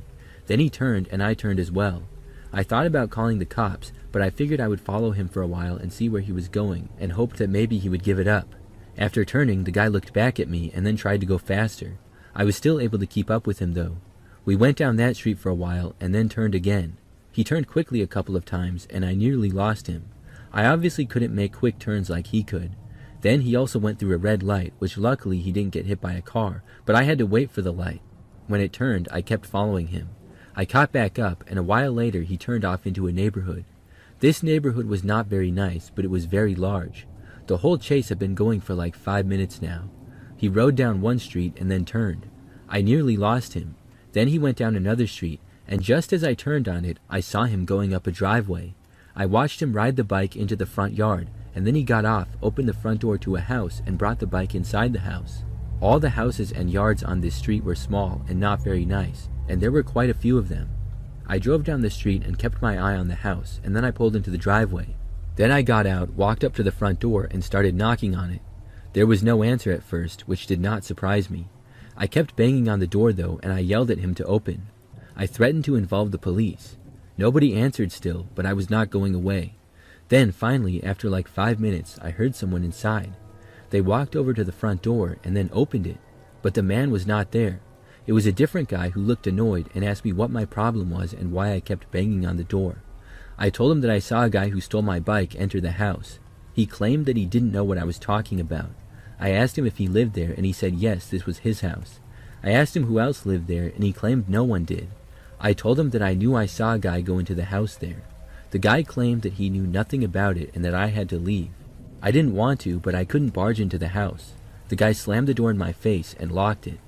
Then he turned, and I turned as well. I thought about calling the cops, but I figured I would follow him for a while and see where he was going, and hoped that maybe he would give it up. After turning, the guy looked back at me and then tried to go faster. I was still able to keep up with him though. We went down that street for a while and then turned again. He turned quickly a couple of times and I nearly lost him. I obviously couldn't make quick turns like he could. Then he also went through a red light, which luckily he didn't get hit by a car, but I had to wait for the light. When it turned, I kept following him. I caught back up, and a while later he turned off into a neighborhood. This neighborhood was not very nice, but it was very large. The whole chase had been going for like 5 minutes now. He rode down one street and then turned. I nearly lost him. Then he went down another street, and just as I turned on it, I saw him going up a driveway. I watched him ride the bike into the front yard, and then he got off, opened the front door to a house, and brought the bike inside the house. All the houses and yards on this street were small and not very nice, and there were quite a few of them. I drove down the street and kept my eye on the house, and then I pulled into the driveway. Then I got out, walked up to the front door, and started knocking on it. There was no answer at first, which did not surprise me. I kept banging on the door though, and I yelled at him to open. I threatened to involve the police. Nobody answered still, but I was not going away. Then, finally, after like 5 minutes, I heard someone inside. They walked over to the front door and then opened it, but the man was not there. It was a different guy who looked annoyed and asked me what my problem was and why I kept banging on the door. I told him that I saw a guy who stole my bike enter the house. He claimed that he didn't know what I was talking about. I asked him if he lived there, and he said yes, this was his house. I asked him who else lived there, and he claimed no one did. I told him that I knew I saw a guy go into the house there. The guy claimed that he knew nothing about it and that I had to leave. I didn't want to, but I couldn't barge into the house. The guy slammed the door in my face and locked it.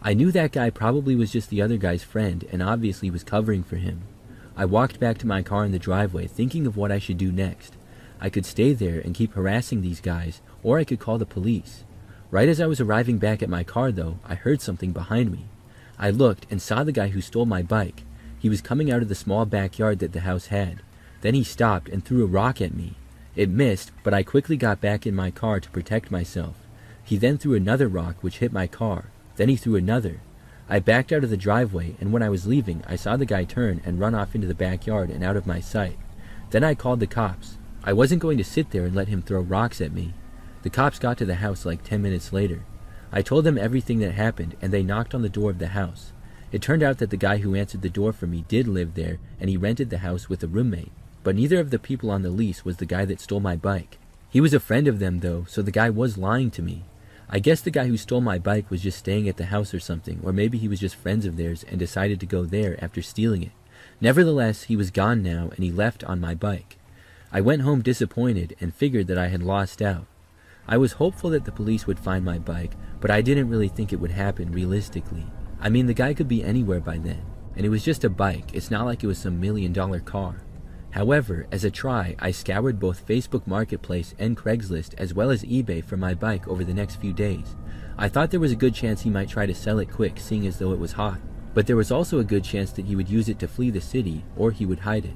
I knew that guy probably was just the other guy's friend and obviously was covering for him. I walked back to my car in the driveway thinking of what I should do next. I could stay there and keep harassing these guys, or I could call the police. Right as I was arriving back at my car though, I heard something behind me. I looked and saw the guy who stole my bike. He was coming out of the small backyard that the house had. Then he stopped and threw a rock at me. It missed, but I quickly got back in my car to protect myself. He then threw another rock which hit my car. Then he threw another. I backed out of the driveway, and when I was leaving, I saw the guy turn and run off into the backyard and out of my sight. Then I called the cops. I wasn't going to sit there and let him throw rocks at me. The cops got to the house like 10 minutes later. I told them everything that happened, and they knocked on the door of the house. It turned out that the guy who answered the door for me did live there, and he rented the house with a roommate. But neither of the people on the lease was the guy that stole my bike. He was a friend of them though, so the guy was lying to me. I guess the guy who stole my bike was just staying at the house or something, or maybe he was just friends of theirs and decided to go there after stealing it. Nevertheless, he was gone now and he left on my bike. I went home disappointed and figured that I had lost out. I was hopeful that the police would find my bike, but I didn't really think it would happen realistically. I mean, the guy could be anywhere by then, and it was just a bike. It's not like it was some $1 million car. However, as a try, I scoured both Facebook Marketplace and Craigslist as well as eBay for my bike over the next few days. I thought there was a good chance he might try to sell it quick, seeing as though it was hot. But there was also a good chance that he would use it to flee the city, or he would hide it.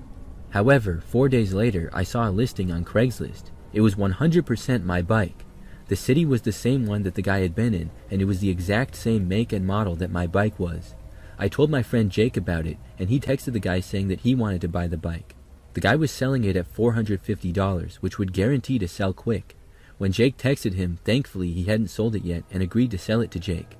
However, 4 days later, I saw a listing on Craigslist. It was 100% my bike. The city was the same one that the guy had been in, and it was the exact same make and model that my bike was. I told my friend Jake about it, and he texted the guy saying that he wanted to buy the bike. The guy was selling it at $450, which would guarantee to sell quick. When Jake texted him, thankfully he hadn't sold it yet and agreed to sell it to Jake.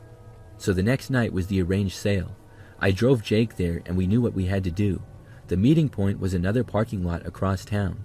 So the next night was the arranged sale. I drove Jake there and we knew what we had to do. The meeting point was another parking lot across town.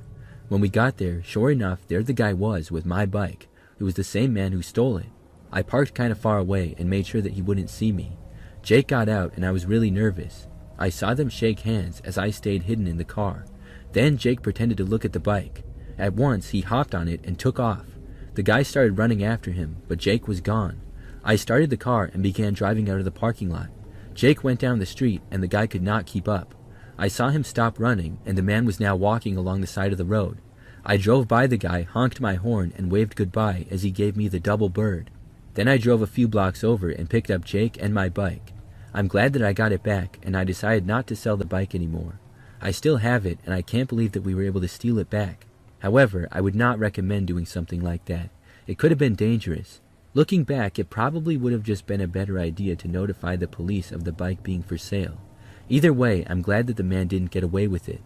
When we got there, sure enough, there the guy was with my bike. It was the same man who stole it. I parked kind of far away and made sure that he wouldn't see me. Jake got out and I was really nervous. I saw them shake hands as I stayed hidden in the car. Then Jake pretended to look at the bike. At once, he hopped on it and took off. The guy started running after him, but Jake was gone. I started the car and began driving out of the parking lot. Jake went down the street and the guy could not keep up. I saw him stop running and the man was now walking along the side of the road. I drove by the guy, honked my horn, and waved goodbye as he gave me the double bird. Then I drove a few blocks over and picked up Jake and my bike. I'm glad that I got it back, and I decided not to sell the bike anymore. I still have it, and I can't believe that we were able to steal it back. However, I would not recommend doing something like that. It could have been dangerous. Looking back, it probably would have just been a better idea to notify the police of the bike being for sale. Either way, I'm glad that the man didn't get away with it.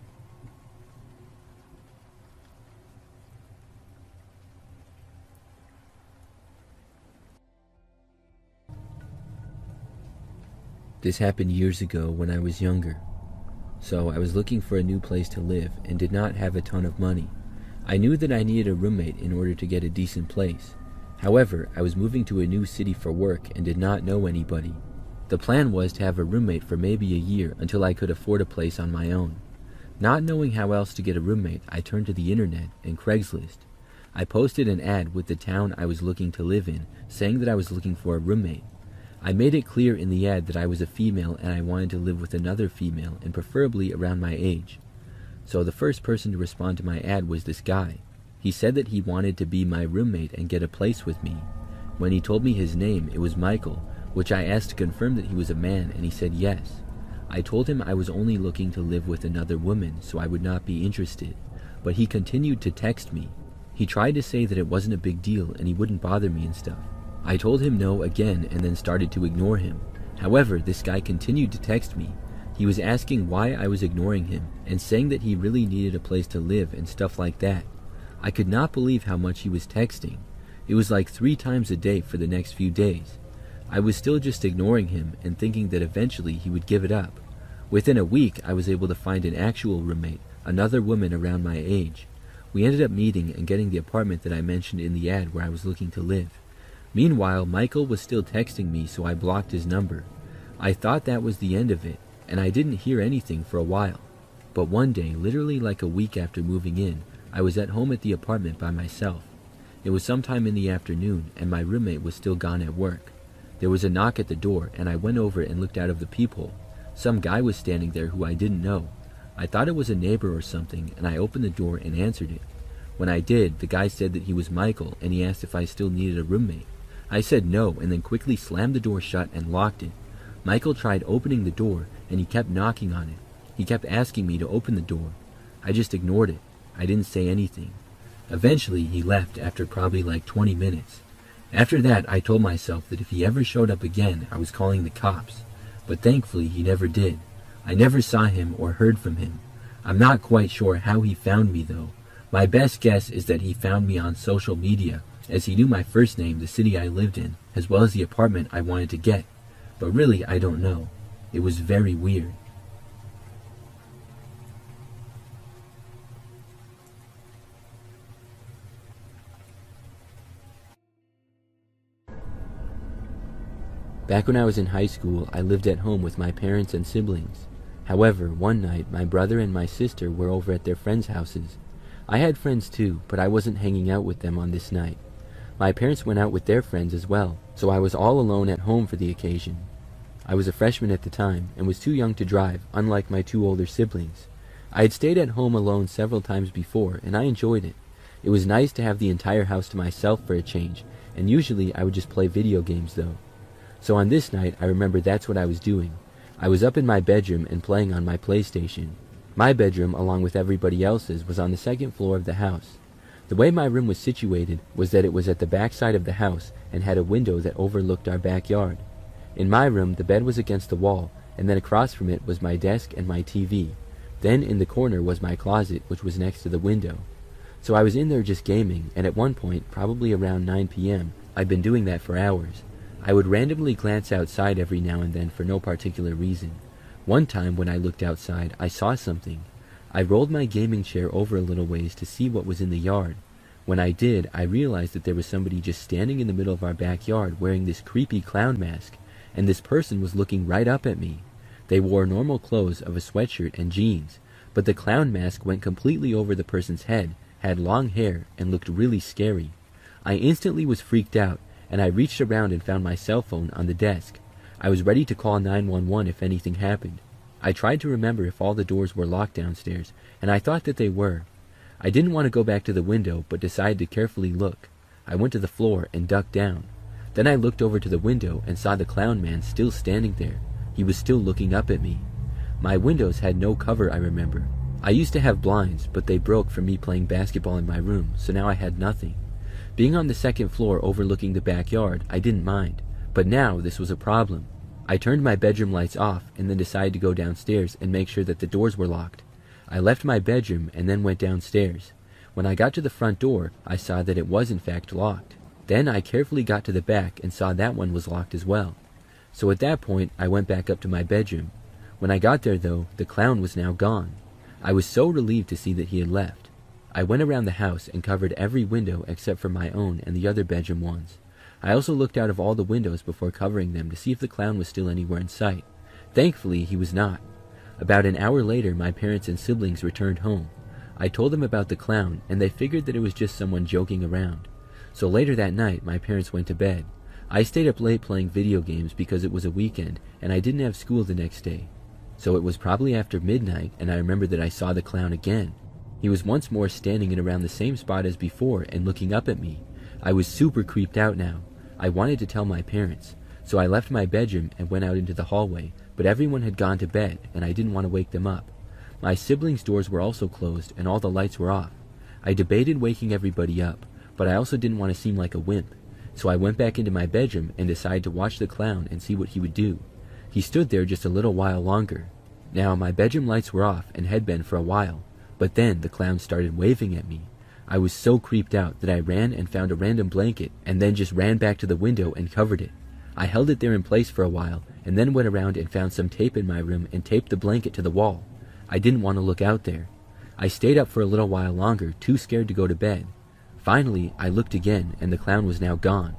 This happened years ago when I was younger. So I was looking for a new place to live and did not have a ton of money. I knew that I needed a roommate in order to get a decent place. However, I was moving to a new city for work and did not know anybody. The plan was to have a roommate for maybe a year until I could afford a place on my own. Not knowing how else to get a roommate, I turned to the internet and Craigslist. I posted an ad with the town I was looking to live in, saying that I was looking for a roommate. I made it clear in the ad that I was a female and I wanted to live with another female and preferably around my age. So the first person to respond to my ad was this guy. He said that he wanted to be my roommate and get a place with me. When he told me his name, it was Michael, which I asked to confirm that he was a man, and he said yes. I told him I was only looking to live with another woman, so I would not be interested, but he continued to text me. He tried to say that it wasn't a big deal and he wouldn't bother me and stuff. I told him no again and then started to ignore him. However, this guy continued to text me. He was asking why I was ignoring him and saying that he really needed a place to live and stuff like that. I could not believe how much he was texting. It was like 3 times a day for the next few days. I was still just ignoring him and thinking that eventually he would give it up. Within a week, I was able to find an actual roommate, another woman around my age. We ended up meeting and getting the apartment that I mentioned in the ad where I was looking to live. Meanwhile, Michael was still texting me, so I blocked his number. I thought that was the end of it, and I didn't hear anything for a while. But one day, literally like a week after moving in, I was at home at the apartment by myself. It was sometime in the afternoon, and my roommate was still gone at work. There was a knock at the door, and I went over and looked out of the peephole. Some guy was standing there who I didn't know. I thought it was a neighbor or something, and I opened the door and answered it. When I did, the guy said that he was Michael, and he asked if I still needed a roommate. I said no, and then quickly slammed the door shut and locked it. Michael tried opening the door, and he kept knocking on it. He kept asking me to open the door. I just ignored it. I didn't say anything. Eventually, he left after probably like 20 minutes. After that, I told myself that if he ever showed up again, I was calling the cops. But thankfully, he never did. I never saw him or heard from him. I'm not quite sure how he found me, though. My best guess is that he found me on social media, as he knew my first name, the city I lived in, as well as the apartment I wanted to get. But really, I don't know. It was very weird. Back when I was in high school, I lived at home with my parents and siblings. However, one night, my brother and my sister were over at their friends' houses. I had friends too, but I wasn't hanging out with them on this night. My parents went out with their friends as well, so I was all alone at home for the occasion. I was a freshman at the time and was too young to drive, unlike my 2 older siblings. I had stayed at home alone several times before, and I enjoyed it. It was nice to have the entire house to myself for a change, and usually I would just play video games though. So on this night, I remember that's what I was doing. I was up in my bedroom and playing on my PlayStation. My bedroom, along with everybody else's, was on the 2nd floor of the house. The way my room was situated was that it was at the back side of the house and had a window that overlooked our backyard. In my room, the bed was against the wall, and then across from it was my desk and my TV. Then in the corner was my closet, which was next to the window. So I was in there just gaming, and at one point, probably around 9 p.m., I'd been doing that for hours. I would randomly glance outside every now and then for no particular reason. One time when I looked outside, I saw something. I rolled my gaming chair over a little ways to see what was in the yard. When I did, I realized that there was somebody just standing in the middle of our backyard wearing this creepy clown mask, and this person was looking right up at me. They wore normal clothes of a sweatshirt and jeans, but the clown mask went completely over the person's head, had long hair, and looked really scary. I instantly was freaked out, and I reached around and found my cell phone on the desk. I was ready to call 911 if anything happened. I tried to remember if all the doors were locked downstairs, and I thought that they were. I didn't want to go back to the window, but decided to carefully look. I went to the floor and ducked down. Then I looked over to the window and saw the clown man still standing there. he was still looking up at me. My windows had no cover, I remember. I used to have blinds, but they broke from me playing basketball in my room, so now I had nothing. Being on the second floor overlooking the backyard, I didn't mind, but now this was a problem. I turned my bedroom lights off and then decided to go downstairs and make sure that the doors were locked. I left my bedroom and then went downstairs. When I got to the front door, I saw that it was in fact locked. Then I carefully got to the back and saw that one was locked as well. So at that point, I went back up to my bedroom. When I got there though, the clown was now gone. I was so relieved to see that he had left. I went around the house and covered every window except for my own and the other bedroom ones. I also looked out of all the windows before covering them to see if the clown was still anywhere in sight. Thankfully, he was not. About an hour later, my parents and siblings returned home. I told them about the clown, and they figured that it was just someone joking around. So later that night, my parents went to bed. I stayed up late playing video games because it was a weekend, and I didn't have school the next day. So it was probably after midnight, and I remember that I saw the clown again. He was once more standing in around the same spot as before and looking up at me. I was super creeped out now. I wanted to tell my parents, so I left my bedroom and went out into the hallway, but everyone had gone to bed, and I didn't want to wake them up. My siblings' doors were also closed, and all the lights were off. I debated waking everybody up, but I also didn't want to seem like a wimp, so I went back into my bedroom and decided to watch the clown and see what he would do. He stood there just a little while longer. Now, my bedroom lights were off and had been for a while, but then the clown started waving at me. I was so creeped out that I ran and found a random blanket and then just ran back to the window and covered it. I held it there in place for a while and then went around and found some tape in my room and taped the blanket to the wall. I didn't want to look out there. I stayed up for a little while longer, too scared to go to bed. Finally, I looked again and the clown was now gone.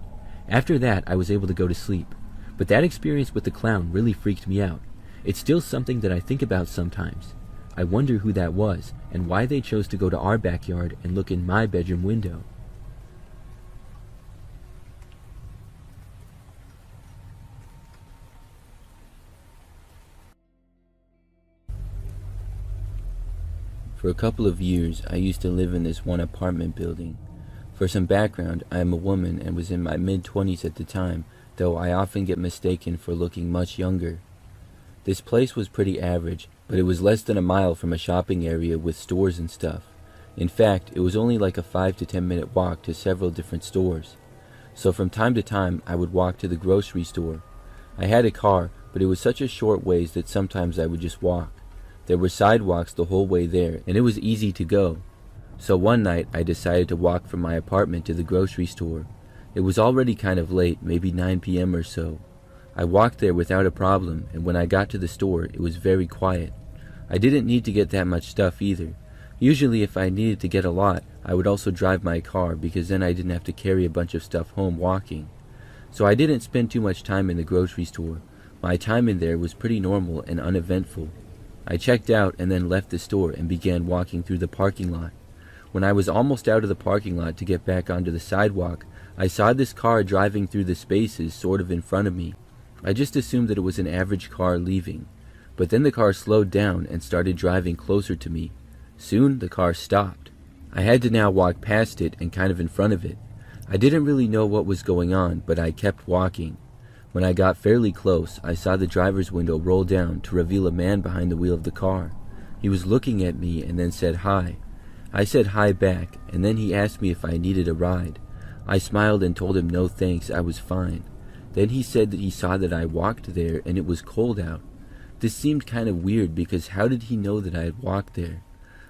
After that, I was able to go to sleep. But that experience with the clown really freaked me out. It's still something that I think about sometimes. I wonder who that was and why they chose to go to our backyard and look in my bedroom window. For a couple of years, I used to live in this one apartment building. For some background, I am a woman and was in my mid-20s at the time, though I often get mistaken for looking much younger. This place was pretty average, but it was less than a mile from a shopping area with stores and stuff. In fact, it was only like a 5 to 10 minute walk to several different stores. So from time to time, I would walk to the grocery store. I had a car, but it was such a short ways that sometimes I would just walk. There were sidewalks the whole way there, and it was easy to go. So one night, I decided to walk from my apartment to the grocery store. It was already kind of late, maybe 9 p.m. or so. I walked there without a problem, and when I got to the store, it was very quiet. I didn't need to get that much stuff either. Usually if I needed to get a lot, I would also drive my car because then I didn't have to carry a bunch of stuff home walking. So I didn't spend too much time in the grocery store. My time in there was pretty normal and uneventful. I checked out and then left the store and began walking through the parking lot. When I was almost out of the parking lot to get back onto the sidewalk, I saw this car driving through the spaces sort of in front of me. I just assumed that it was an average car leaving. But then the car slowed down and started driving closer to me. Soon the car stopped. I had to now walk past it and kind of in front of it. I didn't really know what was going on, but I kept walking. When I got fairly close, I saw the driver's window roll down to reveal a man behind the wheel of the car. He was looking at me and then said hi. I said hi back, and then he asked me if I needed a ride. I smiled and told him no thanks, I was fine. Then he said that he saw that I walked there and it was cold out. This seemed kind of weird because how did he know that I had walked there?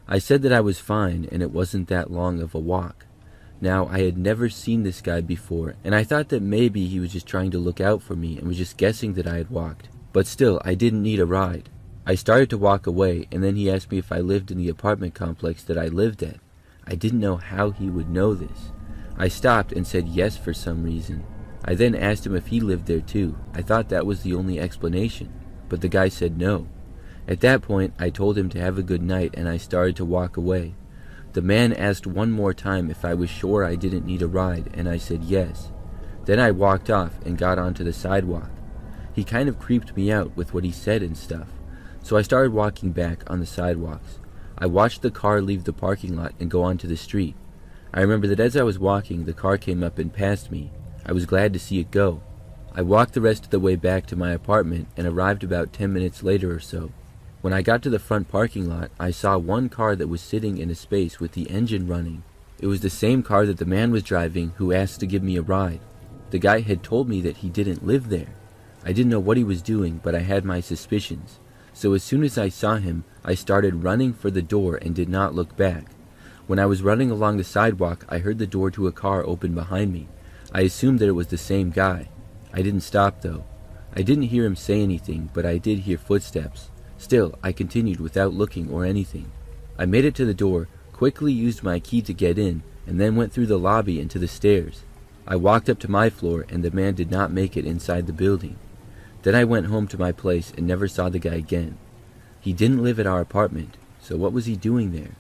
I said that I was fine and it wasn't that long of a walk. Now, I had never seen this guy before, and I thought that maybe he was just trying to look out for me and was just guessing that I had walked. But still, I didn't need a ride. I started to walk away, and then he asked me if I lived in the apartment complex that I lived at. I didn't know how he would know this. I stopped and said yes for some reason. I then asked him if he lived there too. I thought that was the only explanation, but the guy said no. At that point, I told him to have a good night, and I started to walk away. The man asked one more time if I was sure I didn't need a ride, and I said yes. Then I walked off and got onto the sidewalk. He kind of creeped me out with what he said and stuff, so I started walking back on the sidewalks. I watched the car leave the parking lot and go onto the street. I remember that as I was walking, the car came up and passed me. I was glad to see it go. I walked the rest of the way back to my apartment and arrived about 10 minutes later or so. When I got to the front parking lot, I saw one car that was sitting in a space with the engine running. It was the same car that the man was driving who asked to give me a ride. The guy had told me that he didn't live there. I didn't know what he was doing, but I had my suspicions. So as soon as I saw him, I started running for the door and did not look back. When I was running along the sidewalk, I heard the door to a car open behind me. I assumed that it was the same guy. I didn't stop though. I didn't hear him say anything, but I did hear footsteps. Still, I continued without looking or anything. I made it to the door, quickly used my key to get in, and then went through the lobby and to the stairs. I walked up to my floor, and the man did not make it inside the building. Then I went home to my place and never saw the guy again. He didn't live at our apartment, so what was he doing there?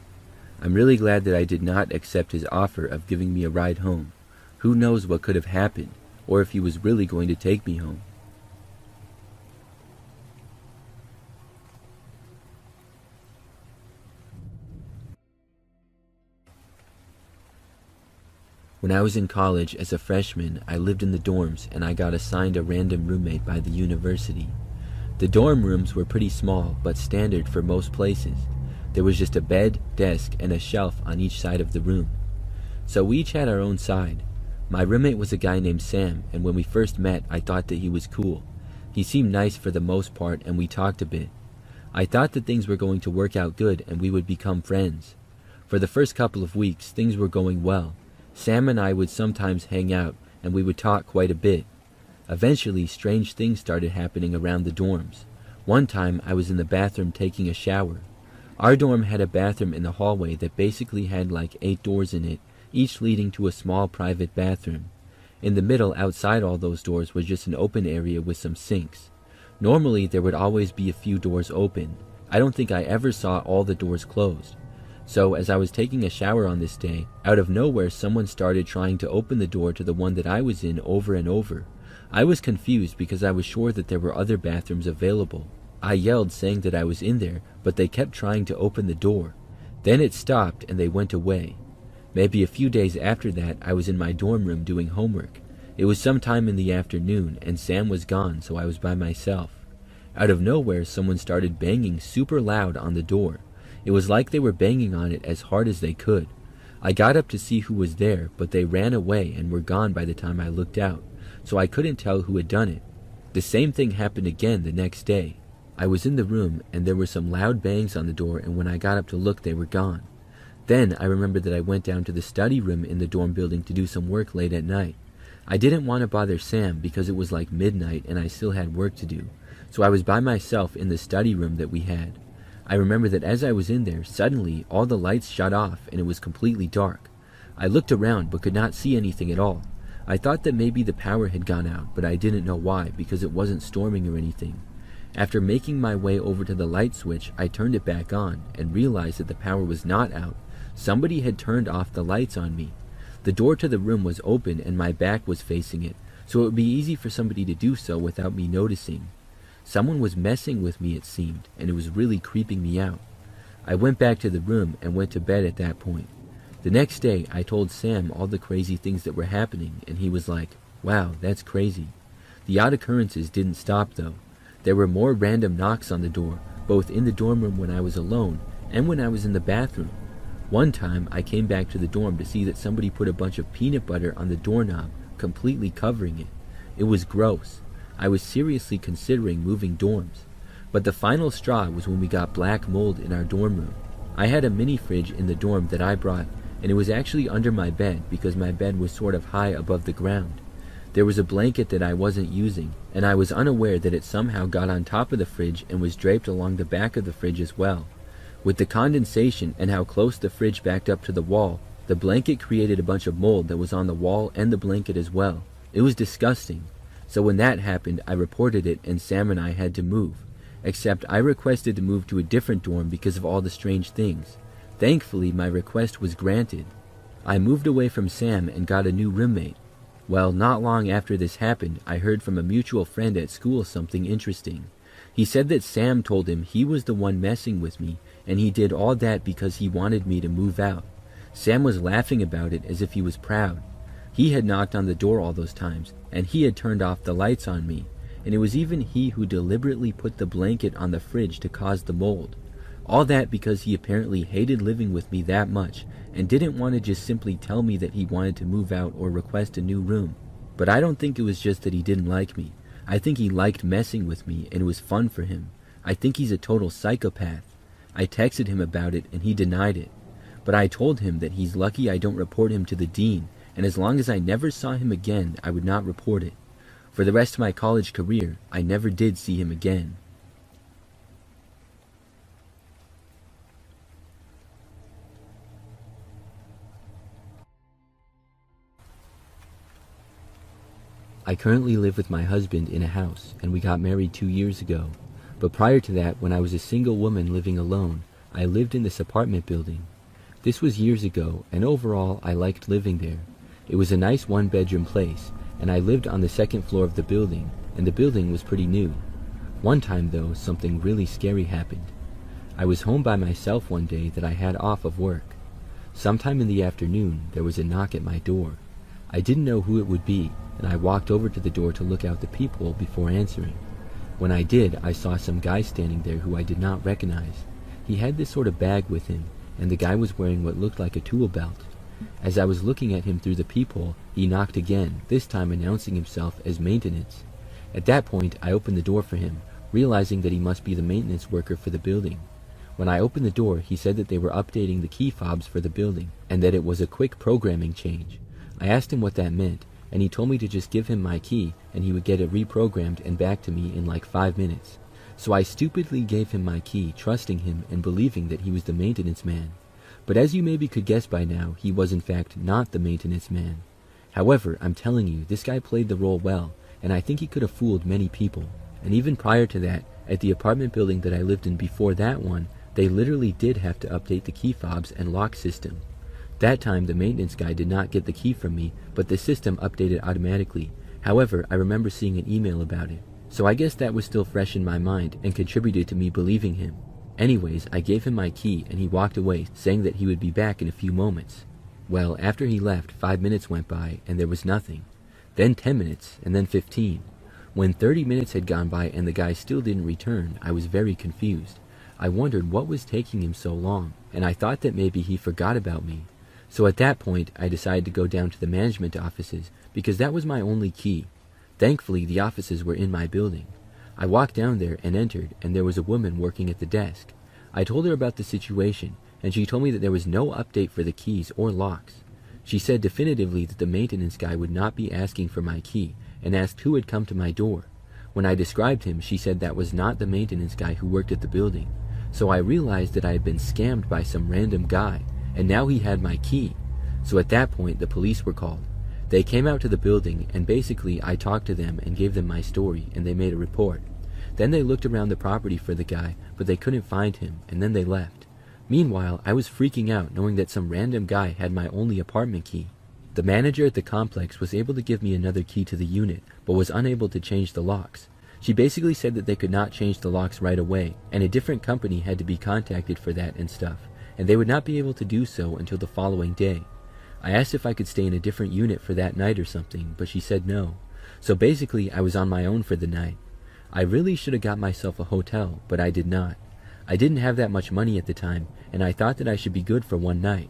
I'm really glad that I did not accept his offer of giving me a ride home. Who knows what could have happened, or if he was really going to take me home. When I was in college as a freshman, I lived in the dorms and I got assigned a random roommate by the university. The dorm rooms were pretty small, but standard for most places. There was just a bed, desk, and a shelf on each side of the room. So we each had our own side. My roommate was a guy named Sam, and when we first met, I thought that he was cool. He seemed nice for the most part, and we talked a bit. I thought that things were going to work out good and we would become friends. For the first couple of weeks, things were going well. Sam and I would sometimes hang out, and we would talk quite a bit. Eventually, strange things started happening around the dorms. One time, I was in the bathroom taking a shower. Our dorm had a bathroom in the hallway that basically had like 8 doors in it, each leading to a small private bathroom. In the middle, outside all those doors, was just an open area with some sinks. Normally, there would always be a few doors open. I don't think I ever saw all the doors closed. So, as I was taking a shower on this day, out of nowhere someone started trying to open the door to the one that I was in over and over. I was confused because I was sure that there were other bathrooms available. I yelled saying that I was in there, but they kept trying to open the door. Then it stopped and they went away. Maybe a few days after that, I was in my dorm room doing homework. It was sometime in the afternoon and Sam was gone, so I was by myself. Out of nowhere, someone started banging super loud on the door. It was like they were banging on it as hard as they could. I got up to see who was there, but they ran away and were gone by the time I looked out, so I couldn't tell who had done it. The same thing happened again the next day. I was in the room and there were some loud bangs on the door, and when I got up to look, they were gone. Then I remembered that I went down to the study room in the dorm building to do some work late at night. I didn't want to bother Sam because it was like midnight and I still had work to do, so I was by myself in the study room that we had. I remember that as I was in there, suddenly all the lights shut off and it was completely dark. I looked around but could not see anything at all. I thought that maybe the power had gone out, but I didn't know why because it wasn't storming or anything. After making my way over to the light switch, I turned it back on and realized that the power was not out. Somebody had turned off the lights on me. The door to the room was open and my back was facing it, so it would be easy for somebody to do so without me noticing. Someone was messing with me, it seemed, and it was really creeping me out. I went back to the room and went to bed at that point. The next day, I told Sam all the crazy things that were happening, and he was like, "Wow, that's crazy." The odd occurrences didn't stop, though. There were more random knocks on the door, both in the dorm room when I was alone and when I was in the bathroom. One time, I came back to the dorm to see that somebody put a bunch of peanut butter on the doorknob, completely covering it. It was gross. I was seriously considering moving dorms. But the final straw was when we got black mold in our dorm room. I had a mini fridge in the dorm that I brought, and it was actually under my bed because my bed was sort of high above the ground. There was a blanket that I wasn't using, and I was unaware that it somehow got on top of the fridge and was draped along the back of the fridge as well. With the condensation and how close the fridge backed up to the wall, the blanket created a bunch of mold that was on the wall and the blanket as well. It was disgusting. So when that happened, I reported it and Sam and I had to move. Except I requested to move to a different dorm because of all the strange things. Thankfully, my request was granted. I moved away from Sam and got a new roommate. Well, not long after this happened, I heard from a mutual friend at school something interesting. He said that Sam told him he was the one messing with me, and he did all that because he wanted me to move out. Sam was laughing about it as if he was proud. He had knocked on the door all those times, and he had turned off the lights on me, and it was even he who deliberately put the blanket on the fridge to cause the mold. All that because he apparently hated living with me that much and didn't want to just simply tell me that he wanted to move out or request a new room. But I don't think it was just that he didn't like me. I think he liked messing with me and it was fun for him. I think he's a total psychopath. I texted him about it and he denied it. But I told him that he's lucky I don't report him to the dean, and as long as I never saw him again, I would not report it. For the rest of my college career, I never did see him again. I currently live with my husband in a house, and we got married 2 years ago. But prior to that, when I was a single woman living alone, I lived in this apartment building. This was years ago, and overall, I liked living there. It was a nice one-bedroom place, and I lived on the second floor of the building, and the building was pretty new. One time, though, something really scary happened. I was home by myself one day that I had off of work. Sometime in the afternoon, there was a knock at my door. I didn't know who it would be, and I walked over to the door to look out the peephole before answering. When I did, I saw some guy standing there who I did not recognize. He had this sort of bag with him, and the guy was wearing what looked like a tool belt. As I was looking at him through the peephole, he knocked again, this time announcing himself as maintenance. At that point, I opened the door for him, realizing that he must be the maintenance worker for the building. When I opened the door, he said that they were updating the key fobs for the building, and that it was a quick programming change. I asked him what that meant, and he told me to just give him my key, and he would get it reprogrammed and back to me in like 5 minutes. So I stupidly gave him my key, trusting him and believing that he was the maintenance man. But as you maybe could guess by now, he was in fact not the maintenance man. However, I'm telling you, this guy played the role well, and I think he could have fooled many people. And even prior to that, at the apartment building that I lived in before that one, they literally did have to update the key fobs and lock system. That time, the maintenance guy did not get the key from me, but the system updated automatically. However, I remember seeing an email about it. So I guess that was still fresh in my mind and contributed to me believing him. Anyways, I gave him my key and he walked away, saying that he would be back in a few moments. Well, after he left, 5 minutes went by and there was nothing. Then 10 minutes, and then 15. When 30 minutes had gone by and the guy still didn't return, I was very confused. I wondered what was taking him so long, and I thought that maybe he forgot about me. So at that point, I decided to go down to the management offices because that was my only key. Thankfully, the offices were in my building. I walked down there and entered, and there was a woman working at the desk. I told her about the situation, and she told me that there was no update for the keys or locks. She said definitively that the maintenance guy would not be asking for my key, and asked who had come to my door. When I described him, she said that was not the maintenance guy who worked at the building. So I realized that I had been scammed by some random guy, and now he had my key. So at that point, the police were called. They came out to the building, and basically I talked to them and gave them my story, and they made a report. Then they looked around the property for the guy, but they couldn't find him, and then they left. Meanwhile, I was freaking out knowing that some random guy had my only apartment key. The manager at the complex was able to give me another key to the unit, but was unable to change the locks. She basically said that they could not change the locks right away, and a different company had to be contacted for that and stuff, and they would not be able to do so until the following day. I asked if I could stay in a different unit for that night or something, but she said no. So basically, I was on my own for the night. I really should have got myself a hotel, but I did not. I didn't have that much money at the time, and I thought that I should be good for one night.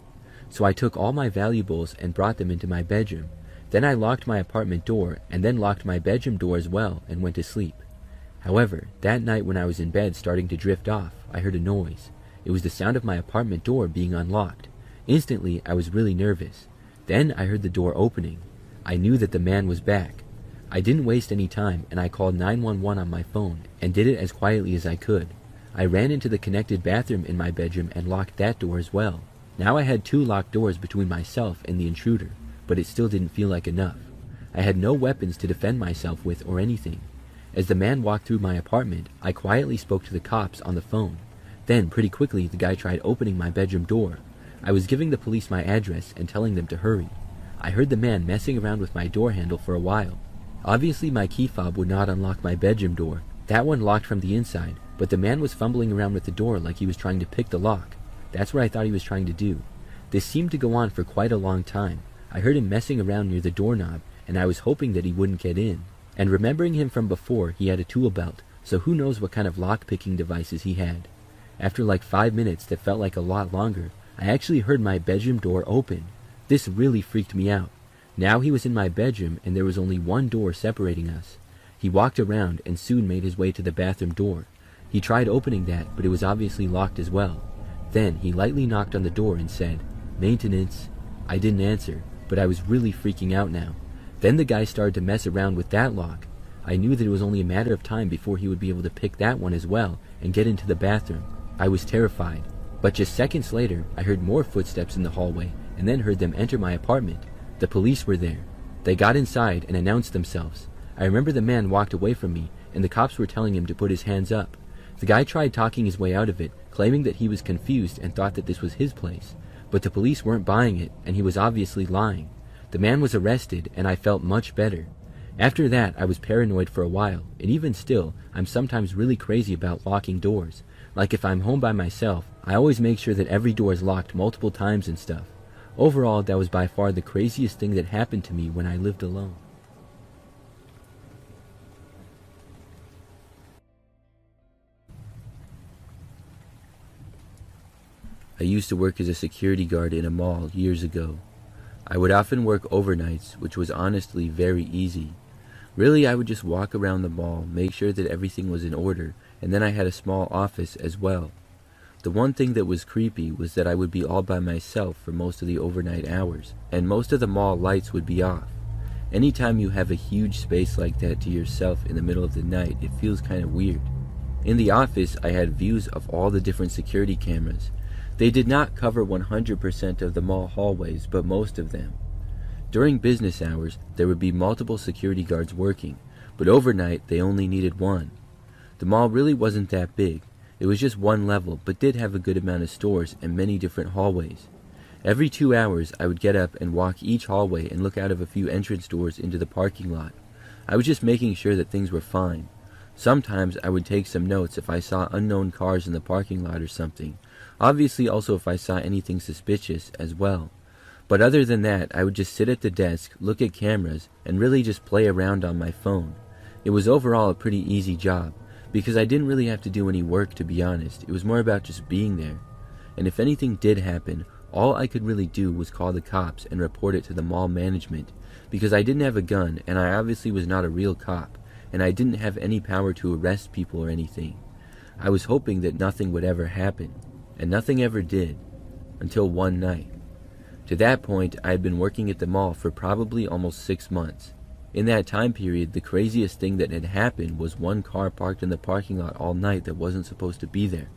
So I took all my valuables and brought them into my bedroom. Then I locked my apartment door, and then locked my bedroom door as well, and went to sleep. However, that night when I was in bed starting to drift off, I heard a noise. It was the sound of my apartment door being unlocked. Instantly, I was really nervous. Then I heard the door opening. I knew that the man was back. I didn't waste any time, and I called 911 on my phone, and did it as quietly as I could. I ran into the connected bathroom in my bedroom and locked that door as well. Now I had 2 locked doors between myself and the intruder, but it still didn't feel like enough. I had no weapons to defend myself with or anything. As the man walked through my apartment, I quietly spoke to the cops on the phone. Then, pretty quickly, the guy tried opening my bedroom door. I was giving the police my address and telling them to hurry. I heard the man messing around with my door handle for a while. Obviously, my key fob would not unlock my bedroom door. That one locked from the inside, but the man was fumbling around with the door like he was trying to pick the lock. That's what I thought he was trying to do. This seemed to go on for quite a long time. I heard him messing around near the doorknob, and I was hoping that he wouldn't get in. And remembering him from before, he had a tool belt, so who knows what kind of lock-picking devices he had. After like 5 minutes that felt like a lot longer, I actually heard my bedroom door open. This really freaked me out. Now he was in my bedroom and there was only one door separating us. He walked around and soon made his way to the bathroom door. He tried opening that, but it was obviously locked as well. Then he lightly knocked on the door and said, "Maintenance." I didn't answer, but I was really freaking out now. Then the guy started to mess around with that lock. I knew that it was only a matter of time before he would be able to pick that one as well and get into the bathroom. I was terrified. But just seconds later, I heard more footsteps in the hallway and then heard them enter my apartment. The police were there. They got inside and announced themselves. I remember the man walked away from me and the cops were telling him to put his hands up. The guy tried talking his way out of it, claiming that he was confused and thought that this was his place. But the police weren't buying it and he was obviously lying. The man was arrested and I felt much better. After that, I was paranoid for a while, and even still, I'm sometimes really crazy about locking doors. Like if I'm home by myself, I always make sure that every door is locked multiple times and stuff. Overall, that was by far the craziest thing that happened to me when I lived alone. I used to work as a security guard in a mall years ago. I would often work overnights, which was honestly very easy. Really, I would just walk around the mall, make sure that everything was in order, and then I had a small office as well. The one thing that was creepy was that I would be all by myself for most of the overnight hours, and most of the mall lights would be off. Anytime you have a huge space like that to yourself in the middle of the night, it feels kind of weird. In the office, I had views of all the different security cameras. They did not cover 100% of the mall hallways, but most of them. During business hours, there would be multiple security guards working, but overnight they only needed one. The mall really wasn't that big. It was just one level, but did have a good amount of stores and many different hallways. Every 2 hours, I would get up and walk each hallway and look out of a few entrance doors into the parking lot. I was just making sure that things were fine. Sometimes I would take some notes if I saw unknown cars in the parking lot or something. Obviously also if I saw anything suspicious as well. But other than that, I would just sit at the desk, look at cameras, and really just play around on my phone. It was overall a pretty easy job, because I didn't really have to do any work, to be honest. It was more about just being there. And if anything did happen, all I could really do was call the cops and report it to the mall management, because I didn't have a gun and I obviously was not a real cop, and I didn't have any power to arrest people or anything. I was hoping that nothing would ever happen, and nothing ever did, until one night. To that point, I had been working at the mall for probably almost 6 months. In that time period, the craziest thing that had happened was one car parked in the parking lot all night that wasn't supposed to be there.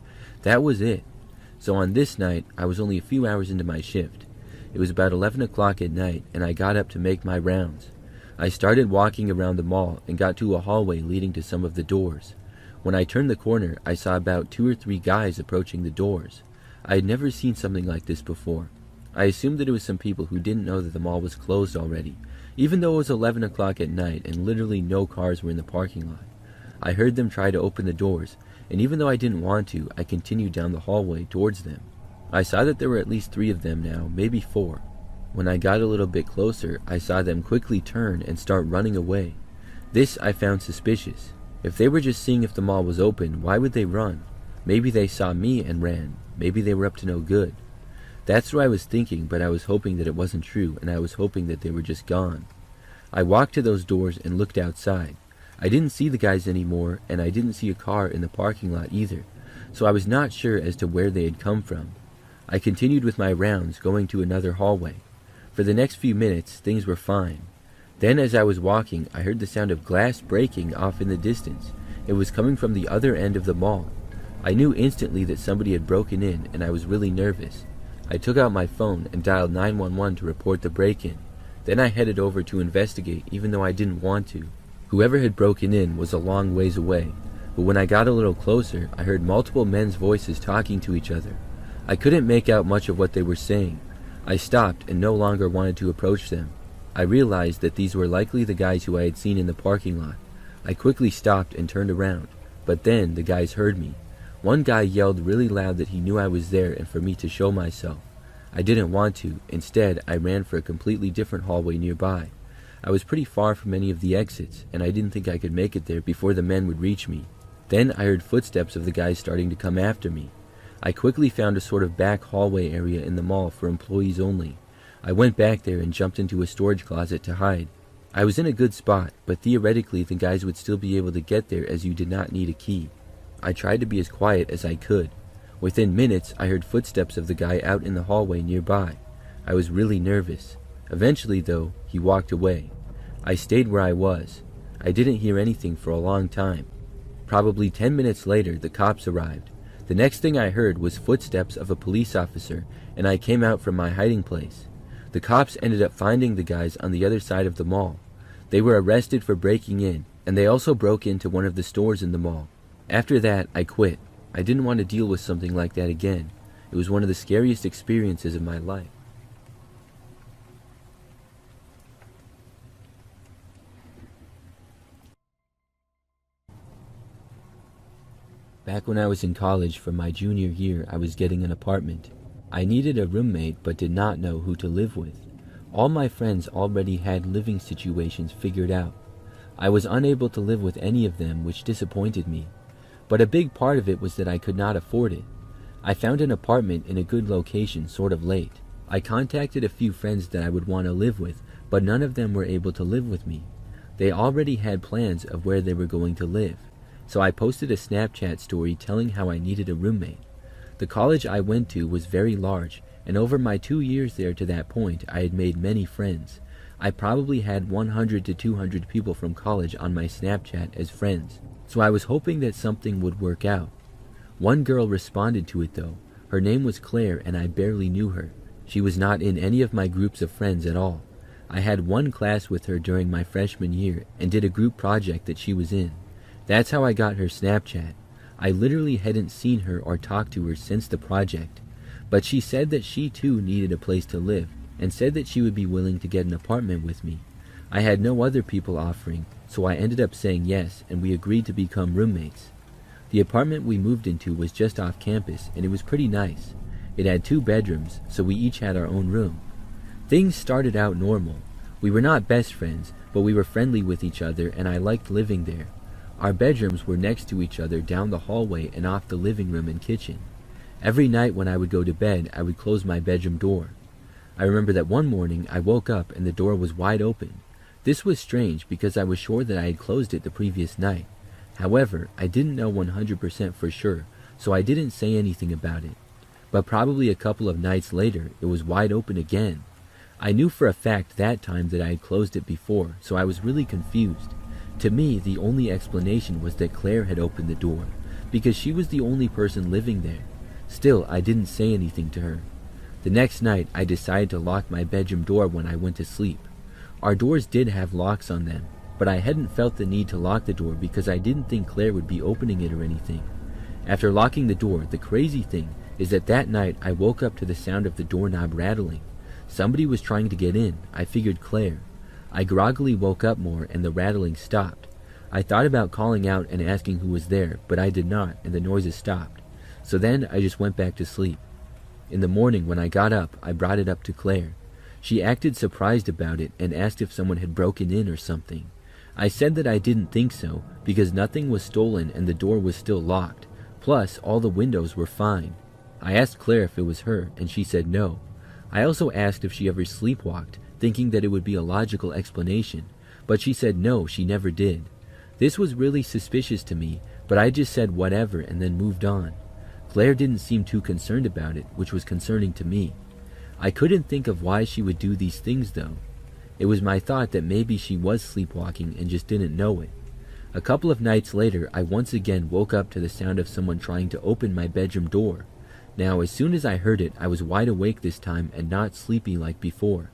That was it. So on this night, I was only a few hours into my shift. It was about 11 o'clock at night, and I got up to make my rounds. I started walking around the mall and got to a hallway leading to some of the doors. When I turned the corner, I saw about 2 or 3 guys approaching the doors. I had never seen something like this before. I assumed that it was some people who didn't know that the mall was closed already, even though it was 11 o'clock at night and literally no cars were in the parking lot. I heard them try to open the doors, and even though I didn't want to, I continued down the hallway towards them. I saw that there were at least 3 of them now, maybe 4. When I got a little bit closer, I saw them quickly turn and start running away. This I found suspicious. If they were just seeing if the mall was open, why would they run? Maybe they saw me and ran. Maybe they were up to no good. That's what I was thinking, but I was hoping that it wasn't true, and I was hoping that they were just gone. I walked to those doors and looked outside. I didn't see the guys anymore, and I didn't see a car in the parking lot either, so I was not sure as to where they had come from. I continued with my rounds, going to another hallway. For the next few minutes, things were fine. Then as I was walking, I heard the sound of glass breaking off in the distance. It was coming from the other end of the mall. I knew instantly that somebody had broken in, and I was really nervous. I took out my phone and dialed 911 to report the break-in. Then I headed over to investigate, even though I didn't want to. Whoever had broken in was a long ways away, but when I got a little closer, I heard multiple men's voices talking to each other. I couldn't make out much of what they were saying. I stopped and no longer wanted to approach them. I realized that these were likely the guys who I had seen in the parking lot. I quickly stopped and turned around, but then the guys heard me. One guy yelled really loud that he knew I was there and for me to show myself. I didn't want to. Instead, I ran for a completely different hallway nearby. I was pretty far from any of the exits, and I didn't think I could make it there before the men would reach me. Then I heard footsteps of the guys starting to come after me. I quickly found a sort of back hallway area in the mall for employees only. I went back there and jumped into a storage closet to hide. I was in a good spot, but theoretically the guys would still be able to get there as you did not need a key. I tried to be as quiet as I could. Within minutes, I heard footsteps of the guy out in the hallway nearby. I was really nervous. Eventually, though, he walked away. I stayed where I was. I didn't hear anything for a long time. Probably 10 minutes later, the cops arrived. The next thing I heard was footsteps of a police officer, and I came out from my hiding place. The cops ended up finding the guys on the other side of the mall. They were arrested for breaking in, and they also broke into one of the stores in the mall. After that, I quit. I didn't want to deal with something like that again. It was one of the scariest experiences of my life. Back when I was in college for my junior year, I was getting an apartment. I needed a roommate but did not know who to live with. All my friends already had living situations figured out. I was unable to live with any of them, which disappointed me. But a big part of it was that I could not afford it. I found an apartment in a good location sort of late. I contacted a few friends that I would want to live with, but none of them were able to live with me. They already had plans of where they were going to live. So I posted a Snapchat story telling how I needed a roommate. The college I went to was very large, and over my 2 years there to that point, I had made many friends. I probably had 100 to 200 people from college on my Snapchat as friends, so I was hoping that something would work out. One girl responded to it though. Her name was Claire, and I barely knew her. She was not in any of my groups of friends at all. I had one class with her during my freshman year and did a group project that she was in. That's how I got her Snapchat. I literally hadn't seen her or talked to her since the project. But she said that she too needed a place to live, and said that she would be willing to get an apartment with me. I had no other people offering, so I ended up saying yes, and we agreed to become roommates. The apartment we moved into was just off campus, and it was pretty nice. It had 2 bedrooms, so we each had our own room. Things started out normal. We were not best friends, but we were friendly with each other, and I liked living there. Our bedrooms were next to each other down the hallway and off the living room and kitchen. Every night when I would go to bed, I would close my bedroom door. I remember that one morning I woke up and the door was wide open. This was strange because I was sure that I had closed it the previous night. However, I didn't know 100% for sure, so I didn't say anything about it. But probably a couple of nights later, it was wide open again. I knew for a fact that time that I had closed it before, so I was really confused. To me, the only explanation was that Claire had opened the door, because she was the only person living there. Still, I didn't say anything to her. The next night, I decided to lock my bedroom door when I went to sleep. Our doors did have locks on them, but I hadn't felt the need to lock the door because I didn't think Claire would be opening it or anything. After locking the door, the crazy thing is that night I woke up to the sound of the doorknob rattling. Somebody was trying to get in. I figured Claire. I groggily woke up more and the rattling stopped. I thought about calling out and asking who was there, but I did not, and the noises stopped. So then I just went back to sleep. In the morning when I got up, I brought it up to Claire. She acted surprised about it and asked if someone had broken in or something. I said that I didn't think so, because nothing was stolen and the door was still locked. Plus, all the windows were fine. I asked Claire if it was her, and she said no. I also asked if she ever sleepwalked, thinking that it would be a logical explanation, but she said no, she never did. This was really suspicious to me, but I just said whatever and then moved on. Claire didn't seem too concerned about it, which was concerning to me. I couldn't think of why she would do these things though. It was my thought that maybe she was sleepwalking and just didn't know it. A couple of nights later, I once again woke up to the sound of someone trying to open my bedroom door. Now, as soon as I heard it, I was wide awake this time and not sleepy like before.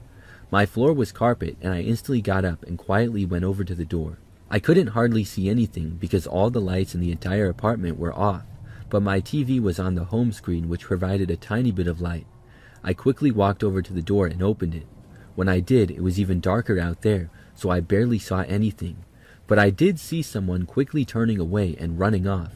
My floor was carpet, and I instantly got up and quietly went over to the door. I couldn't hardly see anything because all the lights in the entire apartment were off, but my TV was on the home screen, which provided a tiny bit of light. I quickly walked over to the door and opened it. When I did, it was even darker out there, so I barely saw anything. But I did see someone quickly turning away and running off.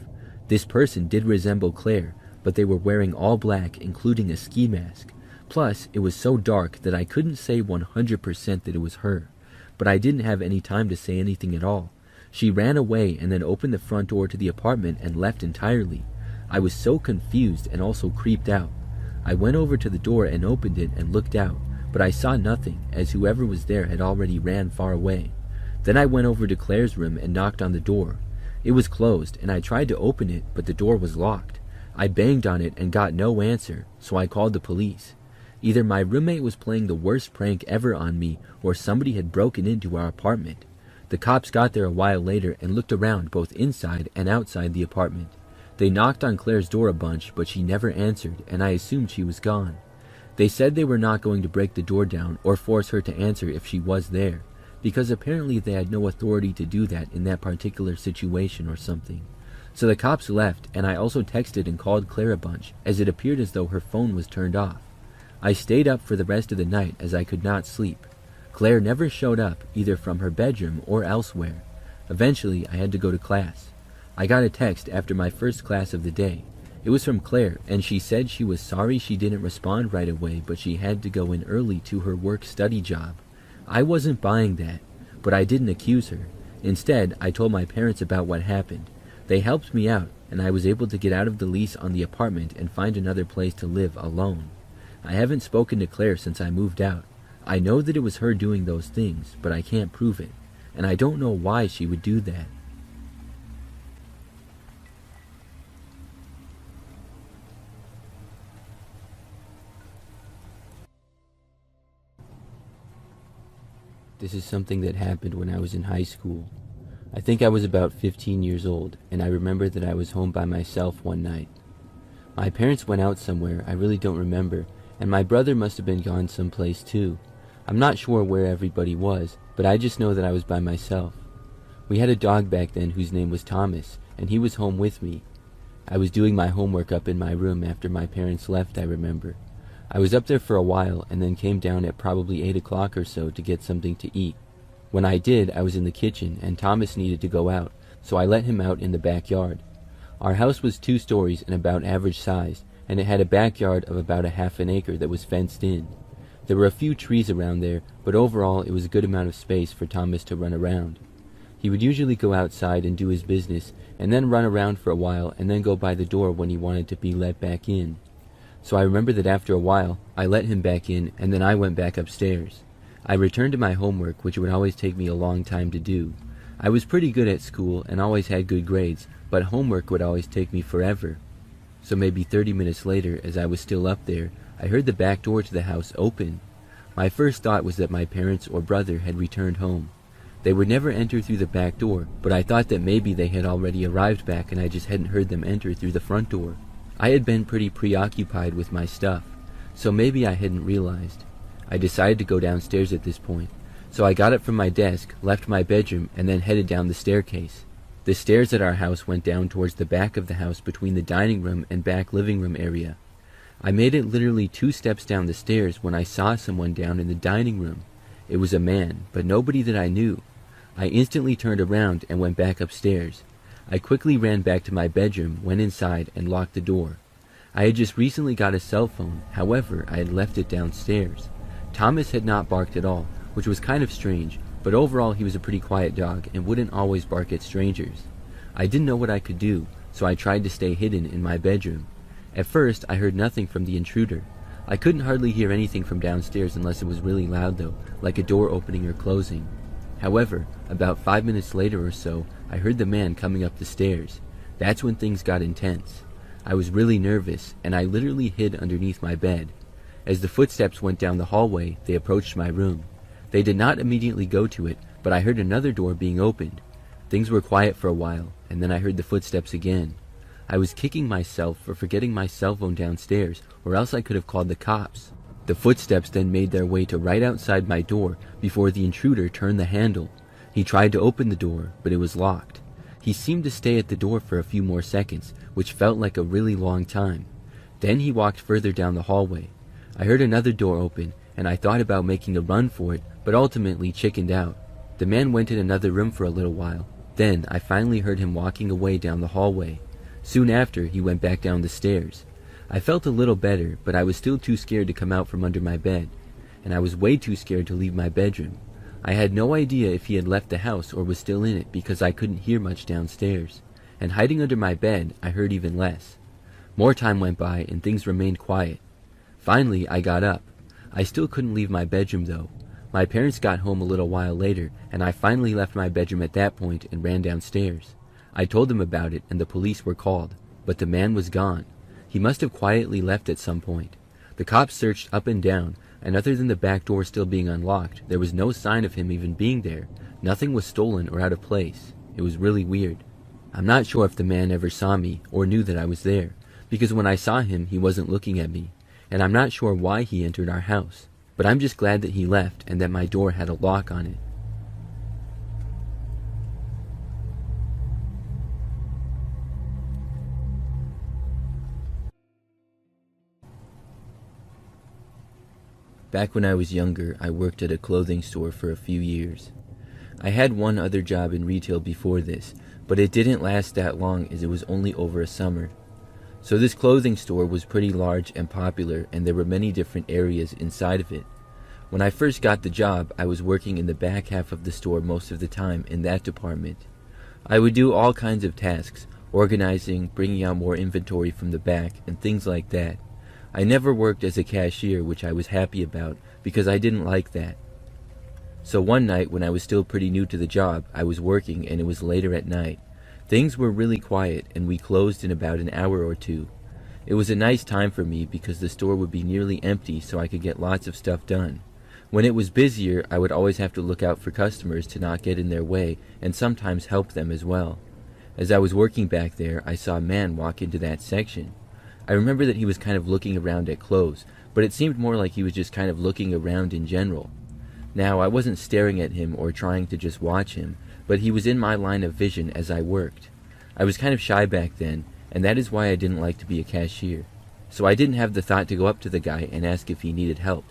This person did resemble Claire, but they were wearing all black, including a ski mask. Plus, it was so dark that I couldn't say 100% that it was her, but I didn't have any time to say anything at all. She ran away and then opened the front door to the apartment and left entirely. I was so confused and also creeped out. I went over to the door and opened it and looked out, but I saw nothing, as whoever was there had already ran far away. Then I went over to Claire's room and knocked on the door. It was closed, and I tried to open it, but the door was locked. I banged on it and got no answer, so I called the police. Either my roommate was playing the worst prank ever on me, or somebody had broken into our apartment. The cops got there a while later and looked around both inside and outside the apartment. They knocked on Claire's door a bunch, but she never answered, and I assumed she was gone. They said they were not going to break the door down or force her to answer if she was there, because apparently they had no authority to do that in that particular situation or something. So the cops left, and I also texted and called Claire a bunch, as it appeared as though her phone was turned off. I stayed up for the rest of the night as I could not sleep. Claire never showed up, either from her bedroom or elsewhere. Eventually, I had to go to class. I got a text after my first class of the day. It was from Claire, and she said she was sorry she didn't respond right away, but she had to go in early to her work-study job. I wasn't buying that, but I didn't accuse her. Instead, I told my parents about what happened. They helped me out, and I was able to get out of the lease on the apartment and find another place to live alone. I haven't spoken to Claire since I moved out. I know that it was her doing those things, but I can't prove it, and I don't know why she would do that. This is something that happened when I was in high school. I think I was about 15 years old, and I remember that I was home by myself one night. My parents went out somewhere, I really don't remember, and my brother must have been gone someplace too. I'm not sure where everybody was, but I just know that I was by myself. We had a dog back then whose name was Thomas, and he was home with me. I was doing my homework up in my room after my parents left, I remember. I was up there for a while and then came down at probably 8 o'clock or so to get something to eat. When I did, I was in the kitchen and Thomas needed to go out, so I let him out in the backyard. Our house was 2 stories and about average size, and it had a backyard of about a half an acre that was fenced in. There were a few trees around there, but overall it was a good amount of space for Thomas to run around. He would usually go outside and do his business, and then run around for a while and then go by the door when he wanted to be let back in. So I remember that after a while, I let him back in, and then I went back upstairs. I returned to my homework, which would always take me a long time to do. I was pretty good at school and always had good grades, but homework would always take me forever. So maybe 30 minutes later, as I was still up there, I heard the back door to the house open. My first thought was that my parents or brother had returned home. They would never enter through the back door, but I thought that maybe they had already arrived back and I just hadn't heard them enter through the front door. I had been pretty preoccupied with my stuff, so maybe I hadn't realized. I decided to go downstairs at this point, so I got up from my desk, left my bedroom, and then headed down the staircase. The stairs at our house went down towards the back of the house between the dining room and back living room area. I made it literally 2 steps down the stairs when I saw someone down in the dining room. It was a man, but nobody that I knew. I instantly turned around and went back upstairs. I quickly ran back to my bedroom, went inside, and locked the door. I had just recently got a cell phone, however, I had left it downstairs. Thomas had not barked at all, which was kind of strange, but overall he was a pretty quiet dog and wouldn't always bark at strangers. I didn't know what I could do, so I tried to stay hidden in my bedroom. At first, I heard nothing from the intruder. I couldn't hardly hear anything from downstairs unless it was really loud though, like a door opening or closing. However, about 5 minutes later or so, I heard the man coming up the stairs. That's when things got intense. I was really nervous, and I literally hid underneath my bed. As the footsteps went down the hallway, they approached my room. They did not immediately go to it, but I heard another door being opened. Things were quiet for a while, and then I heard the footsteps again. I was kicking myself for forgetting my cell phone downstairs, or else I could have called the cops. The footsteps then made their way to right outside my door before the intruder turned the handle. He tried to open the door, but it was locked. He seemed to stay at the door for a few more seconds, which felt like a really long time. Then he walked further down the hallway. I heard another door open, and I thought about making a run for it, but ultimately chickened out. The man went in another room for a little while. Then I finally heard him walking away down the hallway. Soon after, he went back down the stairs. I felt a little better, but I was still too scared to come out from under my bed, and I was way too scared to leave my bedroom. I had no idea if he had left the house or was still in it because I couldn't hear much downstairs, and hiding under my bed, I heard even less. More time went by and things remained quiet. Finally, I got up. I still couldn't leave my bedroom though. My parents got home a little while later, and I finally left my bedroom at that point and ran downstairs. I told them about it and the police were called, but the man was gone. He must have quietly left at some point. The cops searched up and down, and other than the back door still being unlocked, there was no sign of him even being there. Nothing was stolen or out of place. It was really weird. I'm not sure if the man ever saw me or knew that I was there, because when I saw him, he wasn't looking at me, and I'm not sure why he entered our house. But I'm just glad that he left and that my door had a lock on it. Back when I was younger, I worked at a clothing store for a few years. I had one other job in retail before this, but it didn't last that long as it was only over a summer. So this clothing store was pretty large and popular, and there were many different areas inside of it. When I first got the job, I was working in the back half of the store most of the time in that department. I would do all kinds of tasks, organizing, bringing out more inventory from the back, and things like that. I never worked as a cashier, which I was happy about, because I didn't like that. So one night, when I was still pretty new to the job, I was working and it was later at night. Things were really quiet and we closed in about an hour or two. It was a nice time for me because the store would be nearly empty so I could get lots of stuff done. When it was busier, I would always have to look out for customers to not get in their way and sometimes help them as well. As I was working back there, I saw a man walk into that section. I remember that he was kind of looking around at clothes, but it seemed more like he was just kind of looking around in general. Now, I wasn't staring at him or trying to just watch him, but he was in my line of vision as I worked. I was kind of shy back then, and that is why I didn't like to be a cashier. So I didn't have the thought to go up to the guy and ask if he needed help.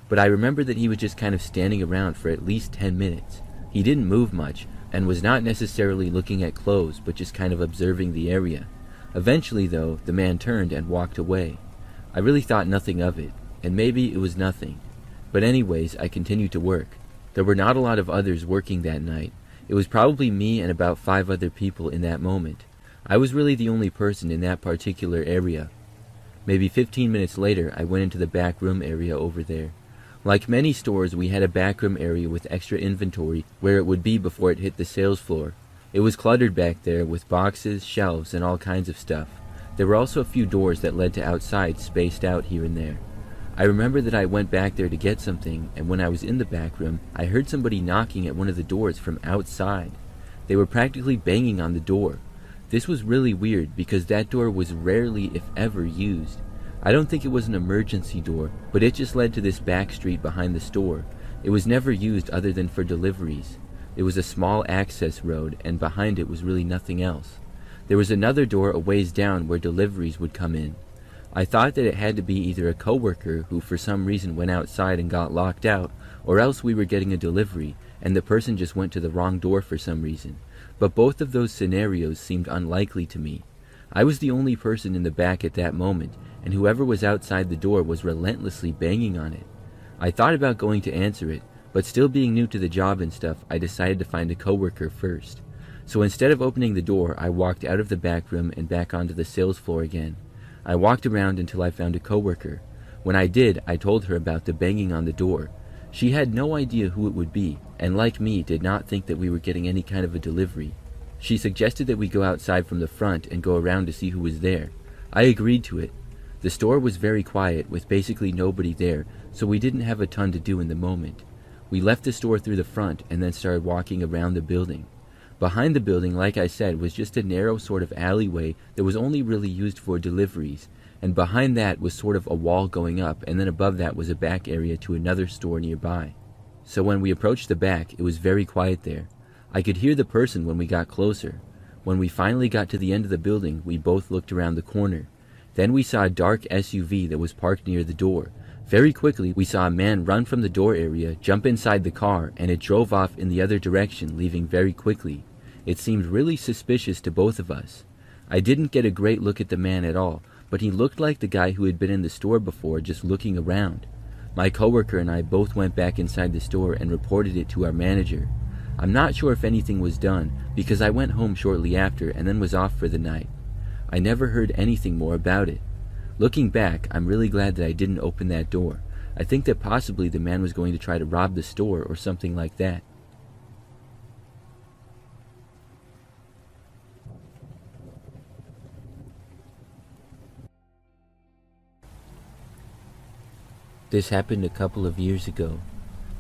But I remember that he was just kind of standing around for at least 10 minutes. He didn't move much, and was not necessarily looking at clothes, but just kind of observing the area. Eventually, though, the man turned and walked away. I really thought nothing of it, and maybe it was nothing. But anyways, I continued to work. There were not a lot of others working that night. It was probably me and about 5 other people in that moment. I was really the only person in that particular area. Maybe 15 minutes later, I went into the back room area over there. Like many stores, we had a backroom area with extra inventory where it would be before it hit the sales floor. It was cluttered back there with boxes, shelves, and all kinds of stuff. There were also a few doors that led to outside spaced out here and there. I remember that I went back there to get something, and when I was in the back room, I heard somebody knocking at one of the doors from outside. They were practically banging on the door. This was really weird because that door was rarely, if ever, used. I don't think it was an emergency door, but it just led to this back street behind the store. It was never used other than for deliveries. It was a small access road, and behind it was really nothing else. There was another door a ways down where deliveries would come in. I thought that it had to be either a coworker who for some reason went outside and got locked out, or else we were getting a delivery, and the person just went to the wrong door for some reason. But both of those scenarios seemed unlikely to me. I was the only person in the back at that moment, and whoever was outside the door was relentlessly banging on it. I thought about going to answer it, but still being new to the job and stuff, I decided to find a coworker first. So instead of opening the door, I walked out of the back room and back onto the sales floor again. I walked around until I found a coworker. When I did, I told her about the banging on the door. She had no idea who it would be, and like me, did not think that we were getting any kind of a delivery. She suggested that we go outside from the front and go around to see who was there. I agreed to it. The store was very quiet, with basically nobody there, so we didn't have a ton to do in the moment. We left the store through the front and then started walking around the building. Behind the building, like I said, was just a narrow sort of alleyway that was only really used for deliveries, and behind that was sort of a wall going up, and then above that was a back area to another store nearby. So when we approached the back, it was very quiet there. I could hear the person when we got closer. When we finally got to the end of the building, we both looked around the corner. Then we saw a dark SUV that was parked near the door. Very quickly, we saw a man run from the door area, jump inside the car, and it drove off in the other direction, leaving very quickly. It seemed really suspicious to both of us. I didn't get a great look at the man at all, but he looked like the guy who had been in the store before, just looking around. My coworker and I both went back inside the store and reported it to our manager. I'm not sure if anything was done because I went home shortly after and then was off for the night. I never heard anything more about it. Looking back, I'm really glad that I didn't open that door. I think that possibly the man was going to try to rob the store or something like that. This happened a couple of years ago.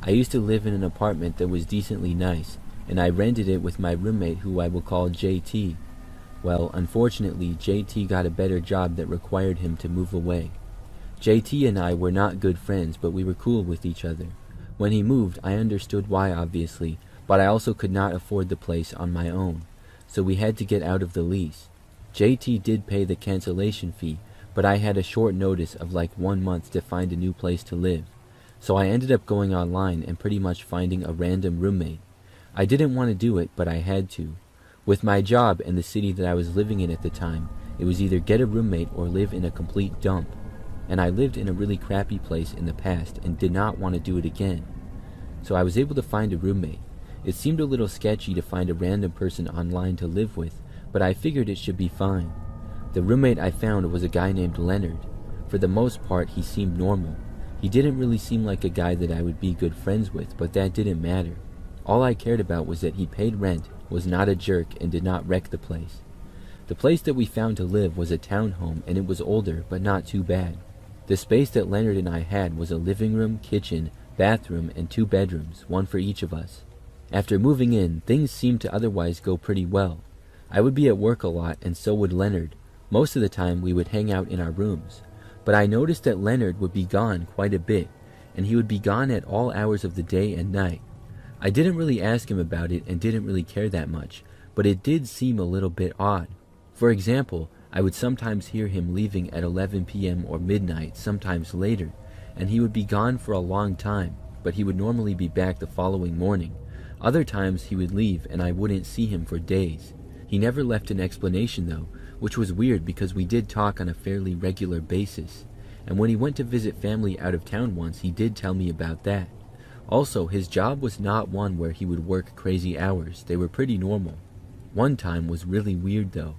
I used to live in an apartment that was decently nice, and I rented it with my roommate who I will call JT. Well, unfortunately, JT got a better job that required him to move away. JT and I were not good friends, but we were cool with each other. When he moved, I understood why, obviously, but I also could not afford the place on my own, so we had to get out of the lease. JT did pay the cancellation fee, but I had a short notice of like 1 month to find a new place to live. So I ended up going online and pretty much finding a random roommate. I didn't want to do it, but I had to. With my job and the city that I was living in at the time, it was either get a roommate or live in a complete dump. And I lived in a really crappy place in the past and did not want to do it again. So I was able to find a roommate. It seemed a little sketchy to find a random person online to live with, but I figured it should be fine. The roommate I found was a guy named Leonard. For the most part, he seemed normal. He didn't really seem like a guy that I would be good friends with, but that didn't matter. All I cared about was that he paid rent, was not a jerk, and did not wreck the place. The place that we found to live was a townhome, and it was older, but not too bad. The space that Leonard and I had was a living room, kitchen, bathroom, and 2 bedrooms, one for each of us. After moving in, things seemed to otherwise go pretty well. I would be at work a lot, and so would Leonard. Most of the time, we would hang out in our rooms. But I noticed that Leonard would be gone quite a bit, and he would be gone at all hours of the day and night. I didn't really ask him about it and didn't really care that much, but it did seem a little bit odd. For example, I would sometimes hear him leaving at 11 p.m. or midnight, sometimes later, and he would be gone for a long time, but he would normally be back the following morning. Other times he would leave and I wouldn't see him for days. He never left an explanation though, which was weird because we did talk on a fairly regular basis. And when he went to visit family out of town once, he did tell me about that. Also, his job was not one where he would work crazy hours. They were pretty normal. One time was really weird though.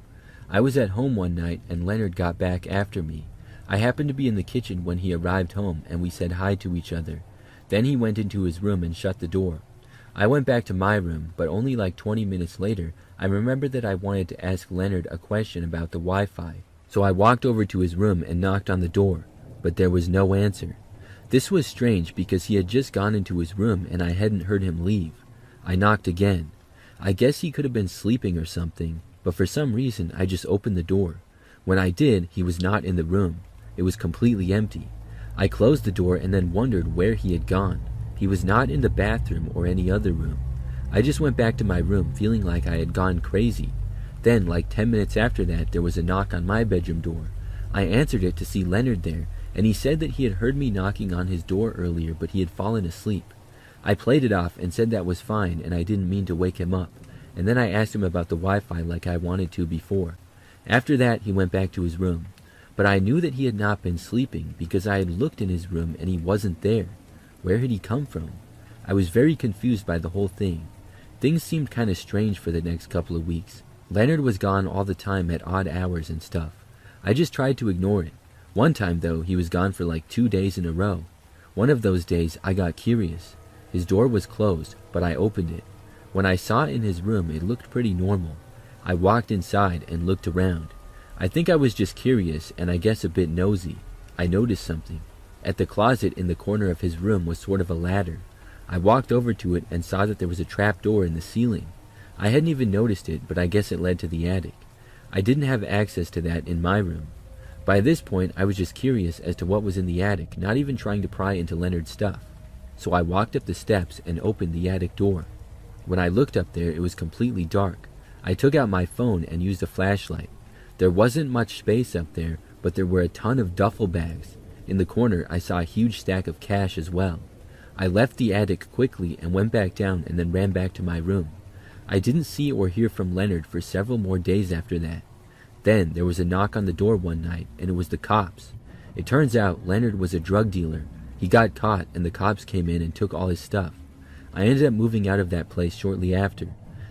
I was at home one night and Leonard got back after me. I happened to be in the kitchen when he arrived home and we said hi to each other. Then he went into his room and shut the door. I went back to my room, but only like 20 minutes later, I remembered that I wanted to ask Leonard a question about the Wi-Fi. So I walked over to his room and knocked on the door, but there was no answer. This was strange because he had just gone into his room and I hadn't heard him leave. I knocked again. I guess he could have been sleeping or something, but for some reason I just opened the door. When I did, he was not in the room. It was completely empty. I closed the door and then wondered where he had gone. He was not in the bathroom or any other room. I just went back to my room feeling like I had gone crazy. Then, like 10 minutes after that, there was a knock on my bedroom door. I answered it to see Leonard there, and he said that he had heard me knocking on his door earlier, but he had fallen asleep. I played it off and said that was fine and I didn't mean to wake him up, and then I asked him about the Wi-Fi like I wanted to before. After that, he went back to his room. But I knew that he had not been sleeping because I had looked in his room and he wasn't there. Where had he come from? I was very confused by the whole thing. Things seemed kind of strange for the next couple of weeks. Leonard was gone all the time at odd hours and stuff. I just tried to ignore it. One time, though, he was gone for like 2 days in a row. One of those days, I got curious. His door was closed, but I opened it. When I saw it in his room, it looked pretty normal. I walked inside and looked around. I think I was just curious and I guess a bit nosy. I noticed something. At the closet in the corner of his room was sort of a ladder. I walked over to it and saw that there was a trap door in the ceiling. I hadn't even noticed it, but I guess it led to the attic. I didn't have access to that in my room. By this point, I was just curious as to what was in the attic, not even trying to pry into Leonard's stuff. So I walked up the steps and opened the attic door. When I looked up there, it was completely dark. I took out my phone and used a flashlight. There wasn't much space up there, but there were a ton of duffel bags. In the corner, I saw a huge stack of cash as well. I left the attic quickly and went back down and then ran back to my room. I didn't see or hear from Leonard for several more days after that. Then there was a knock on the door one night, and it was the cops. It turns out Leonard was a drug dealer. He got caught, and the cops came in and took all his stuff. I ended up moving out of that place shortly after.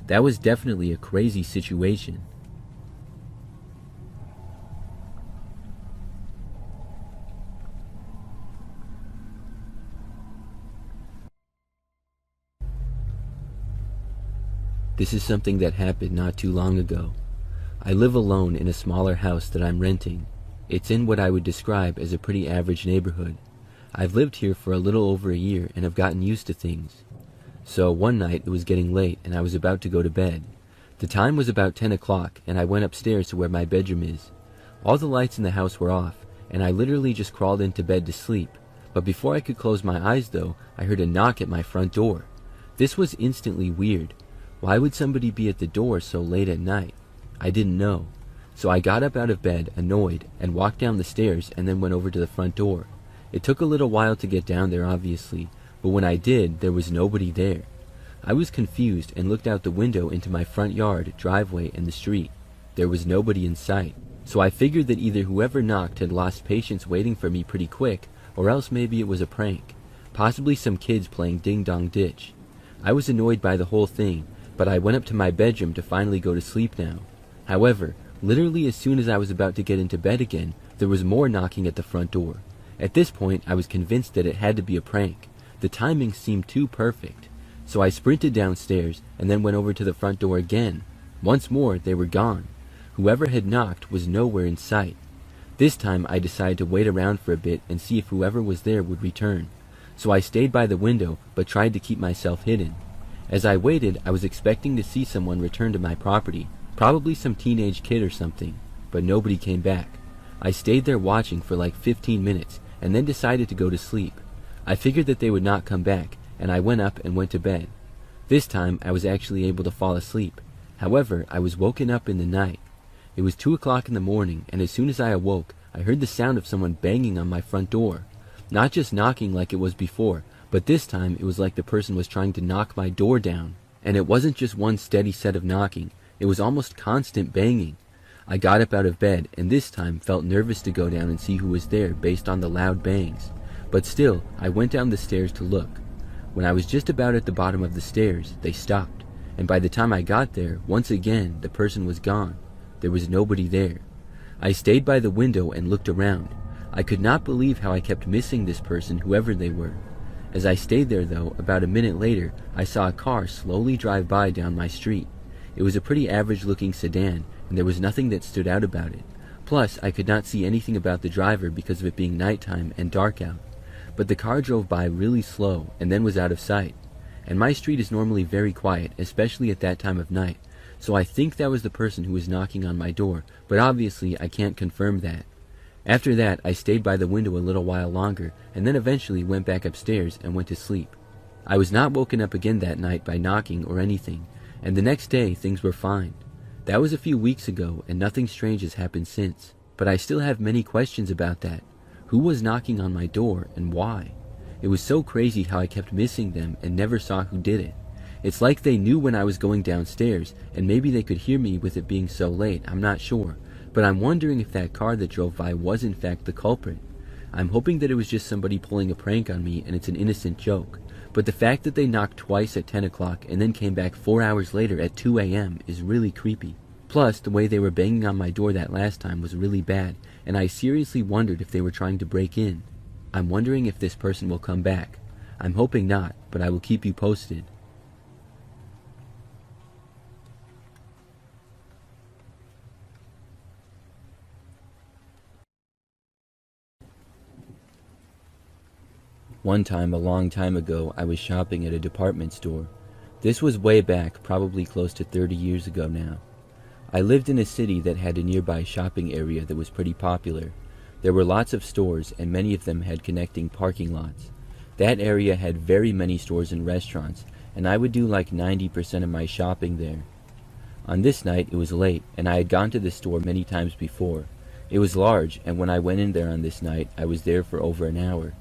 That was definitely a crazy situation. This is something that happened not too long ago. I live alone in a smaller house that I'm renting. It's in what I would describe as a pretty average neighborhood. I've lived here for a little over a year and have gotten used to things. So one night it was getting late and I was about to go to bed. The time was about 10 o'clock and I went upstairs to where my bedroom is. All the lights in the house were off and I literally just crawled into bed to sleep. But before I could close my eyes though, I heard a knock at my front door. This was instantly weird. Why would somebody be at the door so late at night? I didn't know. So I got up out of bed, annoyed, and walked down the stairs and then went over to the front door. It took a little while to get down there, obviously, but when I did, there was nobody there. I was confused and looked out the window into my front yard, driveway, and the street. There was nobody in sight. So I figured that either whoever knocked had lost patience waiting for me pretty quick, or else maybe it was a prank. Possibly some kids playing ding-dong ditch. I was annoyed by the whole thing, but I went up to my bedroom to finally go to sleep now. However, literally as soon as I was about to get into bed again, there was more knocking at the front door. At this point, I was convinced that it had to be a prank. The timing seemed too perfect. So I sprinted downstairs and then went over to the front door again. Once more, they were gone. Whoever had knocked was nowhere in sight. This time, I decided to wait around for a bit and see if whoever was there would return. So I stayed by the window, but tried to keep myself hidden. As I waited, I was expecting to see someone return to my property, probably some teenage kid or something, but nobody came back. I stayed there watching for like 15 minutes, and then decided to go to sleep. I figured that they would not come back, and I went up and went to bed. This time, I was actually able to fall asleep. However, I was woken up in the night. It was 2 o'clock in the morning, and as soon as I awoke, I heard the sound of someone banging on my front door. Not just knocking like it was before, but this time it was like the person was trying to knock my door down. And it wasn't just one steady set of knocking, it was almost constant banging. I got up out of bed and this time felt nervous to go down and see who was there based on the loud bangs. But still, I went down the stairs to look. When I was just about at the bottom of the stairs, they stopped. And by the time I got there, once again, the person was gone. There was nobody there. I stayed by the window and looked around. I could not believe how I kept missing this person, whoever they were. As I stayed there though, about a minute later, I saw a car slowly drive by down my street. It was a pretty average looking sedan, and there was nothing that stood out about it. Plus, I could not see anything about the driver because of it being nighttime and dark out. But the car drove by really slow, and then was out of sight. And my street is normally very quiet, especially at that time of night, so I think that was the person who was knocking on my door, but obviously I can't confirm that. After that, I stayed by the window a little while longer, and then eventually went back upstairs and went to sleep. I was not woken up again that night by knocking or anything, and the next day things were fine. That was a few weeks ago, and nothing strange has happened since, but I still have many questions about that. Who was knocking on my door, and why? It was so crazy how I kept missing them and never saw who did it. It's like they knew when I was going downstairs, and maybe they could hear me with it being so late, I'm not sure. But I'm wondering if that car that drove by was in fact the culprit. I'm hoping that it was just somebody pulling a prank on me and it's an innocent joke. But the fact that they knocked twice at 10 o'clock and then came back 4 hours later at 2 a.m. is really creepy. Plus, the way they were banging on my door that last time was really bad, and I seriously wondered if they were trying to break in. I'm wondering if this person will come back. I'm hoping not, but I will keep you posted. One time, a long time ago, I was shopping at a department store. This was way back, probably close to 30 years ago now. I lived in a city that had a nearby shopping area that was pretty popular. There were lots of stores, and many of them had connecting parking lots. That area had very many stores and restaurants, and I would do like 90% of my shopping there. On this night, it was late, and I had gone to the store many times before. It was large, and when I went in there on this night, I was there for over an hour.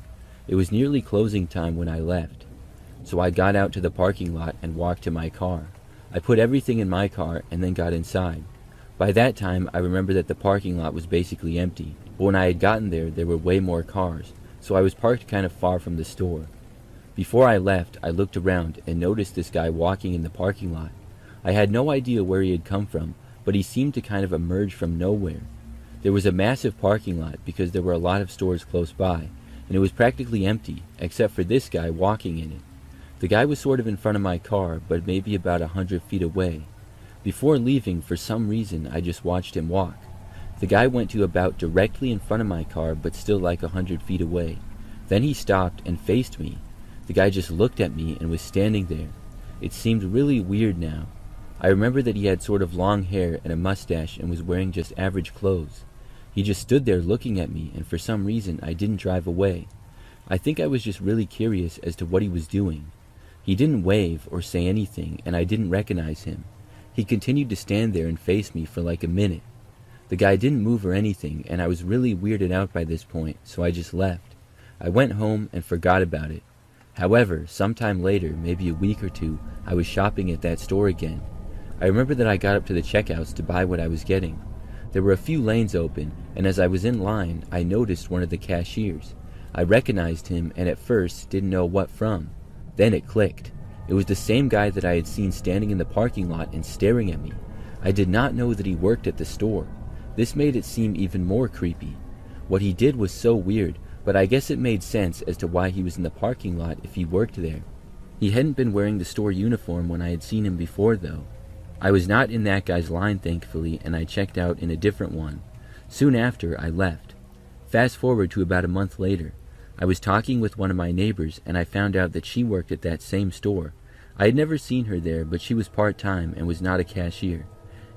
It was nearly closing time when I left. So I got out to the parking lot and walked to my car. I put everything in my car and then got inside. By that time, I remember that the parking lot was basically empty, but when I had gotten there, there were way more cars, so I was parked kind of far from the store. Before I left, I looked around and noticed this guy walking in the parking lot. I had no idea where he had come from, but he seemed to kind of emerge from nowhere. There was a massive parking lot because there were a lot of stores close by, and it was practically empty, except for this guy walking in it. The guy was sort of in front of my car, but maybe about 100 feet away. Before leaving, for some reason, I just watched him walk. The guy went to about directly in front of my car, but still like 100 feet away. Then he stopped and faced me. The guy just looked at me and was standing there. It seemed really weird now. I remember that he had sort of long hair and a mustache and was wearing just average clothes. He just stood there looking at me, and for some reason I didn't drive away. I think I was just really curious as to what he was doing. He didn't wave or say anything, and I didn't recognize him. He continued to stand there and face me for like a minute. The guy didn't move or anything, and I was really weirded out by this point, so I just left. I went home and forgot about it. However, sometime later, maybe a week or two, I was shopping at that store again. I remember that I got up to the checkouts to buy what I was getting. There were a few lanes open, and as I was in line, I noticed one of the cashiers. I recognized him and at first didn't know what from. Then it clicked. It was the same guy that I had seen standing in the parking lot and staring at me. I did not know that he worked at the store. This made it seem even more creepy. What he did was so weird, but I guess it made sense as to why he was in the parking lot if he worked there. He hadn't been wearing the store uniform when I had seen him before, though. I was not in that guy's line, thankfully, and I checked out in a different one. Soon after, I left. Fast forward to about a month later. I was talking with one of my neighbors, and I found out that she worked at that same store. I had never seen her there, but she was part-time and was not a cashier.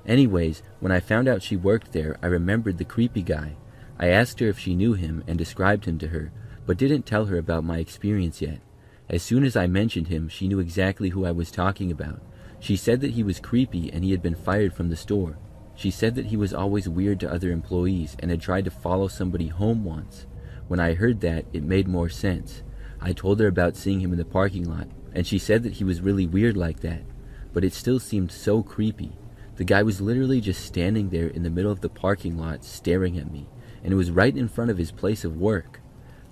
Anyways, when I found out she worked there, I remembered the creepy guy. I asked her if she knew him and described him to her, but didn't tell her about my experience yet. As soon as I mentioned him, she knew exactly who I was talking about. She said that he was creepy and he had been fired from the store. She said that he was always weird to other employees and had tried to follow somebody home once. When I heard that, it made more sense. I told her about seeing him in the parking lot, and she said that he was really weird like that. But it still seemed so creepy. The guy was literally just standing there in the middle of the parking lot staring at me, and it was right in front of his place of work.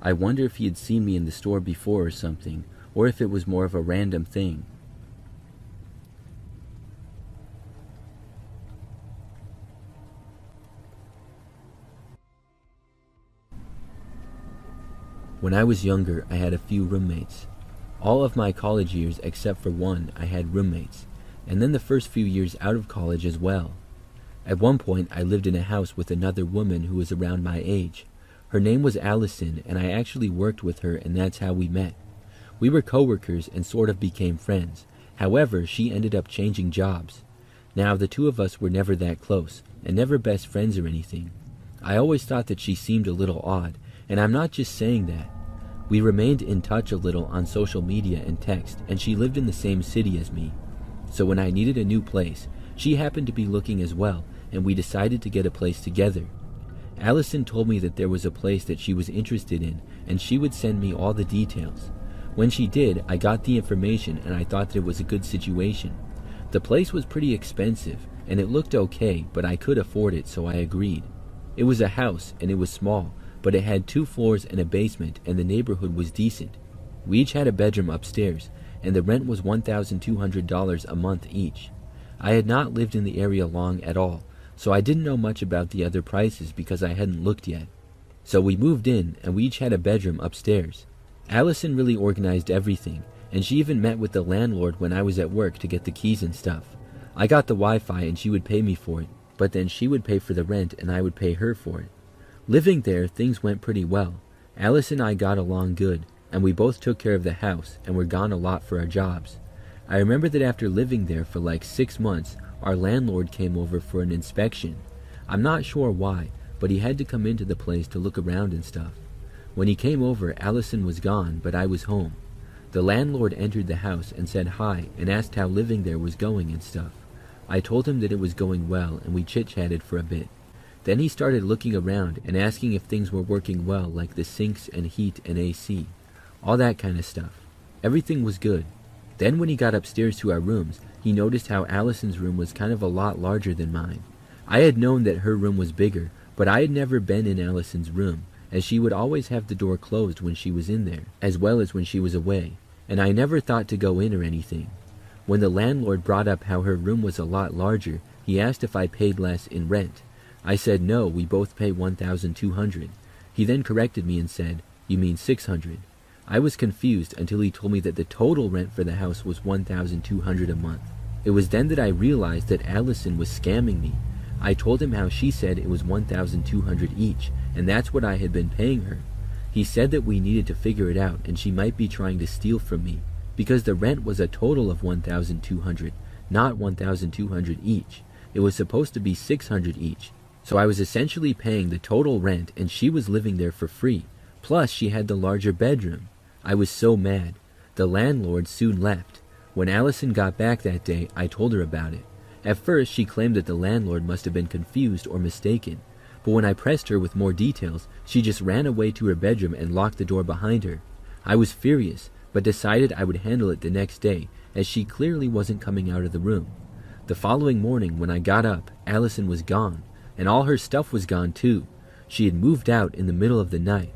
I wonder if he had seen me in the store before or something, or if it was more of a random thing. When I was younger, I had a few roommates. All of my college years except for one, I had roommates, and then the first few years out of college as well. At one point, I lived in a house with another woman who was around my age. Her name was Allison, and I actually worked with her, and that's how we met. We were coworkers and sort of became friends. However, she ended up changing jobs. Now, the two of us were never that close, and never best friends or anything. I always thought that she seemed a little odd, and I'm not just saying that. We remained in touch a little on social media and text, and she lived in the same city as me. So when I needed a new place, she happened to be looking as well, and we decided to get a place together. Allison told me that there was a place that she was interested in, and she would send me all the details. When she did, I got the information, and I thought that it was a good situation. The place was pretty expensive, and it looked okay, but I could afford it, so I agreed. It was a house, and it was small, but it had 2 floors and a basement, and the neighborhood was decent. We each had a bedroom upstairs, and the rent was $1,200 a month each. I had not lived in the area long at all, so I didn't know much about the other prices because I hadn't looked yet. So we moved in, and we each had a bedroom upstairs. Allison really organized everything, and she even met with the landlord when I was at work to get the keys and stuff. I got the Wi-Fi and she would pay me for it, but then she would pay for the rent and I would pay her for it. Living there, things went pretty well. Alice and I got along good, and we both took care of the house and were gone a lot for our jobs. I remember that after living there for like 6 months, our landlord came over for an inspection. I'm not sure why, but he had to come into the place to look around and stuff. When he came over, Allison was gone, but I was home. The landlord entered the house and said hi and asked how living there was going and stuff. I told him that it was going well, and we chit-chatted for a bit. Then he started looking around and asking if things were working well, like the sinks and heat and AC. All that kind of stuff. Everything was good. Then when he got upstairs to our rooms, he noticed how Allison's room was kind of a lot larger than mine. I had known that her room was bigger, but I had never been in Allison's room, as she would always have the door closed when she was in there, as well as when she was away, and I never thought to go in or anything. When the landlord brought up how her room was a lot larger, he asked if I paid less in rent. I said no, we both pay $1,200. He then corrected me and said, "You mean $600." I was confused until he told me that the total rent for the house was $1,200 a month. It was then that I realized that Allison was scamming me. I told him how she said it was $1,200 each, and that's what I had been paying her. He said that we needed to figure it out and she might be trying to steal from me, because the rent was a total of $1,200, not $1,200 each. It was supposed to be $600 each. So I was essentially paying the total rent and she was living there for free. Plus she had the larger bedroom. I was so mad. The landlord soon left. When Allison got back that day, I told her about it. At first she claimed that the landlord must have been confused or mistaken. But when I pressed her with more details, she just ran away to her bedroom and locked the door behind her. I was furious, but decided I would handle it the next day, as she clearly wasn't coming out of the room. The following morning when I got up, Allison was gone, and all her stuff was gone too. She had moved out in the middle of the night.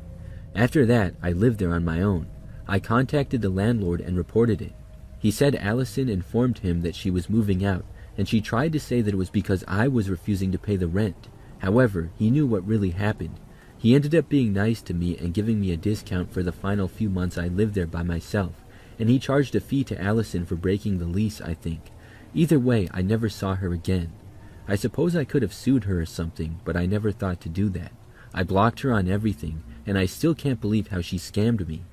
After that, I lived there on my own. I contacted the landlord and reported it. He said Allison informed him that she was moving out, and she tried to say that it was because I was refusing to pay the rent. However, he knew what really happened. He ended up being nice to me and giving me a discount for the final few months I lived there by myself, and he charged a fee to Allison for breaking the lease, I think. Either way, I never saw her again. I suppose I could have sued her or something, but I never thought to do that. I blocked her on everything, and I still can't believe how she scammed me.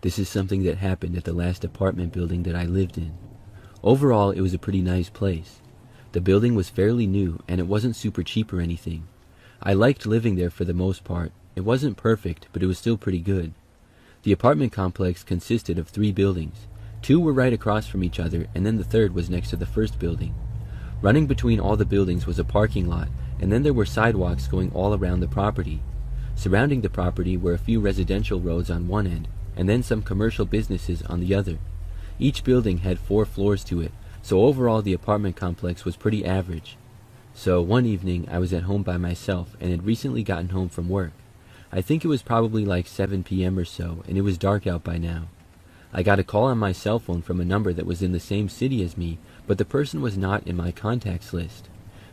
This is something that happened at the last apartment building that I lived in. Overall, it was a pretty nice place. The building was fairly new, and it wasn't super cheap or anything. I liked living there for the most part. It wasn't perfect, but it was still pretty good. The apartment complex consisted of 3 buildings. 2 were right across from each other, and then the third was next to the first building. Running between all the buildings was a parking lot, and then there were sidewalks going all around the property. Surrounding the property were a few residential roads on one end, and then some commercial businesses on the other. Each building had 4 floors to it, so overall the apartment complex was pretty average. So one evening I was at home by myself and had recently gotten home from work. I think it was probably like 7 p.m. or so, and it was dark out by now. I got a call on my cell phone from a number that was in the same city as me, but the person was not in my contacts list.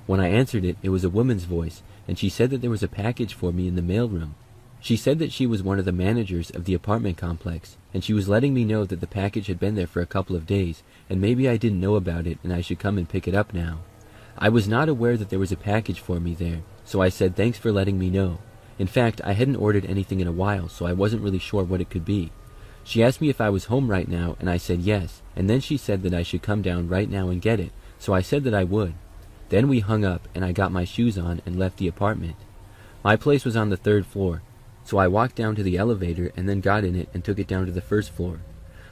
When I answered it, it was a woman's voice, and she said that there was a package for me in the mailroom. She said that she was one of the managers of the apartment complex, and she was letting me know that the package had been there for a couple of days, and maybe I didn't know about it and I should come and pick it up now. I was not aware that there was a package for me there, so I said thanks for letting me know. In fact, I hadn't ordered anything in a while, so I wasn't really sure what it could be. She asked me if I was home right now, and I said yes, and then she said that I should come down right now and get it, so I said that I would. Then we hung up, and I got my shoes on and left the apartment. My place was on the 3rd floor, so I walked down to the elevator and then got in it and took it down to the 1st floor.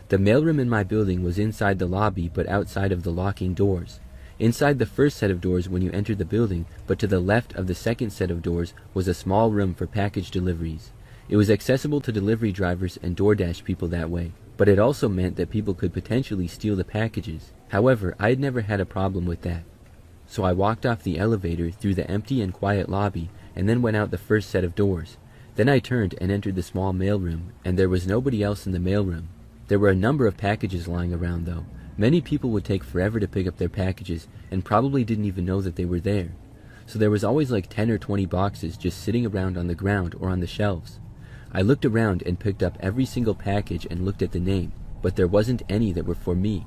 The mailroom in my building was inside the lobby but outside of the locking doors. Inside the first set of doors when you entered the building, but to the left of the second set of doors, was a small room for package deliveries. It was accessible to delivery drivers and DoorDash people that way, but it also meant that people could potentially steal the packages. However, I had never had a problem with that. So I walked off the elevator through the empty and quiet lobby and then went out the first set of doors. Then I turned and entered the small mailroom, and there was nobody else in the mailroom. There were a number of packages lying around though. Many people would take forever to pick up their packages and probably didn't even know that they were there. So there was always like 10 or 20 boxes just sitting around on the ground or on the shelves. I looked around and picked up every single package and looked at the name, but there wasn't any that were for me.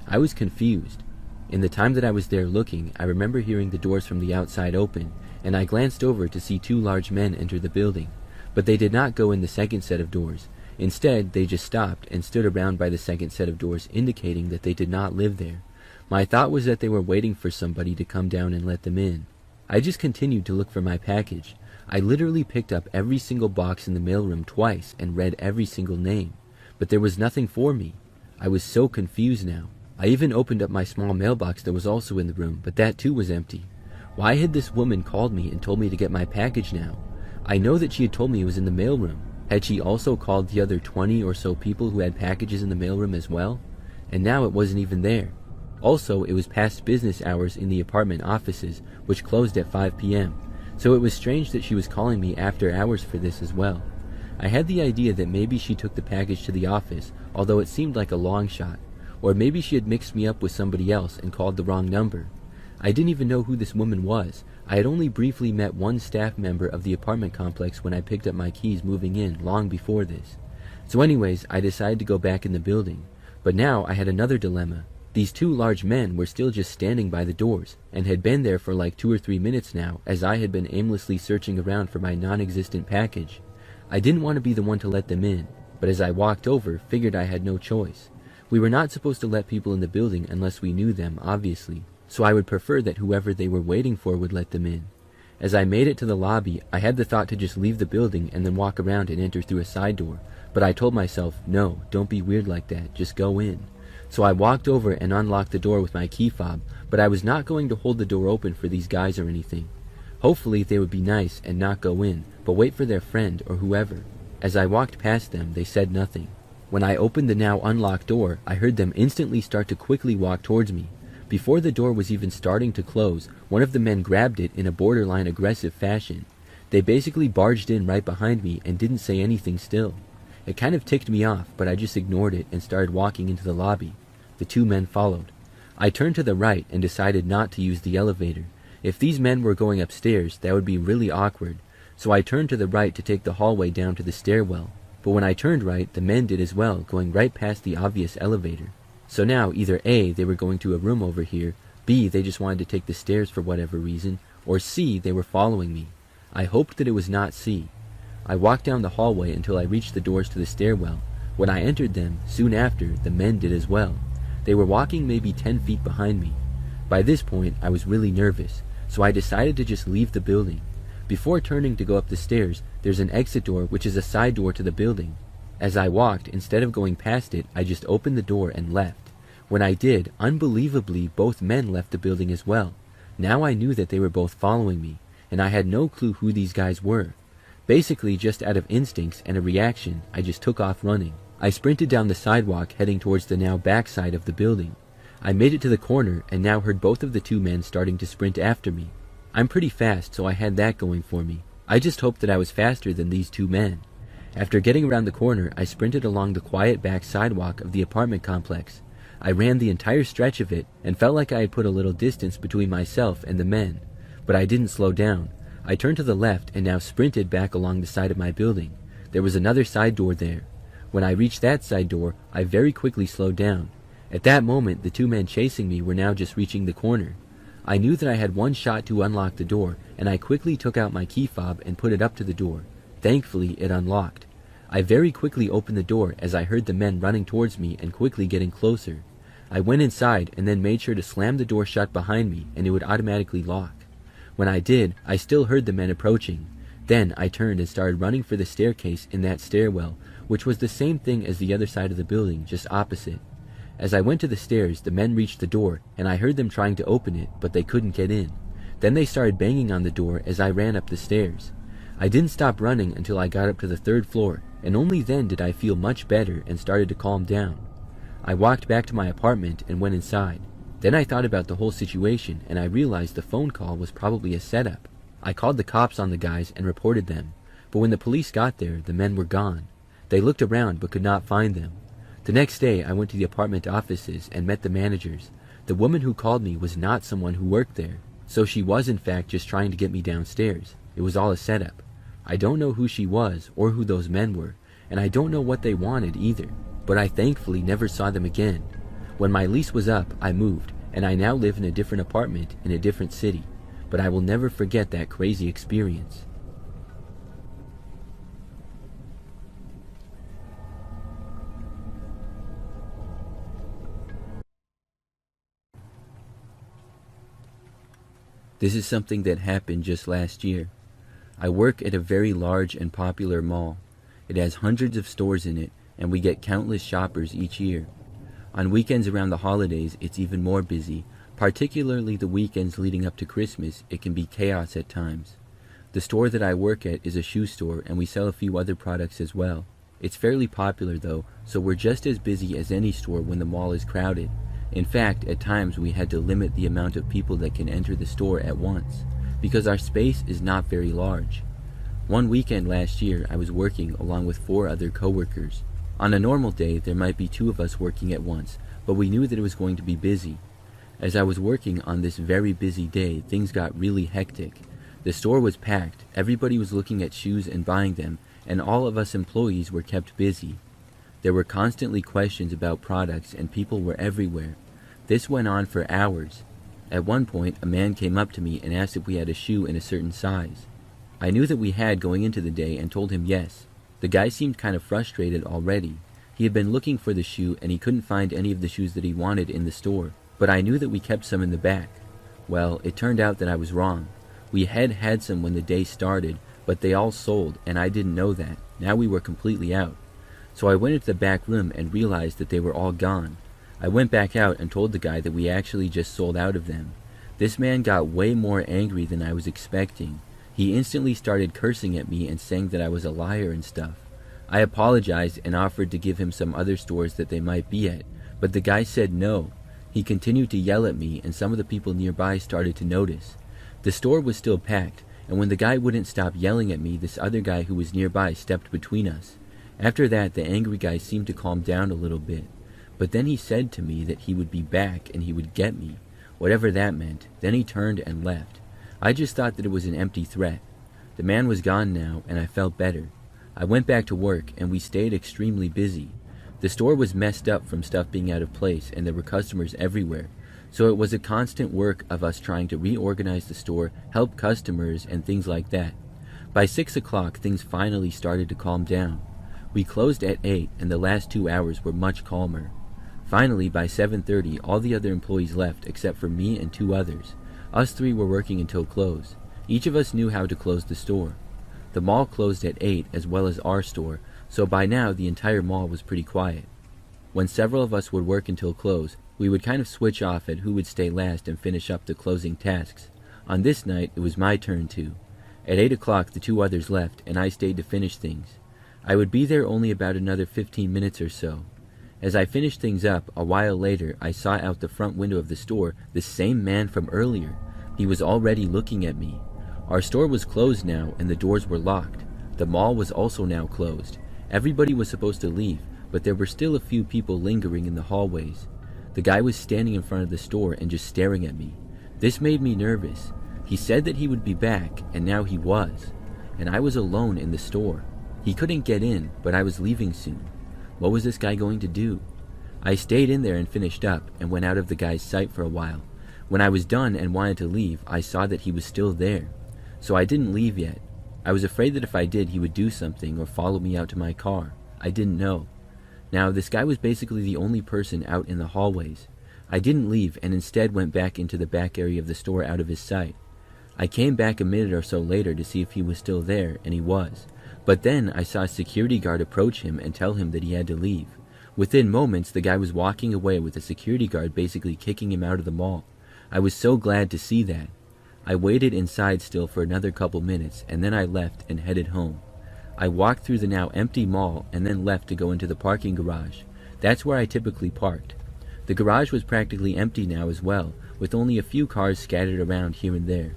I was confused. In the time that I was there looking, I remember hearing the doors from the outside open, and I glanced over to see 2 large men enter the building. But they did not go in the second set of doors. Instead, they just stopped and stood around by the second set of doors, indicating that they did not live there. My thought was that they were waiting for somebody to come down and let them in. I just continued to look for my package. I literally picked up every single box in the mailroom twice and read every single name. But there was nothing for me. I was so confused now. I even opened up my small mailbox that was also in the room, but that too was empty. Why had this woman called me and told me to get my package now? I know that she had told me it was in the mailroom. Had she also called the other 20 or so people who had packages in the mailroom as well? And now it wasn't even there. Also, it was past business hours in the apartment offices, which closed at 5 p.m., so it was strange that she was calling me after hours for this as well. I had the idea that maybe she took the package to the office, although it seemed like a long shot. Or maybe she had mixed me up with somebody else and called the wrong number. I didn't even know who this woman was. I had only briefly met one staff member of the apartment complex when I picked up my keys moving in long before this. So anyways, I decided to go back in the building. But now I had another dilemma. These two large men were still just standing by the doors, and had been there for like 2 or 3 minutes now, as I had been aimlessly searching around for my non-existent package. I didn't want to be the one to let them in, but as I walked over, figured I had no choice. We were not supposed to let people in the building unless we knew them, obviously, so I would prefer that whoever they were waiting for would let them in. As I made it to the lobby, I had the thought to just leave the building and then walk around and enter through a side door, but I told myself, no, don't be weird like that, just go in. So I walked over and unlocked the door with my key fob, but I was not going to hold the door open for these guys or anything. Hopefully they would be nice and not go in, but wait for their friend or whoever. As I walked past them, they said nothing. When I opened the now unlocked door, I heard them instantly start to quickly walk towards me. Before the door was even starting to close, one of the men grabbed it in a borderline aggressive fashion. They basically barged in right behind me and didn't say anything still. It kind of ticked me off, but I just ignored it and started walking into the lobby. The two men followed. I turned to the right and decided not to use the elevator. If these men were going upstairs, that would be really awkward, so I turned to the right to take the hallway down to the stairwell. But when I turned right, the men did as well, going right past the obvious elevator. So now, either A, they were going to a room over here, B, they just wanted to take the stairs for whatever reason, or C, they were following me. I hoped that it was not C. I walked down the hallway until I reached the doors to the stairwell. When I entered them, soon after, the men did as well. They were walking maybe 10 feet behind me. By this point, I was really nervous, so I decided to just leave the building. Before turning to go up the stairs, there's an exit door which is a side door to the building. As I walked, instead of going past it, I just opened the door and left. When I did, unbelievably, both men left the building as well. Now I knew that they were both following me, and I had no clue who these guys were. Basically, just out of instincts and a reaction, I just took off running. I sprinted down the sidewalk heading towards the now backside of the building. I made it to the corner and now heard both of the two men starting to sprint after me. I'm pretty fast, so I had that going for me. I just hoped that I was faster than these two men. After getting around the corner, I sprinted along the quiet back sidewalk of the apartment complex. I ran the entire stretch of it and felt like I had put a little distance between myself and the men. But I didn't slow down. I turned to the left and now sprinted back along the side of my building. There was another side door there. When I reached that side door, I very quickly slowed down. At that moment, the two men chasing me were now just reaching the corner. I knew that I had one shot to unlock the door, and I quickly took out my key fob and put it up to the door. Thankfully, it unlocked. I very quickly opened the door as I heard the men running towards me and quickly getting closer. I went inside and then made sure to slam the door shut behind me, and it would automatically lock. When I did, I still heard the men approaching. Then I turned and started running for the staircase in that stairwell, which was the same thing as the other side of the building, just opposite. As I went to the stairs, the men reached the door, and I heard them trying to open it, but they couldn't get in. Then they started banging on the door as I ran up the stairs. I didn't stop running until I got up to the 3rd floor, and only then did I feel much better and started to calm down. I walked back to my apartment and went inside. Then I thought about the whole situation, and I realized the phone call was probably a setup. I called the cops on the guys and reported them, but when the police got there, the men were gone. They looked around but could not find them. The next day, I went to the apartment offices and met the managers. The woman who called me was not someone who worked there, so she was in fact just trying to get me downstairs. It was all a setup. I don't know who she was or who those men were, and I don't know what they wanted either, but I thankfully never saw them again. When my lease was up, I moved, and I now live in a different apartment in a different city, but I will never forget that crazy experience. This is something that happened just last year. I work at a very large and popular mall. It has hundreds of stores in it, and we get countless shoppers each year. On weekends around the holidays, it's even more busy. Particularly the weekends leading up to Christmas, it can be chaos at times. The store that I work at is a shoe store, and we sell a few other products as well. It's fairly popular though, so we're just as busy as any store when the mall is crowded. In fact, at times we had to limit the amount of people that can enter the store at once, because our space is not very large. One weekend last year, I was working along with 4 other coworkers. On a normal day, there might be 2 of us working at once, but we knew that it was going to be busy. As I was working on this very busy day, things got really hectic. The store was packed, everybody was looking at shoes and buying them, and all of us employees were kept busy. There were constantly questions about products, and people were everywhere. This went on for hours. At one point, a man came up to me and asked if we had a shoe in a certain size. I knew that we had going into the day and told him yes. The guy seemed kind of frustrated already. He had been looking for the shoe and he couldn't find any of the shoes that he wanted in the store, but I knew that we kept some in the back. Well, it turned out that I was wrong. We had some when the day started, but they all sold, and I didn't know that. Now we were completely out. So I went into the back room and realized that they were all gone. I went back out and told the guy that we actually just sold out of them. This man got way more angry than I was expecting. He instantly started cursing at me and saying that I was a liar and stuff. I apologized and offered to give him some other stores that they might be at, but the guy said no. He continued to yell at me, and some of the people nearby started to notice. The store was still packed, and when the guy wouldn't stop yelling at me, this other guy who was nearby stepped between us. After that, the angry guy seemed to calm down a little bit, but then he said to me that he would be back and he would get me, whatever that meant. Then he turned and left. I just thought that it was an empty threat. The man was gone now, and I felt better. I went back to work, and we stayed extremely busy. The store was messed up from stuff being out of place, and there were customers everywhere. So it was a constant work of us trying to reorganize the store, help customers, and things like that. By 6 o'clock, things finally started to calm down. We closed at 8, and the last 2 hours were much calmer. Finally, by 7:30, all the other employees left except for me and 2 others. Us 3 were working until close. Each of us knew how to close the store. The mall closed at 8 as well as our store, so by now the entire mall was pretty quiet. When several of us would work until close, we would kind of switch off at who would stay last and finish up the closing tasks. On this night, it was my turn to. At 8 o'clock, the 2 others left, and I stayed to finish things. I would be there only about another 15 minutes or so. As I finished things up, a while later, I saw out the front window of the store the same man from earlier. He was already looking at me. Our store was closed now, and the doors were locked. The mall was also now closed. Everybody was supposed to leave, but there were still a few people lingering in the hallways. The guy was standing in front of the store and just staring at me. This made me nervous. He said that he would be back, and now he was. And I was alone in the store. He couldn't get in, but I was leaving soon. What was this guy going to do? I stayed in there and finished up, and went out of the guy's sight for a while. When I was done and wanted to leave, I saw that he was still there. So I didn't leave yet. I was afraid that if I did, he would do something or follow me out to my car. I didn't know. Now, this guy was basically the only person out in the hallways. I didn't leave and instead went back into the back area of the store out of his sight. I came back a minute or so later to see if he was still there, and he was. But then I saw a security guard approach him and tell him that he had to leave. Within moments, the guy was walking away with the security guard basically kicking him out of the mall. I was so glad to see that. I waited inside still for another couple minutes, and then I left and headed home. I walked through the now empty mall and then left to go into the parking garage. That's where I typically parked. The garage was practically empty now as well, with only a few cars scattered around here and there.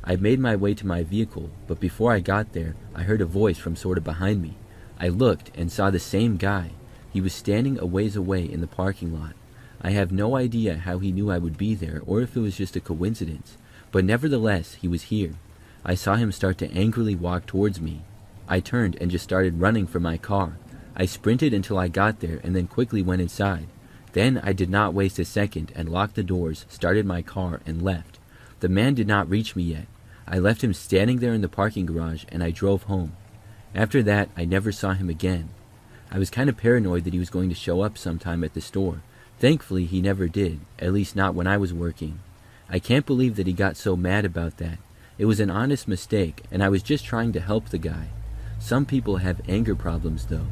I made my way to my vehicle, but before I got there, I heard a voice from sort of behind me. I looked and saw the same guy. He was standing a ways away in the parking lot. I have no idea how he knew I would be there or if it was just a coincidence, but nevertheless, he was here. I saw him start to angrily walk towards me. I turned and just started running for my car. I sprinted until I got there and then quickly went inside. Then I did not waste a second and locked the doors, started my car, and left. The man did not reach me yet. I left him standing there in the parking garage and I drove home. After that, I never saw him again. I was kind of paranoid that he was going to show up sometime at the store. Thankfully, he never did, at least not when I was working. I can't believe that he got so mad about that. It was an honest mistake, and I was just trying to help the guy. Some people have anger problems, though.